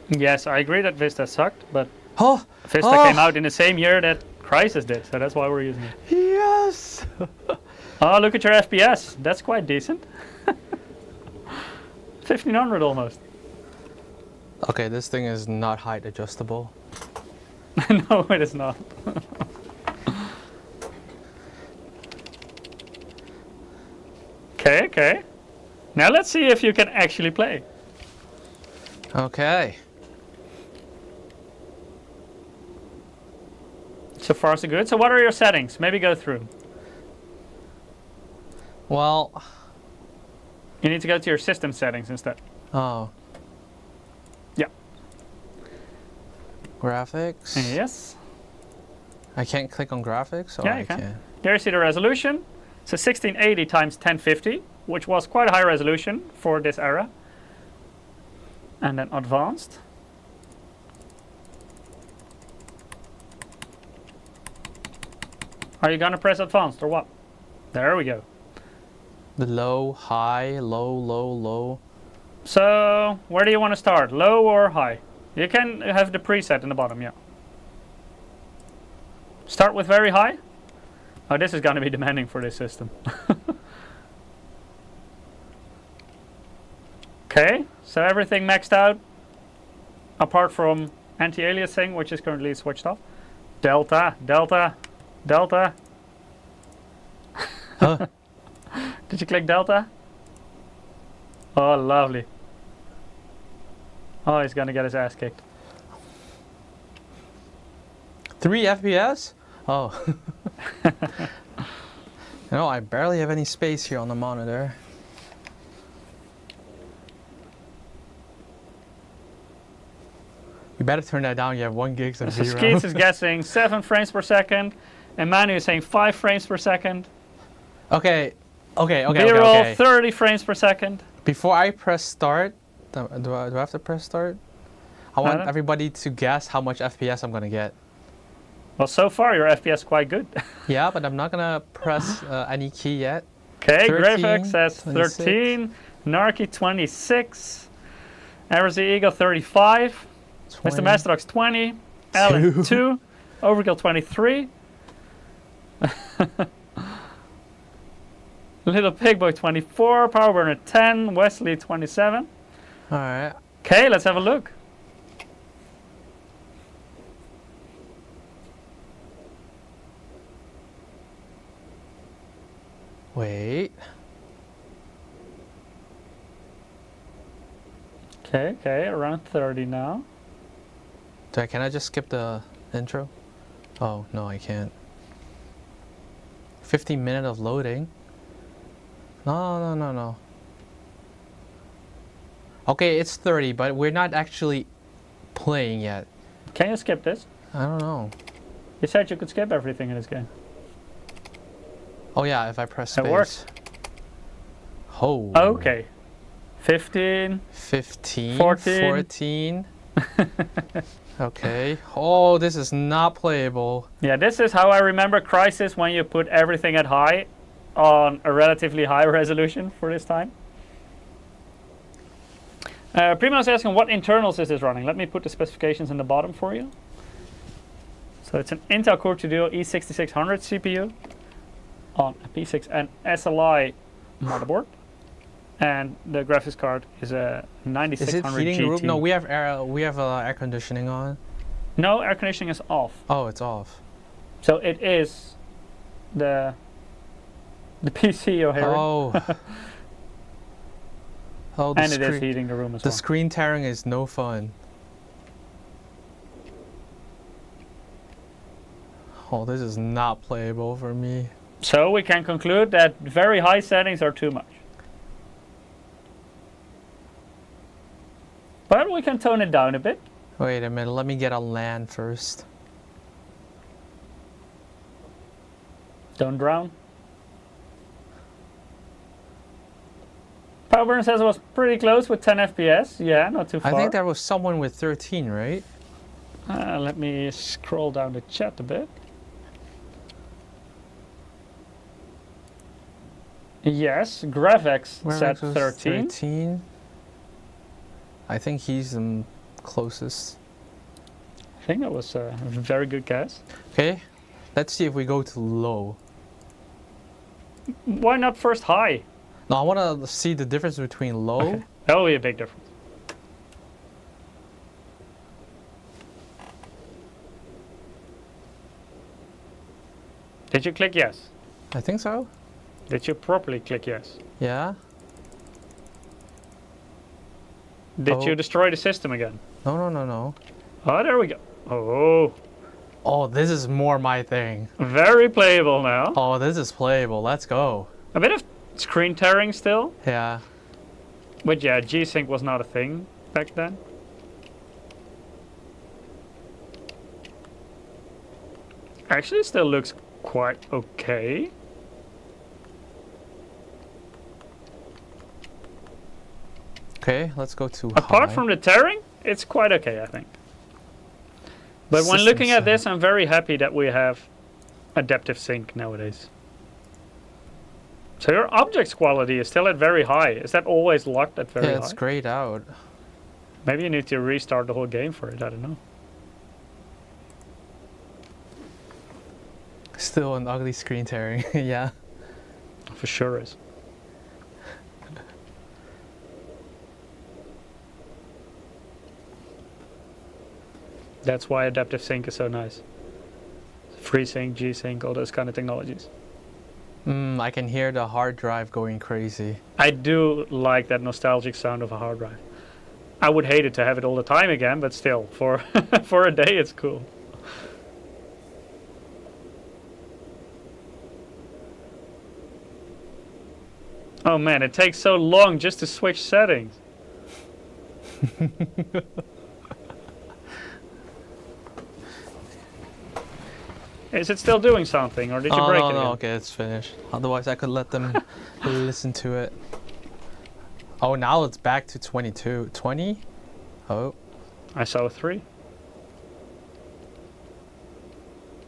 [SPEAKER 2] Yes, I agree that Vista sucked, but
[SPEAKER 1] Oh!
[SPEAKER 2] Vista came out in the same year that Crysis did, so that's why we're using it.
[SPEAKER 1] Yes!
[SPEAKER 2] Oh, look at your FPS. That's quite decent. 1500 almost.
[SPEAKER 1] Okay, this thing is not height adjustable.
[SPEAKER 2] No, it is not. Okay. Now let's see if you can actually play.
[SPEAKER 1] Okay.
[SPEAKER 2] So far so good. So what are your settings? Maybe go through.
[SPEAKER 1] Well...
[SPEAKER 2] You need to go to your system settings instead.
[SPEAKER 1] Oh.
[SPEAKER 2] Yeah.
[SPEAKER 1] Graphics?
[SPEAKER 2] Yes.
[SPEAKER 1] I can't click on graphics? Or
[SPEAKER 2] Yeah,
[SPEAKER 1] I
[SPEAKER 2] you can. There you see the resolution. So 1680 times 1050, which was quite a high resolution for this era. And then advanced. Are you gonna press advanced or what? There we go.
[SPEAKER 1] The low, high, low, low, low.
[SPEAKER 2] So where do you want to start? Low or high? You can have the preset in the bottom, yeah. Start with very high. Oh, this is gonna be demanding for this system. Okay, so everything maxed out apart from anti-aliasing, which is currently switched off. Delta.
[SPEAKER 1] Huh?
[SPEAKER 2] Did you click Delta? Oh, lovely. Oh, he's gonna get his ass kicked.
[SPEAKER 1] 3 FPS? Oh. No, I barely have any space here on the monitor. You better turn that down, you have 1 gig of
[SPEAKER 2] So
[SPEAKER 1] VRAM.
[SPEAKER 2] Skeets is guessing 7 frames per second, and Manu is saying 5 frames per second.
[SPEAKER 1] Okay.
[SPEAKER 2] B-roll 30 frames per second.
[SPEAKER 1] Before I press start, do I have to press start? I want
[SPEAKER 2] don't-
[SPEAKER 1] everybody to guess how much FPS I'm gonna get.
[SPEAKER 2] Well, so far your FPS quite good.
[SPEAKER 1] Yeah, but I'm not gonna press any key yet.
[SPEAKER 2] Okay,
[SPEAKER 1] 13,
[SPEAKER 2] Graphics says
[SPEAKER 1] 26.
[SPEAKER 2] 13, Narky 26, Arizona Eagle 35,
[SPEAKER 1] 20.
[SPEAKER 2] Mr. Mastrox 20, Alan 2, Overkill 23, Little Pig Boy 24, Power Burner 10, Wesley 27.
[SPEAKER 1] Alright.
[SPEAKER 2] Okay, let's have a look.
[SPEAKER 1] Wait.
[SPEAKER 2] Okay, around 30 now.
[SPEAKER 1] Can I just skip the intro? Oh, no, I can't. 15 minutes of loading. No. Okay, it's 30, but we're not actually playing yet.
[SPEAKER 2] Can you skip this?
[SPEAKER 1] I don't know.
[SPEAKER 2] You said you could skip everything in this game.
[SPEAKER 1] Oh yeah, if I press space.
[SPEAKER 2] It works.
[SPEAKER 1] Oh.
[SPEAKER 2] Okay. 15.
[SPEAKER 1] 15.
[SPEAKER 2] 14.
[SPEAKER 1] Okay. Oh, this is not playable.
[SPEAKER 2] Yeah, this is how I remember Crysis when you put everything at high on a relatively high resolution for this time. Primo is asking what internals is this running. Let me put the specifications in the bottom for you. So it's an Intel Core 2 Duo E6600 CPU on a P6 and SLI motherboard. And the graphics card is a 9600
[SPEAKER 1] Is it heating
[SPEAKER 2] GT.
[SPEAKER 1] the room? No, we have air conditioning on.
[SPEAKER 2] No, air conditioning is off.
[SPEAKER 1] Oh, it's off.
[SPEAKER 2] So it is the PC you're hearing.
[SPEAKER 1] Oh. Oh,
[SPEAKER 2] and it is heating the room as
[SPEAKER 1] the
[SPEAKER 2] well.
[SPEAKER 1] screen tearing is no fun. Oh, this is not playable for me.
[SPEAKER 2] So we can conclude that very high settings are too much. But we can tone it down a bit.
[SPEAKER 1] Wait a minute, let me get on LAN first.
[SPEAKER 2] Don't drown. Cowburn says it was pretty close with 10 FPS. Yeah, not too far.
[SPEAKER 1] I think there was someone with 13, right?
[SPEAKER 2] Let me scroll down the chat a bit. Yes, Gravex said 13.
[SPEAKER 1] 13. I think he's the closest.
[SPEAKER 2] I think that was a very good guess.
[SPEAKER 1] Okay, let's see if we go to low.
[SPEAKER 2] Why not first high?
[SPEAKER 1] No, I want to see the difference between low.
[SPEAKER 2] Okay. That will be a big difference. Did you click yes?
[SPEAKER 1] I think so.
[SPEAKER 2] Did you properly click yes?
[SPEAKER 1] Yeah.
[SPEAKER 2] Did you destroy the system again?
[SPEAKER 1] No.
[SPEAKER 2] Oh, there we go. Oh.
[SPEAKER 1] Oh, this is more my thing.
[SPEAKER 2] Very playable now.
[SPEAKER 1] Oh, this is playable. Let's go.
[SPEAKER 2] A bit of screen tearing still.
[SPEAKER 1] Yeah.
[SPEAKER 2] But yeah, G-Sync was not a thing back then. Actually, it still looks quite okay.
[SPEAKER 1] Okay, let's go to
[SPEAKER 2] Apart
[SPEAKER 1] high.
[SPEAKER 2] from the tearing, it's quite okay, I think. But when
[SPEAKER 1] System
[SPEAKER 2] looking at
[SPEAKER 1] set.
[SPEAKER 2] this, I'm very happy that we have adaptive sync nowadays. So your objects quality is still at very high. Is that always locked at very high?
[SPEAKER 1] Yeah, it's grayed out.
[SPEAKER 2] Maybe you need to restart the whole game for it, I don't know.
[SPEAKER 1] Still an ugly screen tearing, yeah.
[SPEAKER 2] For sure is. That's why adaptive sync is so nice. FreeSync, G-Sync, all those kind of technologies.
[SPEAKER 1] I can hear the hard drive going crazy.
[SPEAKER 2] I do like that nostalgic sound of a hard drive. I would hate it to have it all the time again, but still, for for a day it's cool. Oh man, it takes so long just to switch settings. Is it still doing something, or did you break it again?
[SPEAKER 1] No, okay, it's finished. Otherwise, I could let them listen to it. Oh, now it's back to 22. 20? Oh.
[SPEAKER 2] I saw a 3.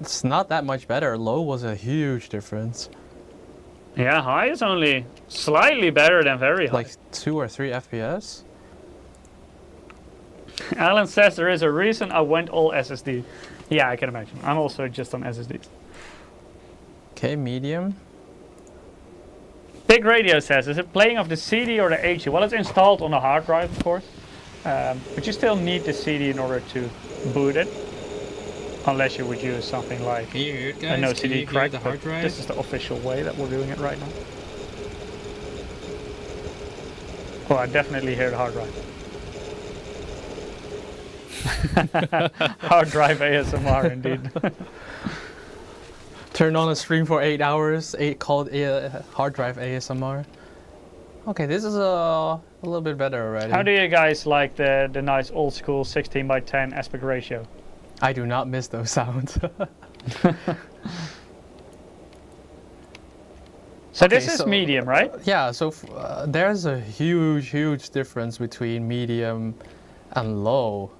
[SPEAKER 1] It's not that much better. Low was a huge difference.
[SPEAKER 2] Yeah, high is only slightly better than very high.
[SPEAKER 1] Like 2 or 3 FPS?
[SPEAKER 2] Alan says there is a reason I went all SSD. Yeah, I can imagine. I'm also just on SSDs.
[SPEAKER 1] Okay, medium.
[SPEAKER 2] Big Radio says, is it playing off the CD or the HD? Well, it's installed on the hard drive, of course. But you still need the CD in order to boot it. Unless you would use something like a no CD crack.
[SPEAKER 1] The hard drive?
[SPEAKER 2] This is the official way that we're doing it right now. Well, I definitely hear the hard drive. Hard drive ASMR indeed.
[SPEAKER 1] Turn on a stream for 8 hours, called hard drive ASMR. Okay, this is a little bit better already.
[SPEAKER 2] How do you guys like the nice old school 16:10 aspect ratio?
[SPEAKER 1] I do not miss those sounds.
[SPEAKER 2] So this is medium, right?
[SPEAKER 1] Yeah, so there's a huge difference between medium and low.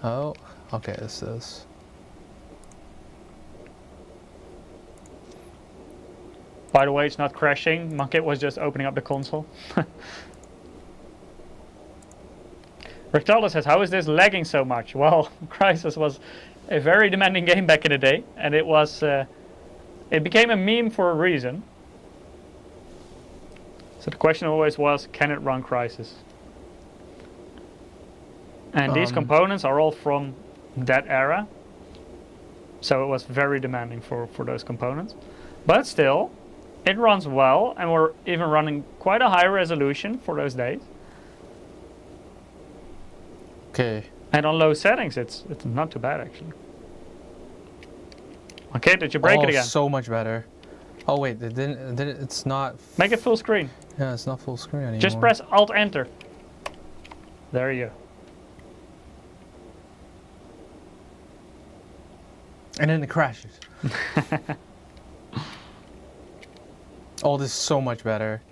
[SPEAKER 1] Oh, okay, this is.
[SPEAKER 2] By the way, it's not crashing. Monkit was just opening up the console. Rictaldo says, how is this lagging so much? Well, Crysis was a very demanding game back in the day, and it was it became a meme for a reason. So the question always was, can it run Crysis? And these components are all from that era. So it was very demanding for those components. But still, it runs well, and we're even running quite a high resolution for those days.
[SPEAKER 1] Okay.
[SPEAKER 2] And on low settings, it's not too bad actually. Okay, did you break it again?
[SPEAKER 1] So much better. Oh wait, it's not.
[SPEAKER 2] Make it full screen.
[SPEAKER 1] Yeah, it's not full screen anymore.
[SPEAKER 2] Just press Alt Enter. There you go.
[SPEAKER 1] And then it crashes. Oh, this is so much better.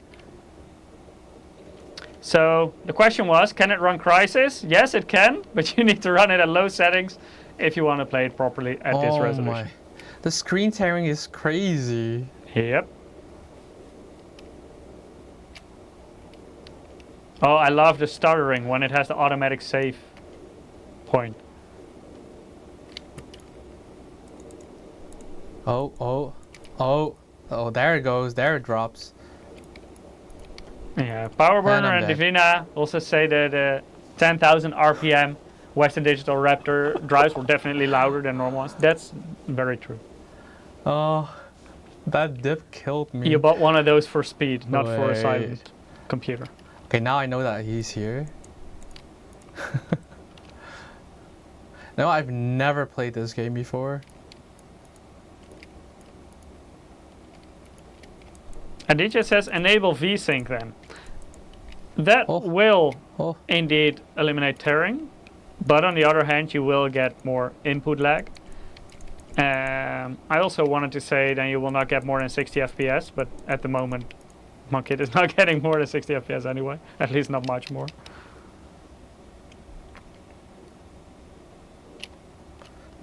[SPEAKER 2] So the question was, can it run Crysis? Yes, it can, but you need to run it at low settings if you want to play it properly at this resolution.
[SPEAKER 1] The screen tearing is crazy.
[SPEAKER 2] Yep. Oh, I love the stuttering when it has the automatic save point.
[SPEAKER 1] Oh, there it goes. There it drops.
[SPEAKER 2] Yeah, Powerburner and Divina also say that 10,000 RPM Western Digital Raptor drives were definitely louder than normal ones. That's very true.
[SPEAKER 1] Oh, that dip killed me.
[SPEAKER 2] You bought one of those for speed, not for a silent computer.
[SPEAKER 1] Okay, now I know that he's here. No, I've never played this game before.
[SPEAKER 2] And DJ says enable VSync then. That will indeed eliminate tearing, but on the other hand you will get more input lag. I also wanted to say that you will not get more than 60 FPS, but at the moment my kid is not getting more than 60 FPS anyway, at least not much more.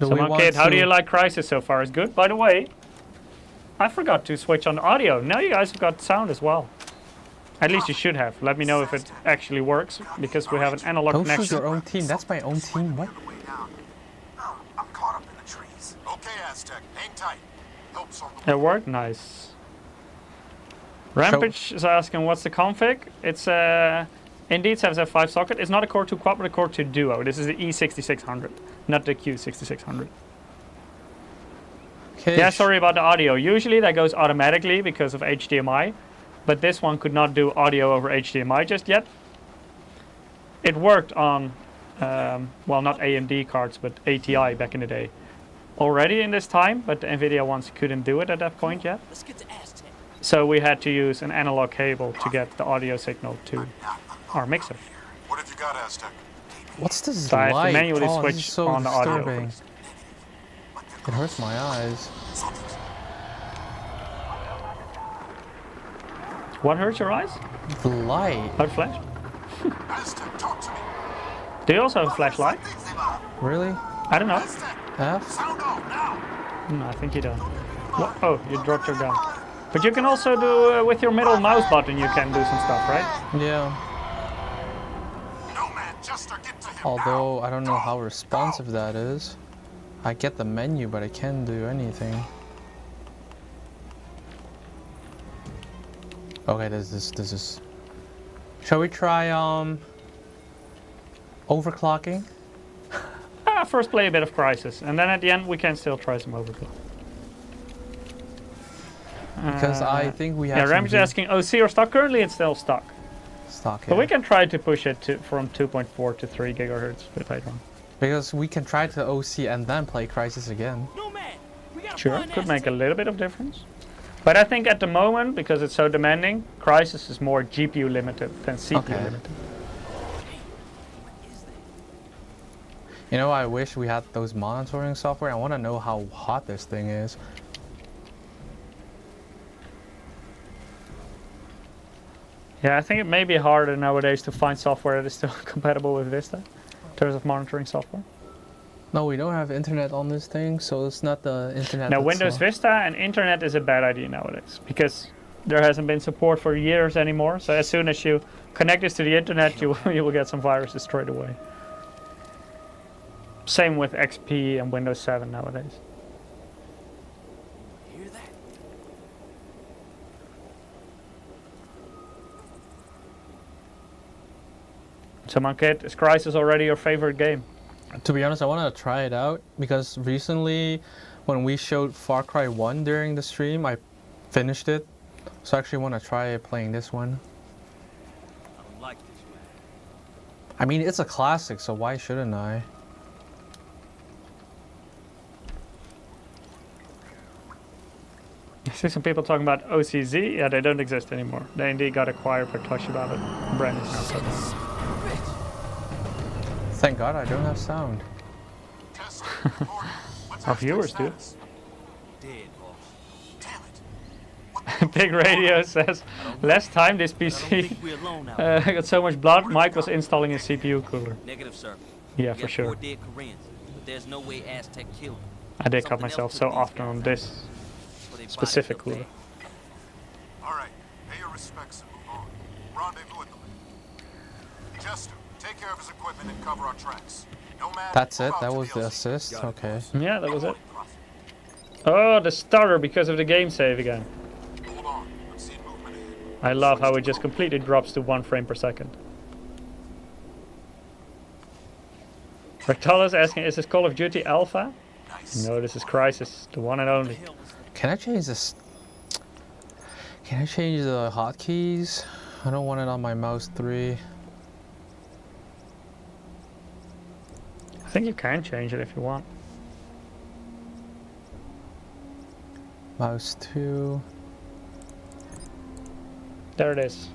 [SPEAKER 2] So my kid, how do you like Crysis so far? It's good. By the way, I forgot to switch on audio. Now you guys have got sound as well. At least you should have. Let me know if it actually works, because we have an analog connection.
[SPEAKER 1] Don't choose your own team. That's my own team. What?
[SPEAKER 3] I'm caught up in the trees. Okay, Aztec, hang tight. Help's on the way.
[SPEAKER 2] It worked nice. Rampage is asking what's the config. It's indeed 775 socket. It's not a Core 2 quad, but a Core 2 duo. This is the E6600, not the Q6600.
[SPEAKER 1] Okay.
[SPEAKER 2] Yeah, sorry about the audio. Usually that goes automatically because of HDMI, but this one could not do audio over HDMI just yet. It worked on, well, not AMD cards, but ATI back in the day. Already in this time, but the NVIDIA ones couldn't do it at that point yet.
[SPEAKER 4] Let's get to Aztec.
[SPEAKER 2] So we had to use an analog cable to get the audio signal to our mixer.
[SPEAKER 3] What have you got, Aztec?
[SPEAKER 1] What's this
[SPEAKER 2] So I have
[SPEAKER 1] light?
[SPEAKER 2] to manually
[SPEAKER 1] this
[SPEAKER 2] switch
[SPEAKER 1] is so
[SPEAKER 2] on the audio
[SPEAKER 1] disturbing.
[SPEAKER 2] first.
[SPEAKER 1] It hurts my eyes.
[SPEAKER 2] What hurts your eyes?
[SPEAKER 1] The light.
[SPEAKER 2] Light flash?
[SPEAKER 3] Aztec, talk to me.
[SPEAKER 2] Do you also have a flashlight?
[SPEAKER 1] Really?
[SPEAKER 2] I don't know.
[SPEAKER 1] F?
[SPEAKER 3] Sound off now.
[SPEAKER 2] I think you don't. What? Oh, you dropped your gun. But you can also do, with your middle mouse button, you can do some stuff, right?
[SPEAKER 1] Yeah.
[SPEAKER 3] Nomad, Jester, get to him
[SPEAKER 1] Although,
[SPEAKER 3] now.
[SPEAKER 1] I don't know how responsive that is. I get the menu, but I can't do anything. Okay, this is... Shall we try, overclocking?
[SPEAKER 2] First play a bit of Crysis, and then at the end we can still try some Overclock.
[SPEAKER 1] Because I think we have
[SPEAKER 2] Yeah, Ram's asking OC or stock. Currently it's still stock.
[SPEAKER 1] stock,
[SPEAKER 2] But we can try to push it to from 2.4 to 3 gigahertz a bit later on.
[SPEAKER 1] Because we can try to OC and then play Crysis again.
[SPEAKER 4] Nomad, we gotta
[SPEAKER 2] Sure,
[SPEAKER 4] find
[SPEAKER 2] could make a
[SPEAKER 4] Aztec.
[SPEAKER 2] little bit of difference. But I think at the moment, because it's so demanding, Crysis is more GPU limited than CPU limited.
[SPEAKER 1] You know, I wish we had those monitoring software. I want to know how hot this thing is.
[SPEAKER 2] Yeah, I think it may be harder nowadays to find software that is still compatible with Vista in terms of monitoring software.
[SPEAKER 1] No, we don't have internet on this thing, so it's not the internet.
[SPEAKER 2] Now,
[SPEAKER 1] that's
[SPEAKER 2] Windows
[SPEAKER 1] slow.
[SPEAKER 2] Vista and internet is a bad idea nowadays because there hasn't been support for years anymore. So as soon as you connect this to the internet, you will get some viruses straight away. Same with XP and Windows 7 nowadays.
[SPEAKER 4] Hear that?
[SPEAKER 2] So, my kid, is Crysis already your favorite game?
[SPEAKER 1] To be honest, I want to try it out because recently, when we showed Far Cry 1 during the stream, I finished it. So I actually want to try playing this one.
[SPEAKER 4] I don't like this man.
[SPEAKER 1] I mean, it's a classic, so why shouldn't I?
[SPEAKER 2] I see some people talking about OCZ. Yeah, they don't exist anymore. They indeed got acquired by Toshiba, but the brand is now so down.
[SPEAKER 1] Thank God I don't have sound.
[SPEAKER 3] Test recording. What's
[SPEAKER 2] Our
[SPEAKER 3] Aztec's
[SPEAKER 2] viewers do.
[SPEAKER 3] status?
[SPEAKER 4] Dead, boss.
[SPEAKER 3] Damn it. What the
[SPEAKER 2] Big Radio says, last time this
[SPEAKER 4] I don't
[SPEAKER 2] PC
[SPEAKER 4] think we're alone out there.
[SPEAKER 2] got so much blood, Mike was installing his CPU cooler.
[SPEAKER 4] Negative, sir.
[SPEAKER 2] Yeah,
[SPEAKER 4] We
[SPEAKER 2] for
[SPEAKER 4] got
[SPEAKER 2] sure.
[SPEAKER 4] 4 dead Koreans, but there's no way Aztec killed them.
[SPEAKER 2] I did cut
[SPEAKER 4] Something
[SPEAKER 2] myself
[SPEAKER 4] else
[SPEAKER 2] so
[SPEAKER 4] took these
[SPEAKER 2] often
[SPEAKER 4] guys
[SPEAKER 2] on
[SPEAKER 4] out.
[SPEAKER 2] this
[SPEAKER 4] So they bodies
[SPEAKER 2] specific
[SPEAKER 4] up
[SPEAKER 2] cooler.
[SPEAKER 4] there.
[SPEAKER 3] All right, pay your respects and move on. Rendezvous at the lake. Chester, take care of his equipment and cover our tracks. No man.
[SPEAKER 1] That's
[SPEAKER 3] move
[SPEAKER 1] it.
[SPEAKER 3] out
[SPEAKER 1] That
[SPEAKER 3] to
[SPEAKER 1] was the
[SPEAKER 3] LZ.
[SPEAKER 1] assist. Okay.
[SPEAKER 2] Yeah, that was it.
[SPEAKER 3] Prophet.
[SPEAKER 2] Oh, the stutter because of the game save again.
[SPEAKER 3] Hold on. I'm seeing movement ahead.
[SPEAKER 2] I love how it just completely drops to 1 frame per second. Rectalis asking, is this Call of Duty Alpha?
[SPEAKER 3] Nice.
[SPEAKER 2] No, this is Crysis, the one and only.
[SPEAKER 1] Can I change this? Can I change the hotkeys? I don't want it on my mouse 3.
[SPEAKER 2] I think you can change it if you want.
[SPEAKER 1] Mouse 2.
[SPEAKER 2] There it is.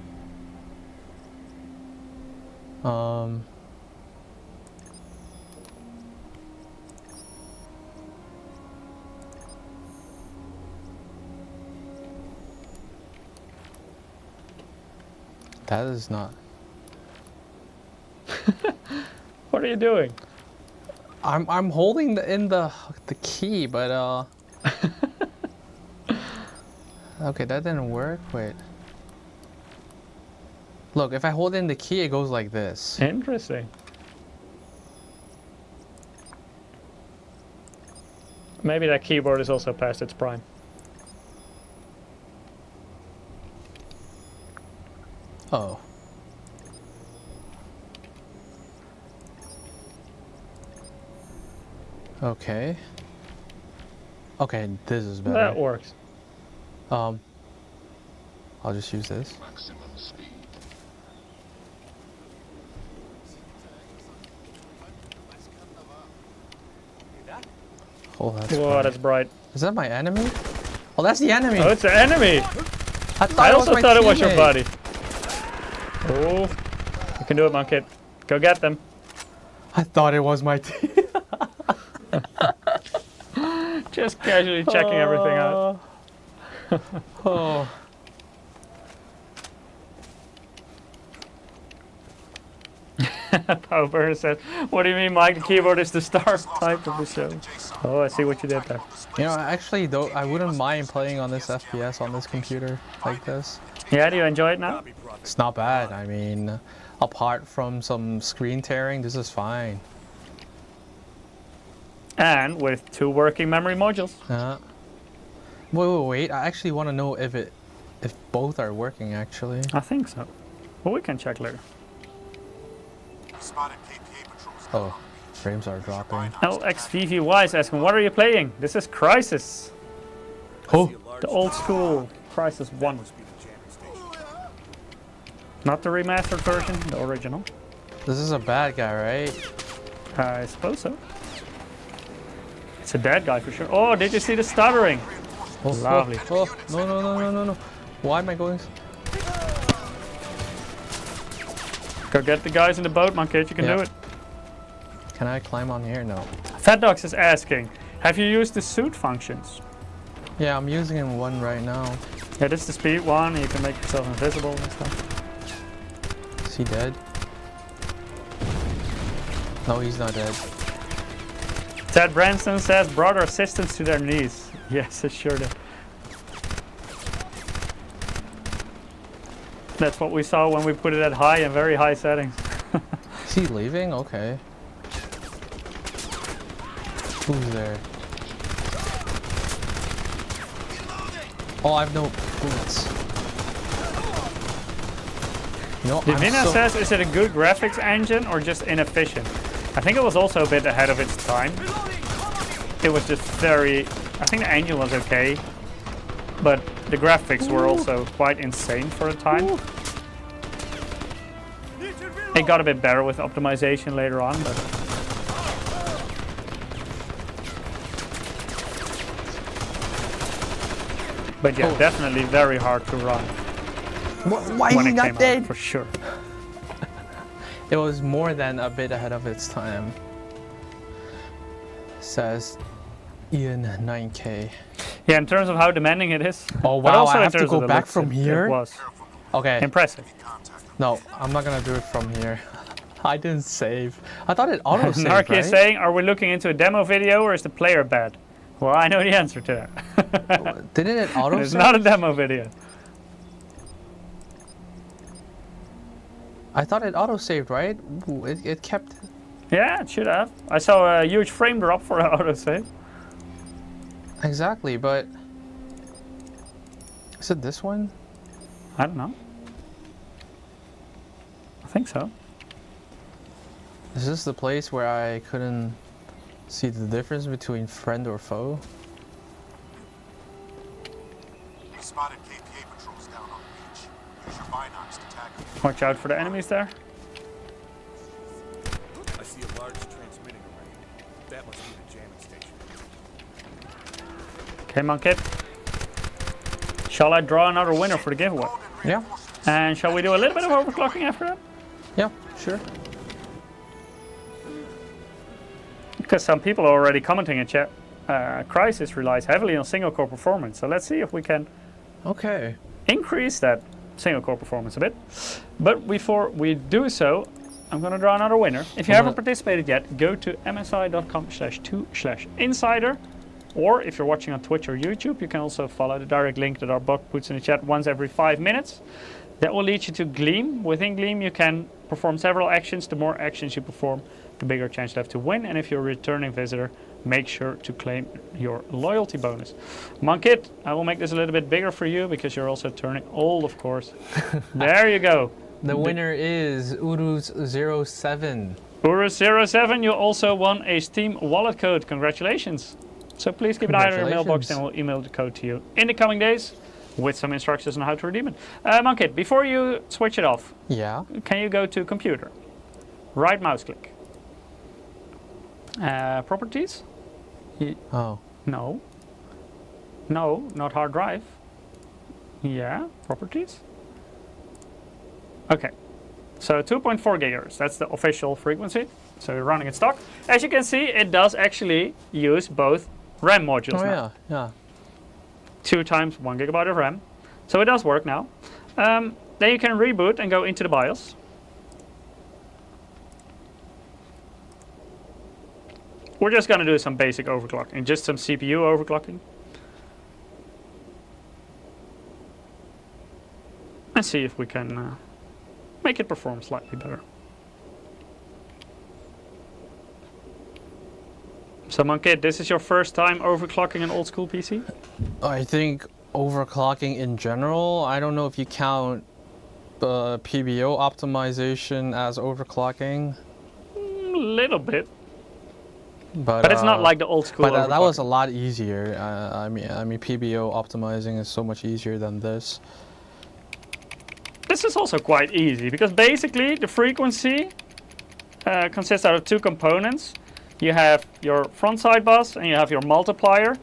[SPEAKER 1] That is not.
[SPEAKER 2] What are you doing?
[SPEAKER 1] I'm holding in the key, but okay, that didn't work. Wait. Look, if I hold in the key, it goes like this.
[SPEAKER 2] Interesting. Maybe that keyboard is also past its prime.
[SPEAKER 1] Oh. Okay. Okay, this is better.
[SPEAKER 2] That works.
[SPEAKER 1] I'll just use this. Oh, that's
[SPEAKER 2] Whoa,
[SPEAKER 1] bright.
[SPEAKER 2] that's bright.
[SPEAKER 1] Is that my enemy? Oh, that's the enemy.
[SPEAKER 2] Oh, it's an enemy!
[SPEAKER 1] I
[SPEAKER 2] I
[SPEAKER 1] it was
[SPEAKER 2] also
[SPEAKER 1] my
[SPEAKER 2] thought it was your
[SPEAKER 1] teammate.
[SPEAKER 2] buddy. Oh, you can do it, Monkey. Go get them.
[SPEAKER 1] I thought it was my team.
[SPEAKER 2] Just casually checking everything out.
[SPEAKER 1] Oh.
[SPEAKER 2] Power says, what do you mean, Mike? The keyboard is the star type of the show. Oh, I see what you did there.
[SPEAKER 1] You know, actually, though, I wouldn't mind playing on this FPS on this computer like this.
[SPEAKER 2] Yeah, do you enjoy it now?
[SPEAKER 1] It's not bad. I mean, apart from some screen tearing, this is fine.
[SPEAKER 2] And with 2 working memory modules.
[SPEAKER 1] Wait. I actually want to know if both are working, actually.
[SPEAKER 2] I think so. But we can check later.
[SPEAKER 3] Spotted KPA patrols.
[SPEAKER 1] Oh, frames are dropping.
[SPEAKER 2] LXVVY is asking, what are you playing? This is Crysis.
[SPEAKER 1] Oh,
[SPEAKER 2] The old school Crysis 1. Not the remastered version, the original.
[SPEAKER 1] this is a bad guy, right?
[SPEAKER 2] I suppose so. It's a dead guy for sure. Oh, did you see the stuttering?
[SPEAKER 1] Oh,
[SPEAKER 2] Lovely.
[SPEAKER 1] Oh, no. Why am I going?
[SPEAKER 2] Go get the guys in the boat, Monkey. You can
[SPEAKER 1] Yeah.
[SPEAKER 2] do it.
[SPEAKER 1] Can I climb on here? No.
[SPEAKER 2] Fat Dogs is asking, have you used the suit functions?
[SPEAKER 1] Yeah, I'm using one right now.
[SPEAKER 2] Yeah, this is the speed one. You can make yourself invisible and stuff.
[SPEAKER 1] Is he dead? No, he's not dead.
[SPEAKER 2] Ted Branston says, brought our assistants to their knees. Yes, it sure did. That's what we saw when we put it at high and very high settings.
[SPEAKER 1] Is he leaving? Okay. Who's there? Oh, I have no bullets. You know,
[SPEAKER 2] Divina says, is it a good graphics engine or just inefficient? I think it was also a bit ahead of its time. It was just very... I think the engine was okay, but the graphics were also quite insane for a time. It got a bit better with optimization later on, but... But yeah, definitely very hard to run
[SPEAKER 1] Why is
[SPEAKER 2] when
[SPEAKER 1] he
[SPEAKER 2] it
[SPEAKER 1] not
[SPEAKER 2] came
[SPEAKER 1] dead?
[SPEAKER 2] out, for sure.
[SPEAKER 1] It was more than a bit ahead of its time. Says Ian 9K.
[SPEAKER 2] Yeah, in terms of how demanding it is.
[SPEAKER 1] Oh
[SPEAKER 2] but
[SPEAKER 1] wow,
[SPEAKER 2] also
[SPEAKER 1] I
[SPEAKER 2] in
[SPEAKER 1] have to
[SPEAKER 2] terms
[SPEAKER 1] go
[SPEAKER 2] of the
[SPEAKER 1] back
[SPEAKER 2] looks,
[SPEAKER 1] from
[SPEAKER 2] it
[SPEAKER 1] here?
[SPEAKER 2] was
[SPEAKER 1] Okay.
[SPEAKER 2] impressive.
[SPEAKER 1] No, I'm not gonna do it from here. I didn't save. I thought it auto saved,
[SPEAKER 2] Narky
[SPEAKER 1] right?
[SPEAKER 2] is saying, are we looking into a demo video or is the player bad? Well, I know the answer to that.
[SPEAKER 1] Didn't it auto
[SPEAKER 2] It's
[SPEAKER 1] save?
[SPEAKER 2] not a demo video.
[SPEAKER 1] I thought it auto saved, right? Ooh, it kept.
[SPEAKER 2] Yeah, it should have. I saw a huge frame drop for an autosave.
[SPEAKER 1] Exactly, but is it this one?
[SPEAKER 2] I don't know. I think so.
[SPEAKER 1] Is this the place where I couldn't see the difference between friend or foe?
[SPEAKER 3] We spotted KPA patrols down on the beach. Use your binocs to tag them.
[SPEAKER 2] Watch out for the enemies there.
[SPEAKER 5] I see a large transmitting array. That must be the jamming station.
[SPEAKER 2] Okay, Monkey. Shall I draw another winner for the giveaway?
[SPEAKER 1] Yeah.
[SPEAKER 2] And shall we do a little bit of overclocking after that?
[SPEAKER 1] Yeah, sure.
[SPEAKER 2] Because some people are already commenting in chat. Crysis relies heavily on single core performance. So let's see if we can
[SPEAKER 1] Okay.
[SPEAKER 2] increase that single core performance a bit. But before we do so, I'm going to draw another winner. If you haven't participated yet, go to msi.com/2/insider. Or if you're watching on Twitch or YouTube, you can also follow the direct link that our bot puts in the chat once every 5 minutes. That will lead you to Gleam. Within Gleam, you can perform several actions. The more actions you perform, the bigger chance you have to win. And if you're a returning visitor, make sure to claim your loyalty bonus. Monkit, I will make this a little bit bigger for you because you're also turning old, of course. There you go.
[SPEAKER 1] The winner is Urus07.
[SPEAKER 2] Urus07, you also won a Steam wallet code. Congratulations. So please keep an eye on your mailbox and we'll email the code to you in the coming days with some instructions on how to redeem it. Monkit, before you switch it off,
[SPEAKER 1] Yeah.
[SPEAKER 2] can you go to computer? Right mouse click. Properties?
[SPEAKER 1] Oh.
[SPEAKER 2] No. No, not hard drive. Yeah, properties. Okay. So 2.4 gigahertz, that's the official frequency. So you're running in stock. As you can see, it does actually use both RAM modules
[SPEAKER 1] Oh
[SPEAKER 2] now.
[SPEAKER 1] yeah.
[SPEAKER 2] 2 times 1 gigabyte of RAM. So it does work now. Then you can reboot and go into the BIOS. We're just going to do some basic overclocking, just some CPU overclocking. And see if we can make it perform slightly better. So Monkey, this is your first time overclocking an old school PC?
[SPEAKER 1] I think overclocking in general, I don't know if you count PBO optimization as overclocking.
[SPEAKER 2] A little bit.
[SPEAKER 1] But
[SPEAKER 2] it's not like the old school.
[SPEAKER 1] But that was a lot easier. I mean, PBO optimizing is so much easier than this.
[SPEAKER 2] This is also quite easy because basically the frequency consists out of 2 components. You have your front side bus and you have your multiplier.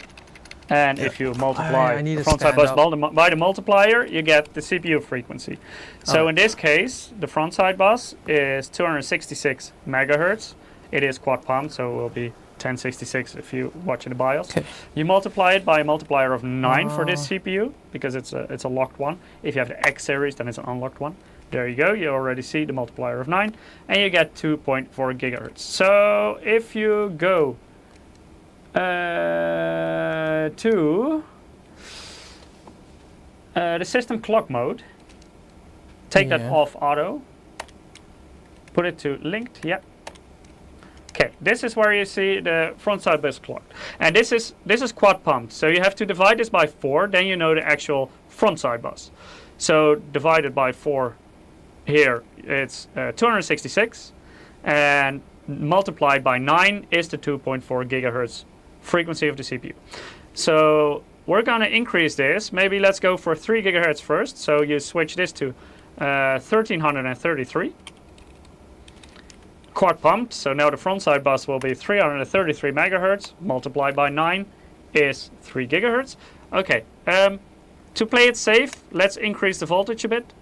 [SPEAKER 2] And if you multiply the front side bus by the multiplier, you get the CPU frequency. So in this case, the front side bus is 266 megahertz. It is quad pumped, so it will be 1066 if you watch in the BIOS.
[SPEAKER 1] Okay.
[SPEAKER 2] You multiply it by a multiplier of 9 for this CPU because it's a locked one. If you have the X series, then it's an unlocked one. There you go. You already see the multiplier of 9, and you get 2.4 gigahertz. So if you go to the system clock mode, take that off auto, put it to linked. Yeah. Okay, this is where you see the front side bus clock, and this is quad pumped. So you have to divide this by 4, then you know the actual front side bus. So divided by 4 here, it's 266, and multiplied by 9 is the 2.4 gigahertz frequency of the CPU. So we're gonna increase this. Maybe let's go for 3 gigahertz first. So you switch this to 1333. Quad pumped, so now the front side bus will be 333 megahertz, multiplied by 9 is 3 gigahertz. Okay, to play it safe, let's increase the voltage a bit.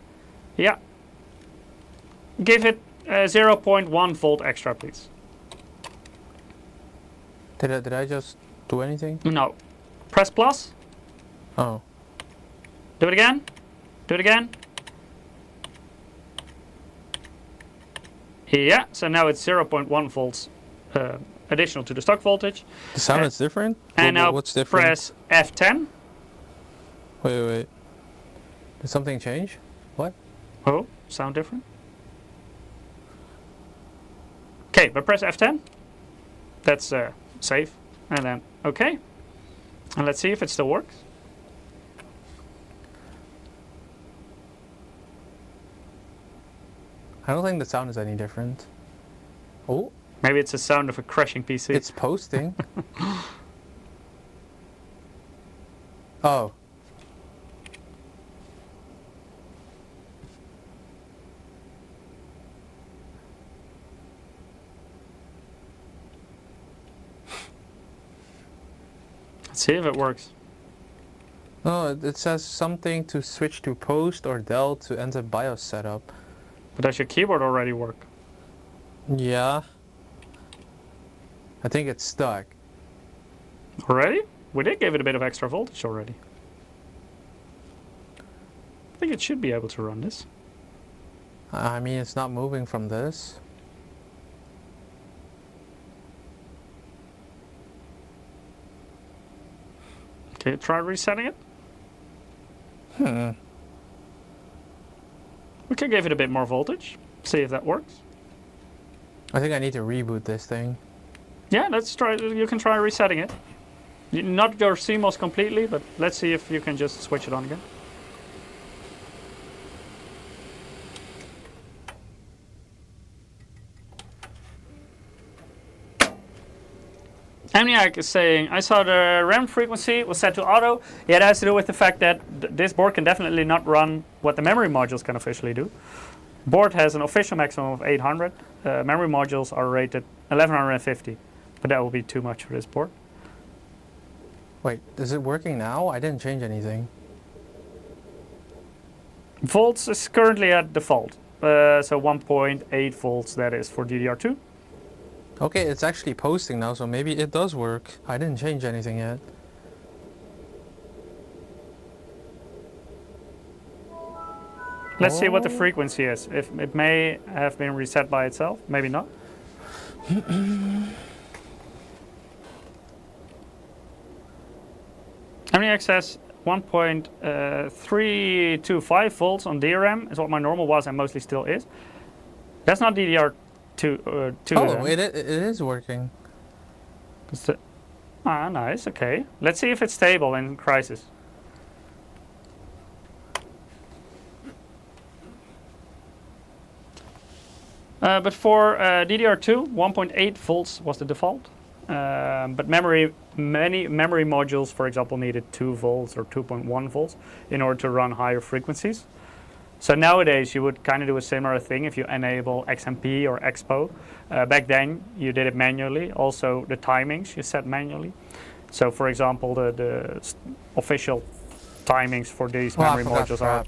[SPEAKER 2] Yeah. Give it 0.1 volt extra, please.
[SPEAKER 1] Did I just do anything?
[SPEAKER 2] No. Press plus.
[SPEAKER 1] Oh.
[SPEAKER 2] Do it again. Do it again. Yeah, so now it's 0.1 volts additional to the stock voltage.
[SPEAKER 1] The sound is different?
[SPEAKER 2] And now
[SPEAKER 1] What's different?
[SPEAKER 2] press F10.
[SPEAKER 1] Wait. Did something change? What?
[SPEAKER 2] Oh, sound different? Okay, but press F10. That's safe. And then OK. And let's see if it still works.
[SPEAKER 1] I don't think the sound is any different. Oh,
[SPEAKER 2] Maybe it's the sound of a crashing PC.
[SPEAKER 1] it's posting. Oh.
[SPEAKER 2] Let's see if it works.
[SPEAKER 1] No, it says something to switch to post or del to enter BIOS setup.
[SPEAKER 2] But does your keyboard already work?
[SPEAKER 1] Yeah. I think it's stuck.
[SPEAKER 2] Already? We did give it a bit of extra voltage already. I think it should be able to run this.
[SPEAKER 1] I mean, it's not moving from this.
[SPEAKER 2] Okay, try resetting it. We can give it a bit more voltage. See if that works.
[SPEAKER 1] I think I need to reboot this thing.
[SPEAKER 2] Yeah, let's try. You can try resetting it. Not your CMOS completely, but let's see if you can just switch it on again. Amniac is saying, I saw the RAM frequency was set to auto. Yeah, that has to do with the fact that this board can definitely not run what the memory modules can officially do. Board has an official maximum of 800. Memory modules are rated 1150, but that will be too much for this board.
[SPEAKER 1] Wait, is it working now? I didn't change anything.
[SPEAKER 2] Volts is currently at default, so 1.8 volts that is for DDR2.
[SPEAKER 1] Okay, it's actually posting now, so maybe it does work. I didn't change anything yet.
[SPEAKER 2] Let's see what the frequency is. If it may have been reset by itself, maybe not. MDX says 1.325 volts on DRAM is what my normal was and mostly still is. That's not DDR2.
[SPEAKER 1] Oh, it is working.
[SPEAKER 2] Nice, okay. Let's see if it's stable in Crysis. But for DDR2, 1.8 volts was the default. But many memory modules, for example, needed 2 volts or 2.1 volts in order to run higher frequencies. So nowadays you would kind of do a similar thing if you enable XMP or Expo. Back then you did it manually. Also the timings you set manually. So for example, the official timings for these memory modules are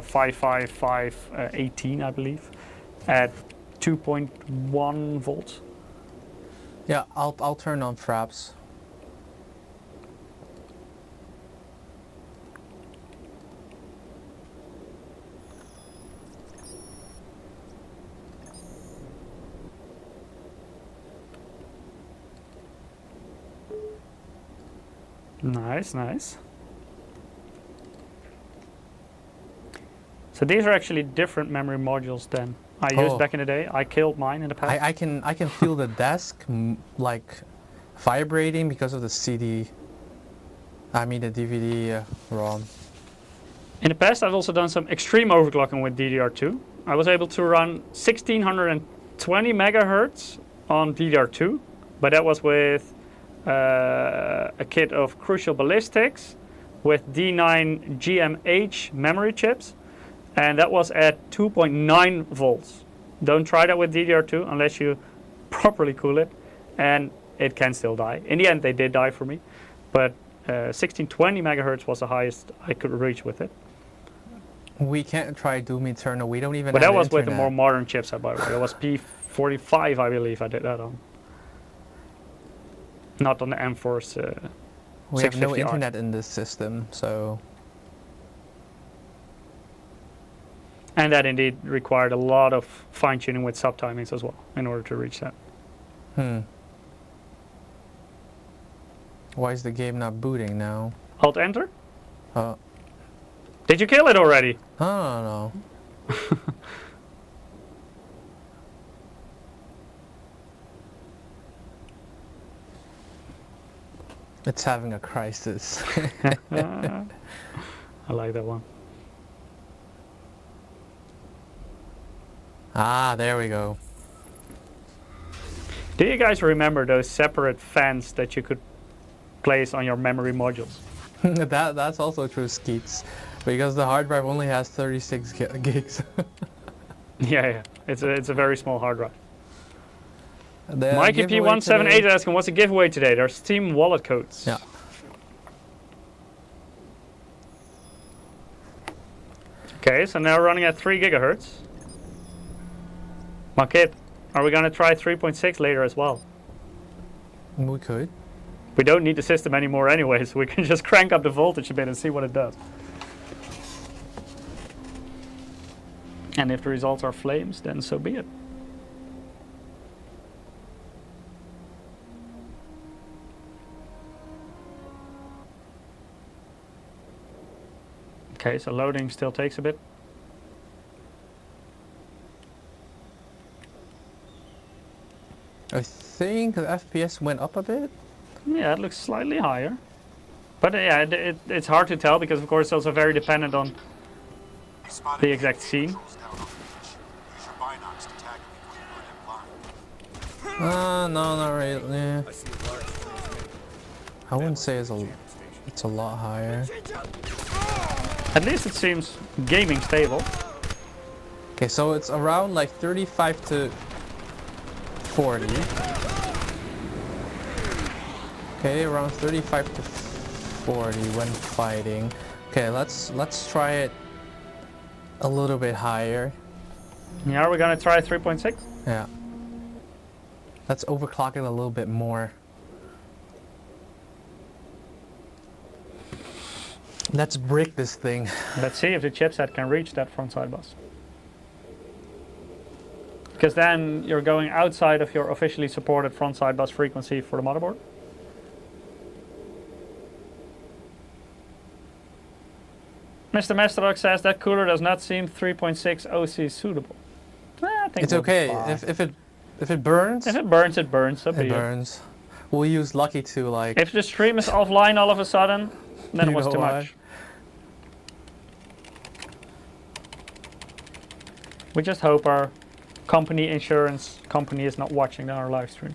[SPEAKER 2] 55518, I believe, at 2.1 volts.
[SPEAKER 1] Yeah, I'll turn on fraps.
[SPEAKER 2] Nice, nice. So these are actually different memory modules than I used back in the day. I killed mine in the past.
[SPEAKER 1] I can feel the desk like vibrating because of the CD. I mean the DVD-Rom.
[SPEAKER 2] In the past, I've also done some extreme overclocking with DDR2. I was able to run 1620 megahertz on DDR2, but that was with a kit of Crucial Ballistics with D9 GMH memory chips, and that was at 2.9 volts. Don't try that with DDR2 unless you properly cool it, and it can still die. In the end, they did die for me, but 1620 megahertz was the highest I could reach with it.
[SPEAKER 1] We can't try Doom Eternal. We don't even.
[SPEAKER 2] But
[SPEAKER 1] have
[SPEAKER 2] that was
[SPEAKER 1] internet.
[SPEAKER 2] with the more modern chipset, by the way. It was P45, I believe. I did that on. Not on the M-Force
[SPEAKER 1] We have no
[SPEAKER 2] 650R.
[SPEAKER 1] internet in this system, so
[SPEAKER 2] And that indeed required a lot of fine-tuning with sub-timings as well in order to reach that.
[SPEAKER 1] why is the game not booting now?
[SPEAKER 2] Alt-Enter?
[SPEAKER 1] Oh,
[SPEAKER 2] Did you kill it already?
[SPEAKER 1] I don't know. It's having a crisis.
[SPEAKER 2] I like that one.
[SPEAKER 1] Ah, there we go.
[SPEAKER 2] Do you guys remember those separate fans that you could place on your memory modules?
[SPEAKER 1] That's also true, Skeets, because the hard drive only has 36 gigs.
[SPEAKER 2] Yeah. It's a very small hard drive.
[SPEAKER 1] The
[SPEAKER 2] Mikey
[SPEAKER 1] giveaway
[SPEAKER 2] P178
[SPEAKER 1] today-
[SPEAKER 2] is asking, what's the giveaway today? There's Steam wallet codes.
[SPEAKER 1] Yeah.
[SPEAKER 2] Okay, so now we're running at 3 gigahertz. Makit, are we going to try 3.6 later as well?
[SPEAKER 1] We could.
[SPEAKER 2] We don't need the system anymore anyway, so we can just crank up the voltage a bit and see what it does. And if the results are flames, then so be it. Okay, so loading still takes a bit.
[SPEAKER 1] I think the FPS went up a bit.
[SPEAKER 2] Yeah, it looks slightly higher. But yeah, it's hard to tell because of course it's also very dependent on
[SPEAKER 3] He spotted
[SPEAKER 2] the exact scene.
[SPEAKER 3] peripherals down on the beach. Use your binocs to tag him before you put him blind.
[SPEAKER 1] No, not really. Yeah.
[SPEAKER 5] I see a large transmitter.
[SPEAKER 1] I wouldn't say
[SPEAKER 5] Station.
[SPEAKER 1] it's a lot higher.
[SPEAKER 2] At least it seems gaming stable.
[SPEAKER 1] Okay, so it's around like 35 to 40. Okay, around 35 to 40 when fighting. Okay, let's try it a little bit higher.
[SPEAKER 2] Yeah, are we gonna try 3.6?
[SPEAKER 1] Yeah. Let's overclock it a little bit more. Let's break this thing.
[SPEAKER 2] Let's see if the chipset can reach that frontside bus. Because then you're going outside of your officially supported frontside bus frequency for the motherboard. Mr. Mesterok says that cooler does not seem 3.6 OC suitable. I think
[SPEAKER 1] It's
[SPEAKER 2] we'll be
[SPEAKER 1] okay.
[SPEAKER 2] fine.
[SPEAKER 1] If it burns,
[SPEAKER 2] If it burns, it burns. So be
[SPEAKER 1] it
[SPEAKER 2] it.
[SPEAKER 1] burns. We'll use Lucky to like.
[SPEAKER 2] If the stream is offline all of a sudden, then it
[SPEAKER 1] You
[SPEAKER 2] was
[SPEAKER 1] know
[SPEAKER 2] too
[SPEAKER 1] why?
[SPEAKER 2] much. We just hope our company insurance company is not watching our live stream.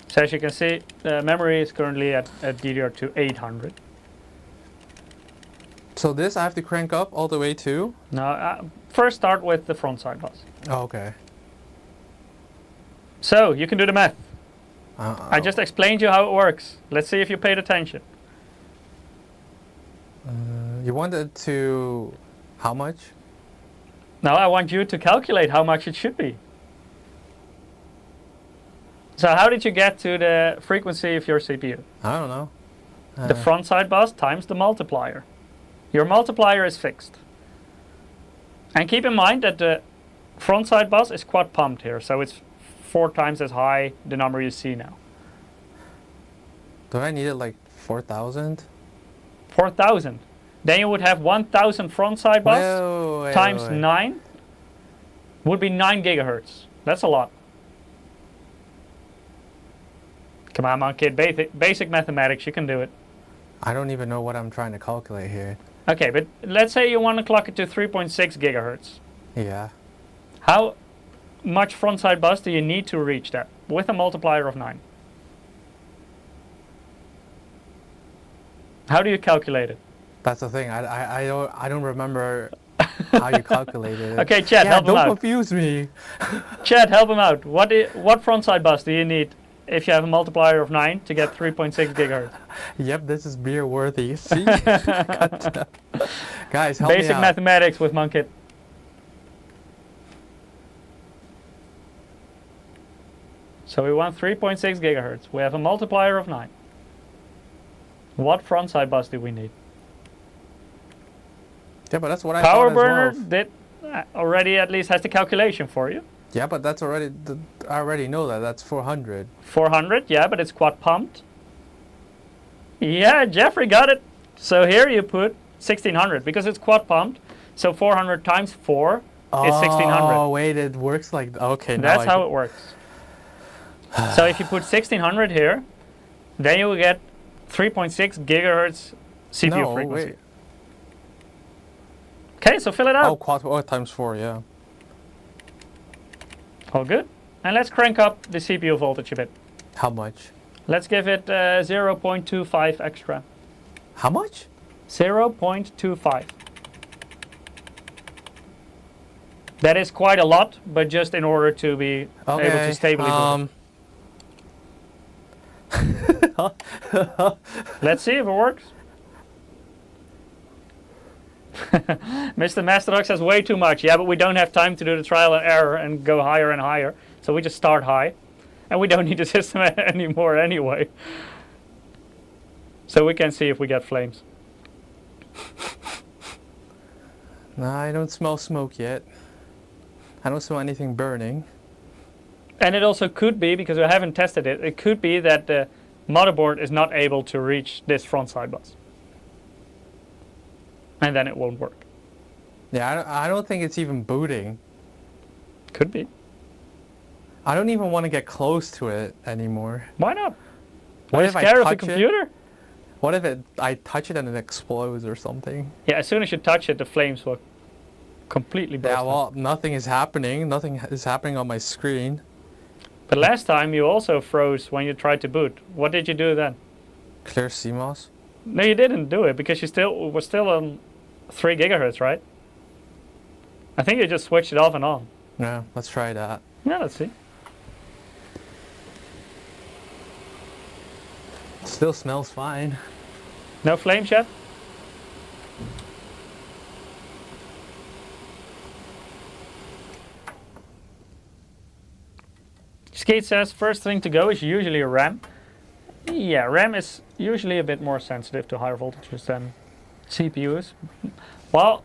[SPEAKER 2] So as you can see, the memory is currently at DDR2 800.
[SPEAKER 1] So this I have to crank up all the way to.
[SPEAKER 2] Now, first start with the front side bus.
[SPEAKER 1] Oh, okay.
[SPEAKER 2] So you can do the math. I just explained you how it works. Let's see if you paid attention.
[SPEAKER 1] You want it to how much?
[SPEAKER 2] Now I want you to calculate how much it should be. So how did you get to the frequency of your CPU?
[SPEAKER 1] I don't know.
[SPEAKER 2] The front side bus times the multiplier. Your multiplier is fixed. And keep in mind that the front side bus is quad pumped here, so it's 4 times as high the number you see now.
[SPEAKER 1] Do I need it like 4,000?
[SPEAKER 2] 4,000. Then you would have 1,000 front side bus
[SPEAKER 1] Wait,
[SPEAKER 2] times
[SPEAKER 1] wait.
[SPEAKER 2] 9 would be 9 gigahertz. That's a lot. Come on, kid. Basic mathematics, you can do it.
[SPEAKER 1] I don't even know what I'm trying to calculate here.
[SPEAKER 2] Okay, but let's say you want to clock it to 3.6 gigahertz.
[SPEAKER 1] Yeah.
[SPEAKER 2] How much frontside bus do you need to reach that with a multiplier of 9? How do you calculate it?
[SPEAKER 1] That's the thing. I don't remember how you calculated it.
[SPEAKER 2] Okay, Chad,
[SPEAKER 1] Yeah,
[SPEAKER 2] help him
[SPEAKER 1] don't
[SPEAKER 2] out.
[SPEAKER 1] confuse me.
[SPEAKER 2] Chad, help him out. What frontside bus do you need if you have a multiplier of 9 to get 3.6 gigahertz?
[SPEAKER 1] Yep, this is beer worthy. See? Guys, help me
[SPEAKER 2] Basic
[SPEAKER 1] out.
[SPEAKER 2] mathematics with Monkit. So we want 3.6 gigahertz. We have a multiplier of 9. What frontside bus do we need?
[SPEAKER 1] Yeah, but that's what I
[SPEAKER 2] Power
[SPEAKER 1] thought
[SPEAKER 2] burner
[SPEAKER 1] as well.
[SPEAKER 2] did already at least has the calculation for you.
[SPEAKER 1] Yeah, but that's already. I already know that. That's 400.
[SPEAKER 2] 400, yeah, but it's quad pumped. Yeah, Jeffrey got it. So here you put 1600 because it's quad pumped. So 400 times 4 is 1600.
[SPEAKER 1] Oh, wait, it works like. Okay, now
[SPEAKER 2] That's how it works. So if you put 1600 here, then you will get 3.6 gigahertz CPU
[SPEAKER 1] No,
[SPEAKER 2] frequency.
[SPEAKER 1] wait.
[SPEAKER 2] Okay, so fill it
[SPEAKER 1] Oh,
[SPEAKER 2] up.
[SPEAKER 1] quad times 4, yeah.
[SPEAKER 2] All good. And let's crank up the CPU voltage a bit.
[SPEAKER 1] How much?
[SPEAKER 2] Let's give it 0.25 extra.
[SPEAKER 1] How much?
[SPEAKER 2] 0.25. That is quite a lot, but just in order to be able to stably boot it. Let's see if it works. Mr. Masterox says way too much. Yeah, but we don't have time to do the trial and error and go higher and higher. So we just start high. And we don't need the system anymore anyway. So we can see if we get flames.
[SPEAKER 1] No, I don't smell smoke yet. I don't smell anything burning.
[SPEAKER 2] And it also could be, because we haven't tested it, it could be that the motherboard is not able to reach this frontside bus. And then it won't work.
[SPEAKER 1] Yeah, I don't think it's even booting.
[SPEAKER 2] Could be.
[SPEAKER 1] I don't even want to get close to it anymore.
[SPEAKER 2] Why not?
[SPEAKER 1] What
[SPEAKER 2] Are you
[SPEAKER 1] if I
[SPEAKER 2] scared of the
[SPEAKER 1] touch it?
[SPEAKER 2] computer?
[SPEAKER 1] What if I touch it and it explodes or something?
[SPEAKER 2] Yeah, as soon as you touch it, the flames will completely burst.
[SPEAKER 1] Yeah,
[SPEAKER 2] out.
[SPEAKER 1] well, nothing is happening. Nothing is happening on my screen.
[SPEAKER 2] But last time you also froze when you tried to boot. What did you do then?
[SPEAKER 1] Clear CMOS?
[SPEAKER 2] No, you didn't do it because you was still on 3 gigahertz, right? I think you just switched it off and on.
[SPEAKER 1] Yeah, let's try that.
[SPEAKER 2] Yeah, let's see.
[SPEAKER 1] Still smells fine.
[SPEAKER 2] No flames yet? Skate says first thing to go is usually a RAM. Yeah, RAM is usually a bit more sensitive to higher voltages than CPUs. Well,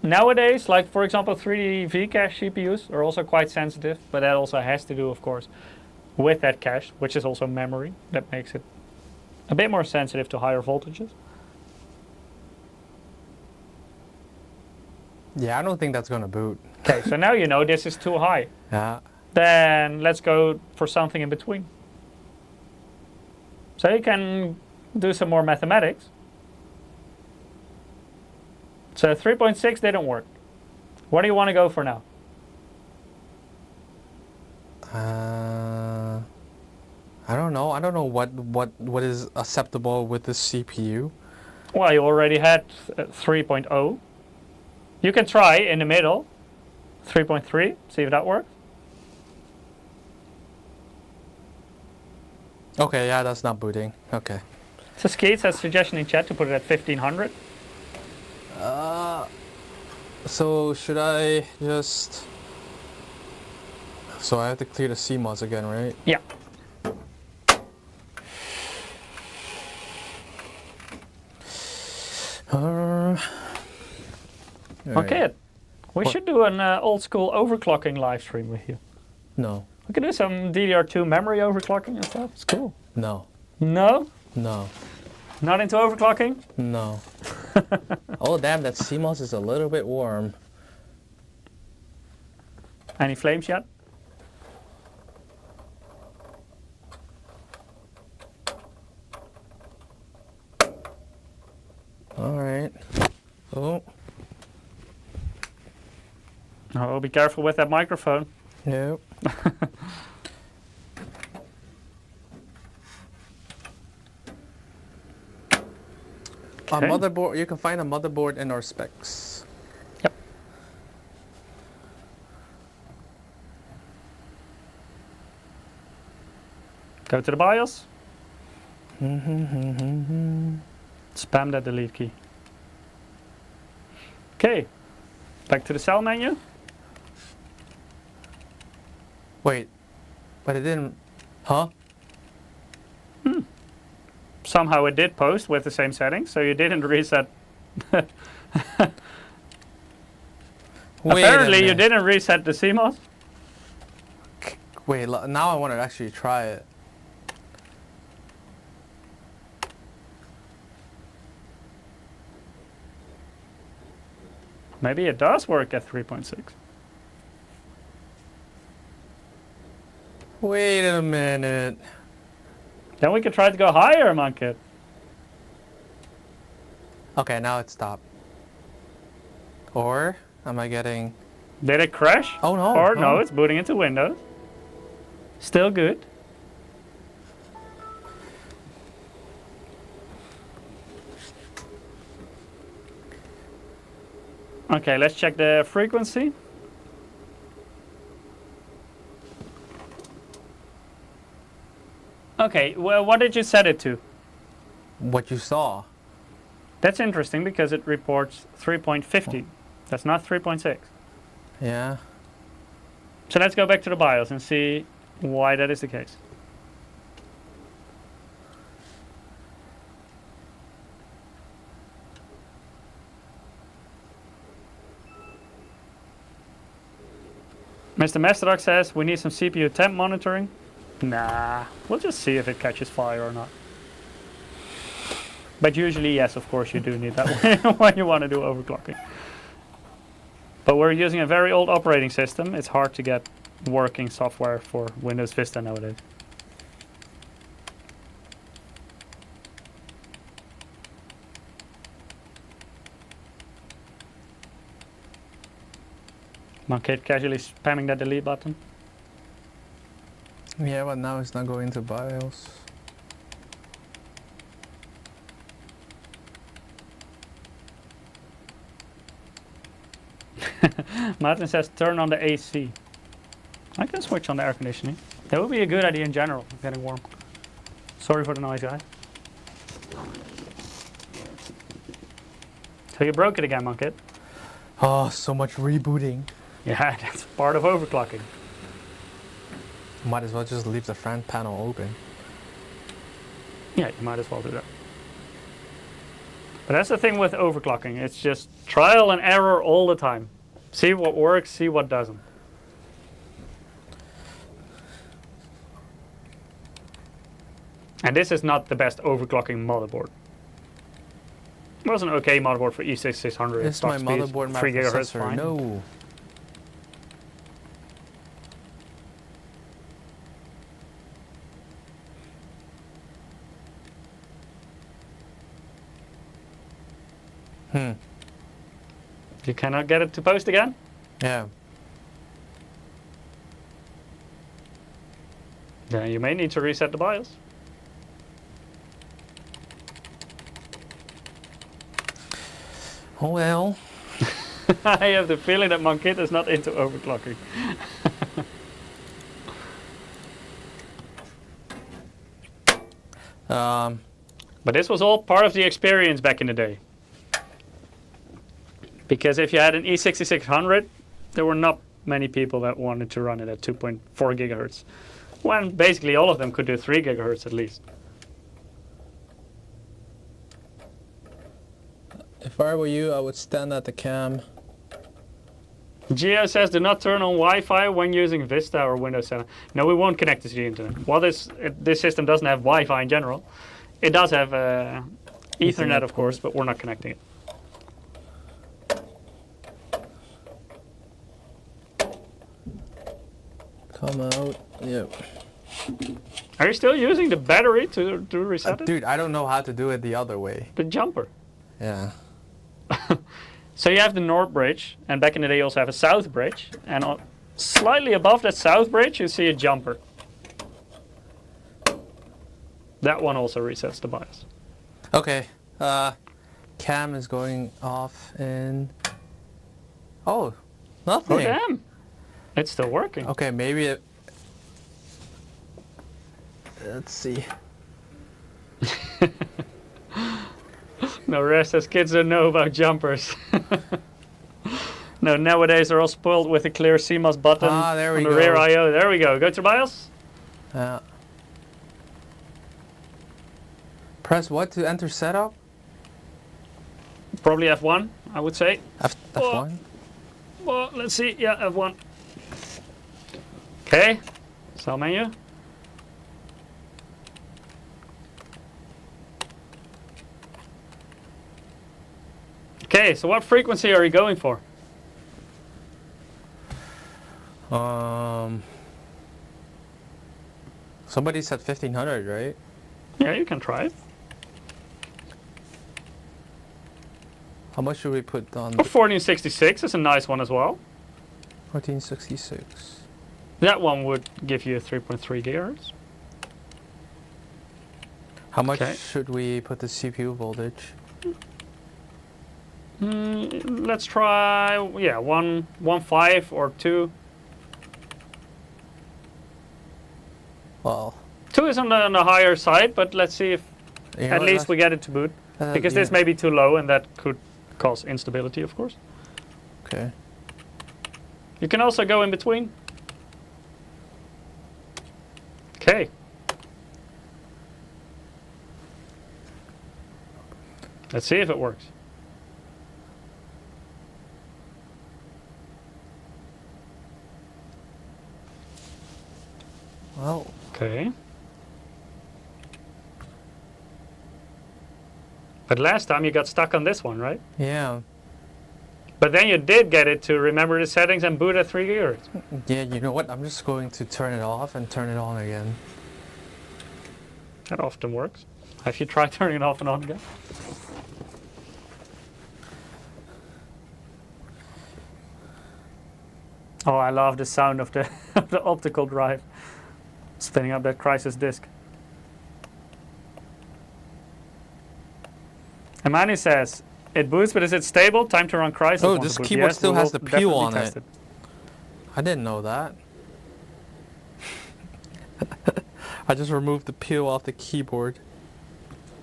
[SPEAKER 2] nowadays, like for example 3D V-cache CPUs are also quite sensitive, but that also has to do, of course, with that cache, which is also memory. That makes it a bit more sensitive to higher voltages.
[SPEAKER 1] Yeah, I don't think that's gonna boot.
[SPEAKER 2] Okay, so now you know this is too high.
[SPEAKER 1] Yeah.
[SPEAKER 2] Then let's go for something in between. So you can do some more mathematics. So 3.6 didn't work. What do you want to go for now?
[SPEAKER 1] I don't know. I don't know what is acceptable with the CPU.
[SPEAKER 2] Well, you already had 3.0. You can try in the middle, 3.3, see if that works.
[SPEAKER 1] Okay, yeah, that's not booting. Okay.
[SPEAKER 2] So Skeets has a suggestion in chat to put it at 1500.
[SPEAKER 1] So should I just... So I have to clear the CMOS again, right?
[SPEAKER 2] Yeah. Okay. We should do an old school overclocking live stream with you.
[SPEAKER 1] No.
[SPEAKER 2] We can do some DDR2 memory overclocking and stuff. It's cool.
[SPEAKER 1] No.
[SPEAKER 2] No?
[SPEAKER 1] No.
[SPEAKER 2] Not into overclocking?
[SPEAKER 1] No. Oh damn, that CMOS is a little bit warm.
[SPEAKER 2] Any flames yet?
[SPEAKER 1] Alright. Oh.
[SPEAKER 2] Oh, be careful with that microphone.
[SPEAKER 1] Nope. A
[SPEAKER 2] Okay.
[SPEAKER 1] motherboard, you can find a motherboard in our specs.
[SPEAKER 2] Yep. Go to the BIOS. Spam that delete key. Okay. Back to the cell menu.
[SPEAKER 1] Wait. But it didn't. Huh?
[SPEAKER 2] Somehow it did post with the same settings, so you didn't reset.
[SPEAKER 1] Wait
[SPEAKER 2] Apparently
[SPEAKER 1] a
[SPEAKER 2] you
[SPEAKER 1] minute.
[SPEAKER 2] didn't reset the CMOS.
[SPEAKER 1] Wait, now I want to actually try it.
[SPEAKER 2] Maybe it does work at 3.6.
[SPEAKER 1] Wait a minute.
[SPEAKER 2] Then we could try to go higher, Monkit.
[SPEAKER 1] Okay, now it stopped. Or am I getting?
[SPEAKER 2] Did it crash?
[SPEAKER 1] Oh no.
[SPEAKER 2] Or no, it's booting into Windows. Still good. Okay, let's check the frequency. Okay, well, what did you set it to?
[SPEAKER 1] What you saw.
[SPEAKER 2] That's interesting because it reports 3.50. That's not 3.6.
[SPEAKER 1] Yeah.
[SPEAKER 2] So let's go back to the BIOS and see why that is the case. Mr. Mesterdog says we need some CPU temp monitoring. Nah, we'll just see if it catches fire or not. But usually, yes, of course, you do need that when you want to do overclocking. But we're using a very old operating system. It's hard to get working software for Windows Vista nowadays. Monkit casually spamming that delete button.
[SPEAKER 1] Yeah, but now it's not going to BIOS.
[SPEAKER 2] Martin says turn on the AC. I can switch on the air conditioning. That would be a good idea in general, getting warm. Sorry for the noise, guys. So you broke it again, Monkit.
[SPEAKER 1] Oh, so much rebooting.
[SPEAKER 2] Yeah, that's part of overclocking.
[SPEAKER 1] Might as well just leave the front panel open.
[SPEAKER 2] Yeah, you might as well do that. But that's the thing with overclocking. It's just trial and error all the time. See what works, see what doesn't. And this is not the best overclocking motherboard. It was an okay motherboard for E6600.
[SPEAKER 1] It's my motherboard, my
[SPEAKER 2] 3 GHz
[SPEAKER 1] processor.
[SPEAKER 2] fine.
[SPEAKER 1] No.
[SPEAKER 2] You cannot get it to post again?
[SPEAKER 1] Yeah.
[SPEAKER 2] Then you may need to reset the BIOS.
[SPEAKER 1] Oh well.
[SPEAKER 2] I have the feeling that Monkit is not into overclocking. But this was all part of the experience back in the day. Because if you had an E6600, there were not many people that wanted to run it at 2.4 gigahertz. When basically all of them could do 3 gigahertz at least.
[SPEAKER 1] If I were you, I would stand at the cam.
[SPEAKER 2] Gio says do not turn on Wi-Fi when using Vista or Windows 7. No, we won't connect this to the internet. While this system doesn't have Wi-Fi in general, it does have Ethernet, of course, but we're not connecting it.
[SPEAKER 1] Come out. Yep.
[SPEAKER 2] Are you still using the battery to reset it?
[SPEAKER 1] Dude, I don't know how to do it the other way.
[SPEAKER 2] The jumper.
[SPEAKER 1] Yeah.
[SPEAKER 2] So you have the north bridge, and back in the day you also have a south bridge, and slightly above that south bridge you see a jumper. That one also resets the BIOS.
[SPEAKER 1] Okay. Cam is going off in... Oh, nothing.
[SPEAKER 2] Oh damn! It's still working.
[SPEAKER 1] Okay, maybe it... Let's see.
[SPEAKER 2] No, Rest says kids don't know about jumpers. No, nowadays they're all spoiled with a clear CMOS button
[SPEAKER 1] Ah, there we
[SPEAKER 2] on the
[SPEAKER 1] go.
[SPEAKER 2] rear I/O. There we go. Go to BIOS.
[SPEAKER 1] Press what to enter setup?
[SPEAKER 2] Probably F1, I would say.
[SPEAKER 1] F1?
[SPEAKER 2] Well, let's see. Yeah, F1. Okay. Style menu. Okay, so what frequency are you going for?
[SPEAKER 1] Somebody said 1500, right?
[SPEAKER 2] Yeah, you can try it.
[SPEAKER 1] How much should we put on?
[SPEAKER 2] Oh, 1466 is a nice one as well.
[SPEAKER 1] 1466.
[SPEAKER 2] That one would give you 3.3 gigahertz.
[SPEAKER 1] How much
[SPEAKER 2] Okay.
[SPEAKER 1] should we put the CPU voltage?
[SPEAKER 2] Let's try, yeah, 1.5 or 2.
[SPEAKER 1] Well,
[SPEAKER 2] 2 is on the higher side, but let's see if
[SPEAKER 1] you know
[SPEAKER 2] at
[SPEAKER 1] what,
[SPEAKER 2] least we get it to boot. Because this
[SPEAKER 1] yeah.
[SPEAKER 2] may be too low and that could cause instability, of course.
[SPEAKER 1] Okay.
[SPEAKER 2] You can also go in between. Okay. Let's see if it works.
[SPEAKER 1] Well,
[SPEAKER 2] Okay. But last time you got stuck on this one, right?
[SPEAKER 1] yeah.
[SPEAKER 2] But then you did get it to remember the settings and boot at 3 gigahertz.
[SPEAKER 1] Yeah, you know what? I'm just going to turn it off and turn it on again.
[SPEAKER 2] That often works. Have you tried turning it off and on again? Oh, I love the sound of the, of the optical drive spinning up that Crysis disk. Amani says, it boots, but is it stable? Time to run Crysis.
[SPEAKER 1] Oh,
[SPEAKER 2] once
[SPEAKER 1] this
[SPEAKER 2] it boots.
[SPEAKER 1] keyboard
[SPEAKER 2] Yes,
[SPEAKER 1] still
[SPEAKER 2] we
[SPEAKER 1] has
[SPEAKER 2] will
[SPEAKER 1] the P
[SPEAKER 2] definitely
[SPEAKER 1] on
[SPEAKER 2] test
[SPEAKER 1] it. I didn't know that. I just removed the peel off the keyboard.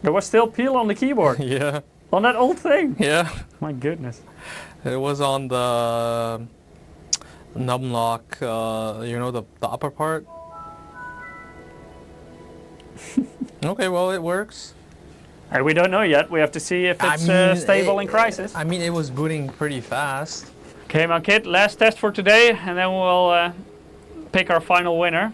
[SPEAKER 2] There was still peel on the keyboard.
[SPEAKER 1] Yeah.
[SPEAKER 2] On that old thing.
[SPEAKER 1] Yeah.
[SPEAKER 2] My goodness.
[SPEAKER 1] It was on the numlock, you know, the upper part. Okay, well, it works.
[SPEAKER 2] We don't know yet. We have to see if it's stable in Crysis.
[SPEAKER 1] I mean, it was booting pretty fast.
[SPEAKER 2] Okay, my kid, last test for today, and then we'll pick our final winner.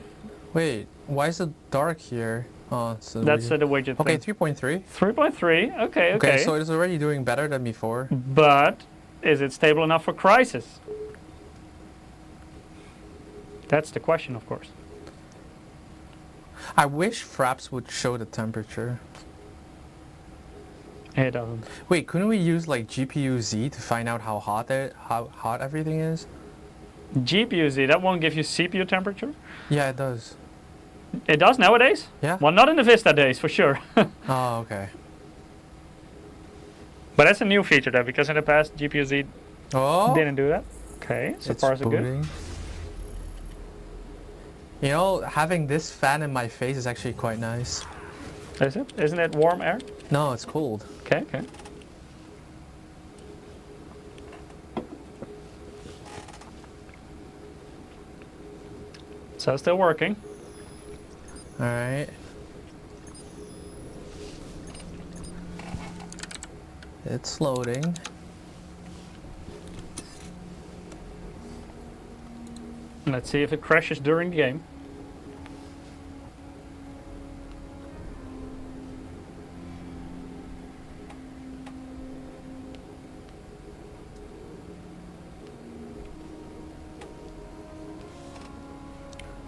[SPEAKER 1] Wait, why is it dark here? Oh, so
[SPEAKER 2] That's the widget
[SPEAKER 1] okay,
[SPEAKER 2] thing.
[SPEAKER 1] 3.3.
[SPEAKER 2] 3.3, okay.
[SPEAKER 1] Okay, so it's already doing better than before.
[SPEAKER 2] But is it stable enough for Crysis? That's the question, of course.
[SPEAKER 1] I wish Fraps would show the temperature.
[SPEAKER 2] It doesn't.
[SPEAKER 1] Wait, couldn't we use like GPU Z to find out how hot everything is?
[SPEAKER 2] GPU Z, that won't give you CPU temperature?
[SPEAKER 1] Yeah, it does.
[SPEAKER 2] It does nowadays?
[SPEAKER 1] Yeah?
[SPEAKER 2] Well, not in the Vista days, for sure.
[SPEAKER 1] Oh, okay.
[SPEAKER 2] But that's a new feature there, because in the past, GPU Z
[SPEAKER 1] Oh,
[SPEAKER 2] didn't do that. Okay, so
[SPEAKER 1] it's
[SPEAKER 2] far so good.
[SPEAKER 1] booting. You know, having this fan in my face is actually quite nice.
[SPEAKER 2] Is it? Isn't it warm air?
[SPEAKER 1] No, it's cold.
[SPEAKER 2] Okay, okay. So still working.
[SPEAKER 1] Alright. It's loading.
[SPEAKER 2] Let's see if it crashes during the game.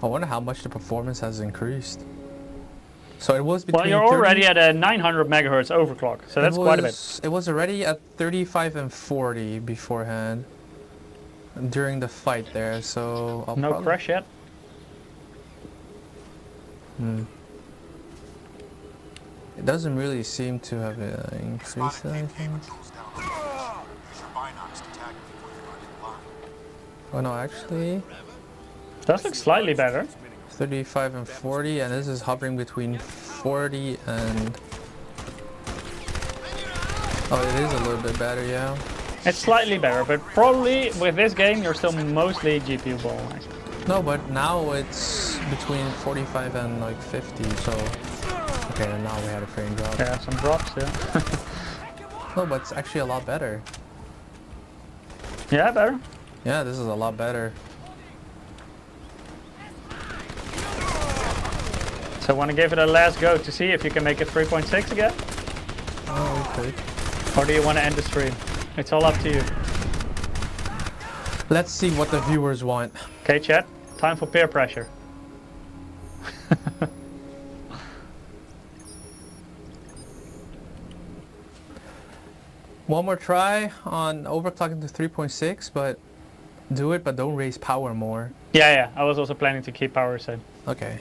[SPEAKER 1] I wonder how much the performance has increased. So it was between
[SPEAKER 2] Well, you're already at a 900 megahertz overclock, so that's quite a bit.
[SPEAKER 1] It was already at 35 and 40 beforehand. During the fight there, so I'll
[SPEAKER 2] No
[SPEAKER 1] probably...
[SPEAKER 2] crash yet.
[SPEAKER 1] It doesn't really seem to have increased
[SPEAKER 3] Spotted
[SPEAKER 1] anything.
[SPEAKER 3] patrons down the road. Use your binocs to tag them before you run in line.
[SPEAKER 1] Oh no, actually,
[SPEAKER 2] Does look slightly better.
[SPEAKER 1] 35 and 40, and this is hovering between 40 and... Oh, it is a little bit better, yeah.
[SPEAKER 2] It's slightly better, but probably with this game you're still mostly GPU bottleneck.
[SPEAKER 1] No, but now it's between 45 and like 50, so... Okay, and now we had a frame drop.
[SPEAKER 2] Yeah, some drops, yeah.
[SPEAKER 1] No, but it's actually a lot better.
[SPEAKER 2] Yeah, better.
[SPEAKER 1] Yeah, this is a lot better.
[SPEAKER 2] So want to give it a last go to see if you can make it 3.6 again?
[SPEAKER 1] Oh, we could.
[SPEAKER 2] Or do you want to end the stream? It's all up to you.
[SPEAKER 1] Let's see what the viewers want.
[SPEAKER 2] Okay, chat. Time for peer pressure.
[SPEAKER 1] One more try on overclocking to 3.6, but do it, but don't raise power more.
[SPEAKER 2] Yeah. I was also planning to keep power same.
[SPEAKER 1] Okay.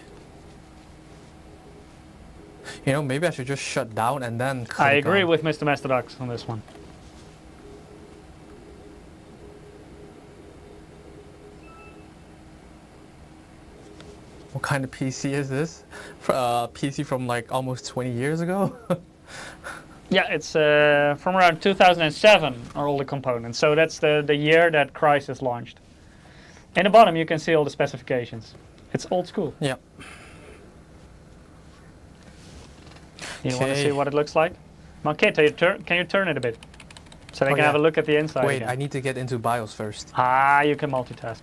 [SPEAKER 1] You know, maybe I should just shut down and then click
[SPEAKER 2] I agree
[SPEAKER 1] on.
[SPEAKER 2] with Mr. Masterdox on this one.
[SPEAKER 1] What kind of PC is this? PC from like almost 20 years ago?
[SPEAKER 2] Yeah, it's from around 2007 are all the components. So that's the year that Crysis launched. In the bottom you can see all the specifications. It's old school.
[SPEAKER 1] Yeah.
[SPEAKER 2] You want to
[SPEAKER 1] Okay.
[SPEAKER 2] see what it looks like? Monkey, can you turn it a bit? So they
[SPEAKER 1] Oh,
[SPEAKER 2] can
[SPEAKER 1] yeah.
[SPEAKER 2] have a look at the inside.
[SPEAKER 1] Wait,
[SPEAKER 2] again.
[SPEAKER 1] I need to get into BIOS first.
[SPEAKER 2] Ah, you can multitask.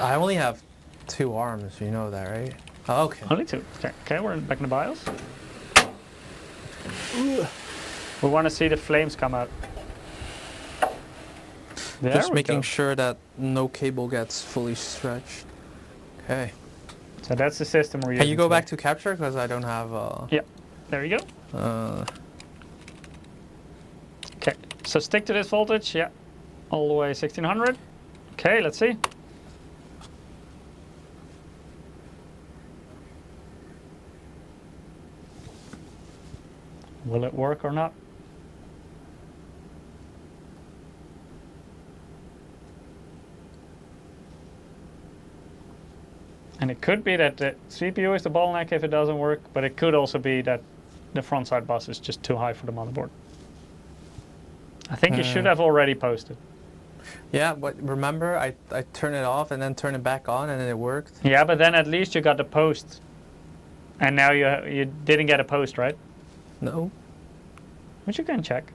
[SPEAKER 1] I only have 2 arms, you know that, right? Oh, okay.
[SPEAKER 2] Only 2. Okay, we're back in the BIOS. We want to see the flames come out. There
[SPEAKER 1] Just
[SPEAKER 2] we
[SPEAKER 1] making
[SPEAKER 2] go.
[SPEAKER 1] sure that no cable gets fully stretched. Okay.
[SPEAKER 2] So that's the system we're using.
[SPEAKER 1] Can you go
[SPEAKER 2] today.
[SPEAKER 1] back to capture? Because I don't have...
[SPEAKER 2] Yeah, there you go. Okay, so stick to this voltage, yeah. All the way 1600. Okay, let's see. Will it work or not? And it could be that the CPU is the bottleneck if it doesn't work, but it could also be that the front side bus is just too high for the motherboard. I think you should have already posted.
[SPEAKER 1] Yeah, but remember, I turned it off and then turned it back on and then it worked.
[SPEAKER 2] Yeah, but then at least you got the post. And now you didn't get a post, right?
[SPEAKER 1] No.
[SPEAKER 2] Which you can check.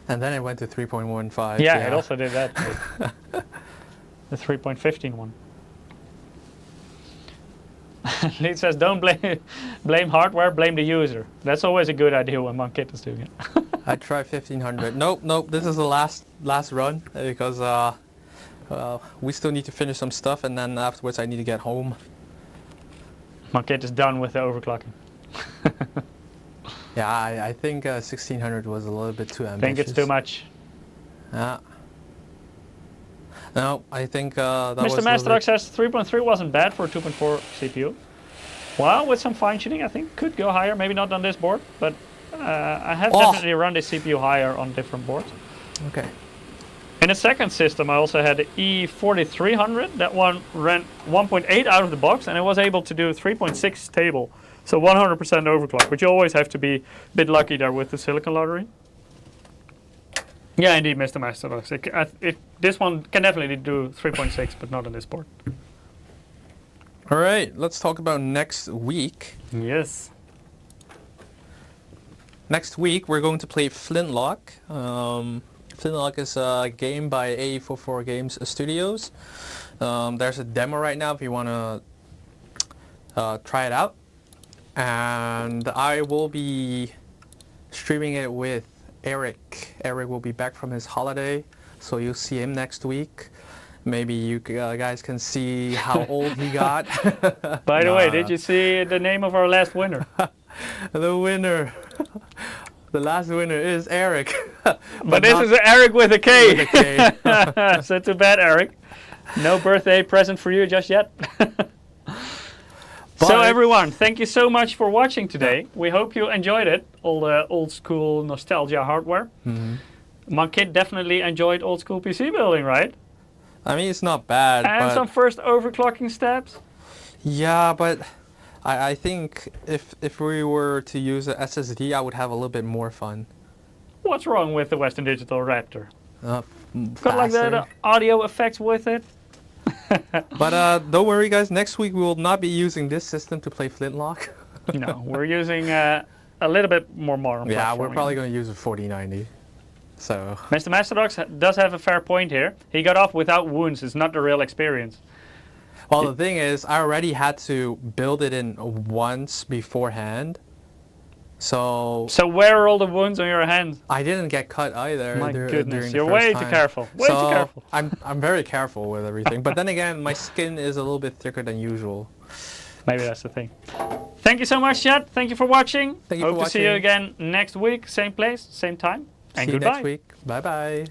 [SPEAKER 1] And then it went to 3.15.
[SPEAKER 2] Yeah, it also did that. The 3.15 one. Lead says, don't blame hardware, blame the user. That's always a good idea when Monkit is doing it.
[SPEAKER 1] I tried 1500. Nope. This is the last run because we still need to finish some stuff, and then afterwards I need to get home.
[SPEAKER 2] Monkit is done with the overclocking.
[SPEAKER 1] Yeah, I think 1600 was a little bit too ambitious.
[SPEAKER 2] Think it's too much.
[SPEAKER 1] Yeah. No, I think that was
[SPEAKER 2] Mr.
[SPEAKER 1] a little
[SPEAKER 2] Masterdox
[SPEAKER 1] bit...
[SPEAKER 2] says 3.3 wasn't bad for a 2.4 CPU. Well, with some fine tuning, I think could go higher. Maybe not on this board, but I have definitely run this CPU higher on different boards.
[SPEAKER 1] Okay.
[SPEAKER 2] In the second system, I also had the E4300. That one ran 1.8 out of the box, and it was able to do 3.6 stable. So 100% overclock, but you always have to be a bit lucky there with the silicon lottery. Yeah, indeed, Mr. Masterdox. This one can definitely do 3.6, but not on this board.
[SPEAKER 1] All right, let's talk about next week.
[SPEAKER 2] Yes.
[SPEAKER 1] Next week, we're going to play Flintlock. Flintlock is a game by A44 Games Studios. There's a demo right now if you want to try it out. And I will be streaming it with Eric. Eric will be back from his holiday, so you'll see him next week. Maybe you guys can see how old he got.
[SPEAKER 2] By the way, did you see the name of our last winner?
[SPEAKER 1] The winner. The last winner is Eric.
[SPEAKER 2] But this is Eric with a K.
[SPEAKER 1] With a K.
[SPEAKER 2] So too bad, Eric. No birthday present for you just yet. So everyone, thank you so much for watching today. We hope you enjoyed it, all the old school nostalgia hardware. My kid definitely enjoyed old school PC building, right?
[SPEAKER 1] I mean, it's not bad.
[SPEAKER 2] And
[SPEAKER 1] but
[SPEAKER 2] some first overclocking steps.
[SPEAKER 1] yeah, but I think if we were to use a SSD, I would have a little bit more fun.
[SPEAKER 2] What's wrong with the Western Digital Raptor?
[SPEAKER 1] Uh,
[SPEAKER 2] Got like
[SPEAKER 1] faster.
[SPEAKER 2] the audio effects with it.
[SPEAKER 1] But don't worry, guys. Next week we will not be using this system to play Flintlock.
[SPEAKER 2] No, we're using a little bit more modern.
[SPEAKER 1] Yeah, we're
[SPEAKER 2] platforming.
[SPEAKER 1] probably going to use a 4090. So
[SPEAKER 2] Mr. Masterdox does have a fair point here. He got off without wounds. It's not the real experience.
[SPEAKER 1] well, the thing is, I already had to build it in once beforehand. So
[SPEAKER 2] So where are all the wounds on your hand?
[SPEAKER 1] I didn't get cut either.
[SPEAKER 2] My
[SPEAKER 1] during
[SPEAKER 2] goodness,
[SPEAKER 1] the
[SPEAKER 2] you're
[SPEAKER 1] first
[SPEAKER 2] way
[SPEAKER 1] time.
[SPEAKER 2] too careful. Way
[SPEAKER 1] So
[SPEAKER 2] too careful.
[SPEAKER 1] I'm very careful with everything. But then again, my skin is a little bit thicker than usual.
[SPEAKER 2] Maybe that's the thing. Thank you so much, chat. Thank you for watching.
[SPEAKER 1] Thank you
[SPEAKER 2] Hope
[SPEAKER 1] for
[SPEAKER 2] to see you
[SPEAKER 1] watching.
[SPEAKER 2] again next week, same place, same time. And
[SPEAKER 1] See you
[SPEAKER 2] goodbye.
[SPEAKER 1] next week. Bye bye.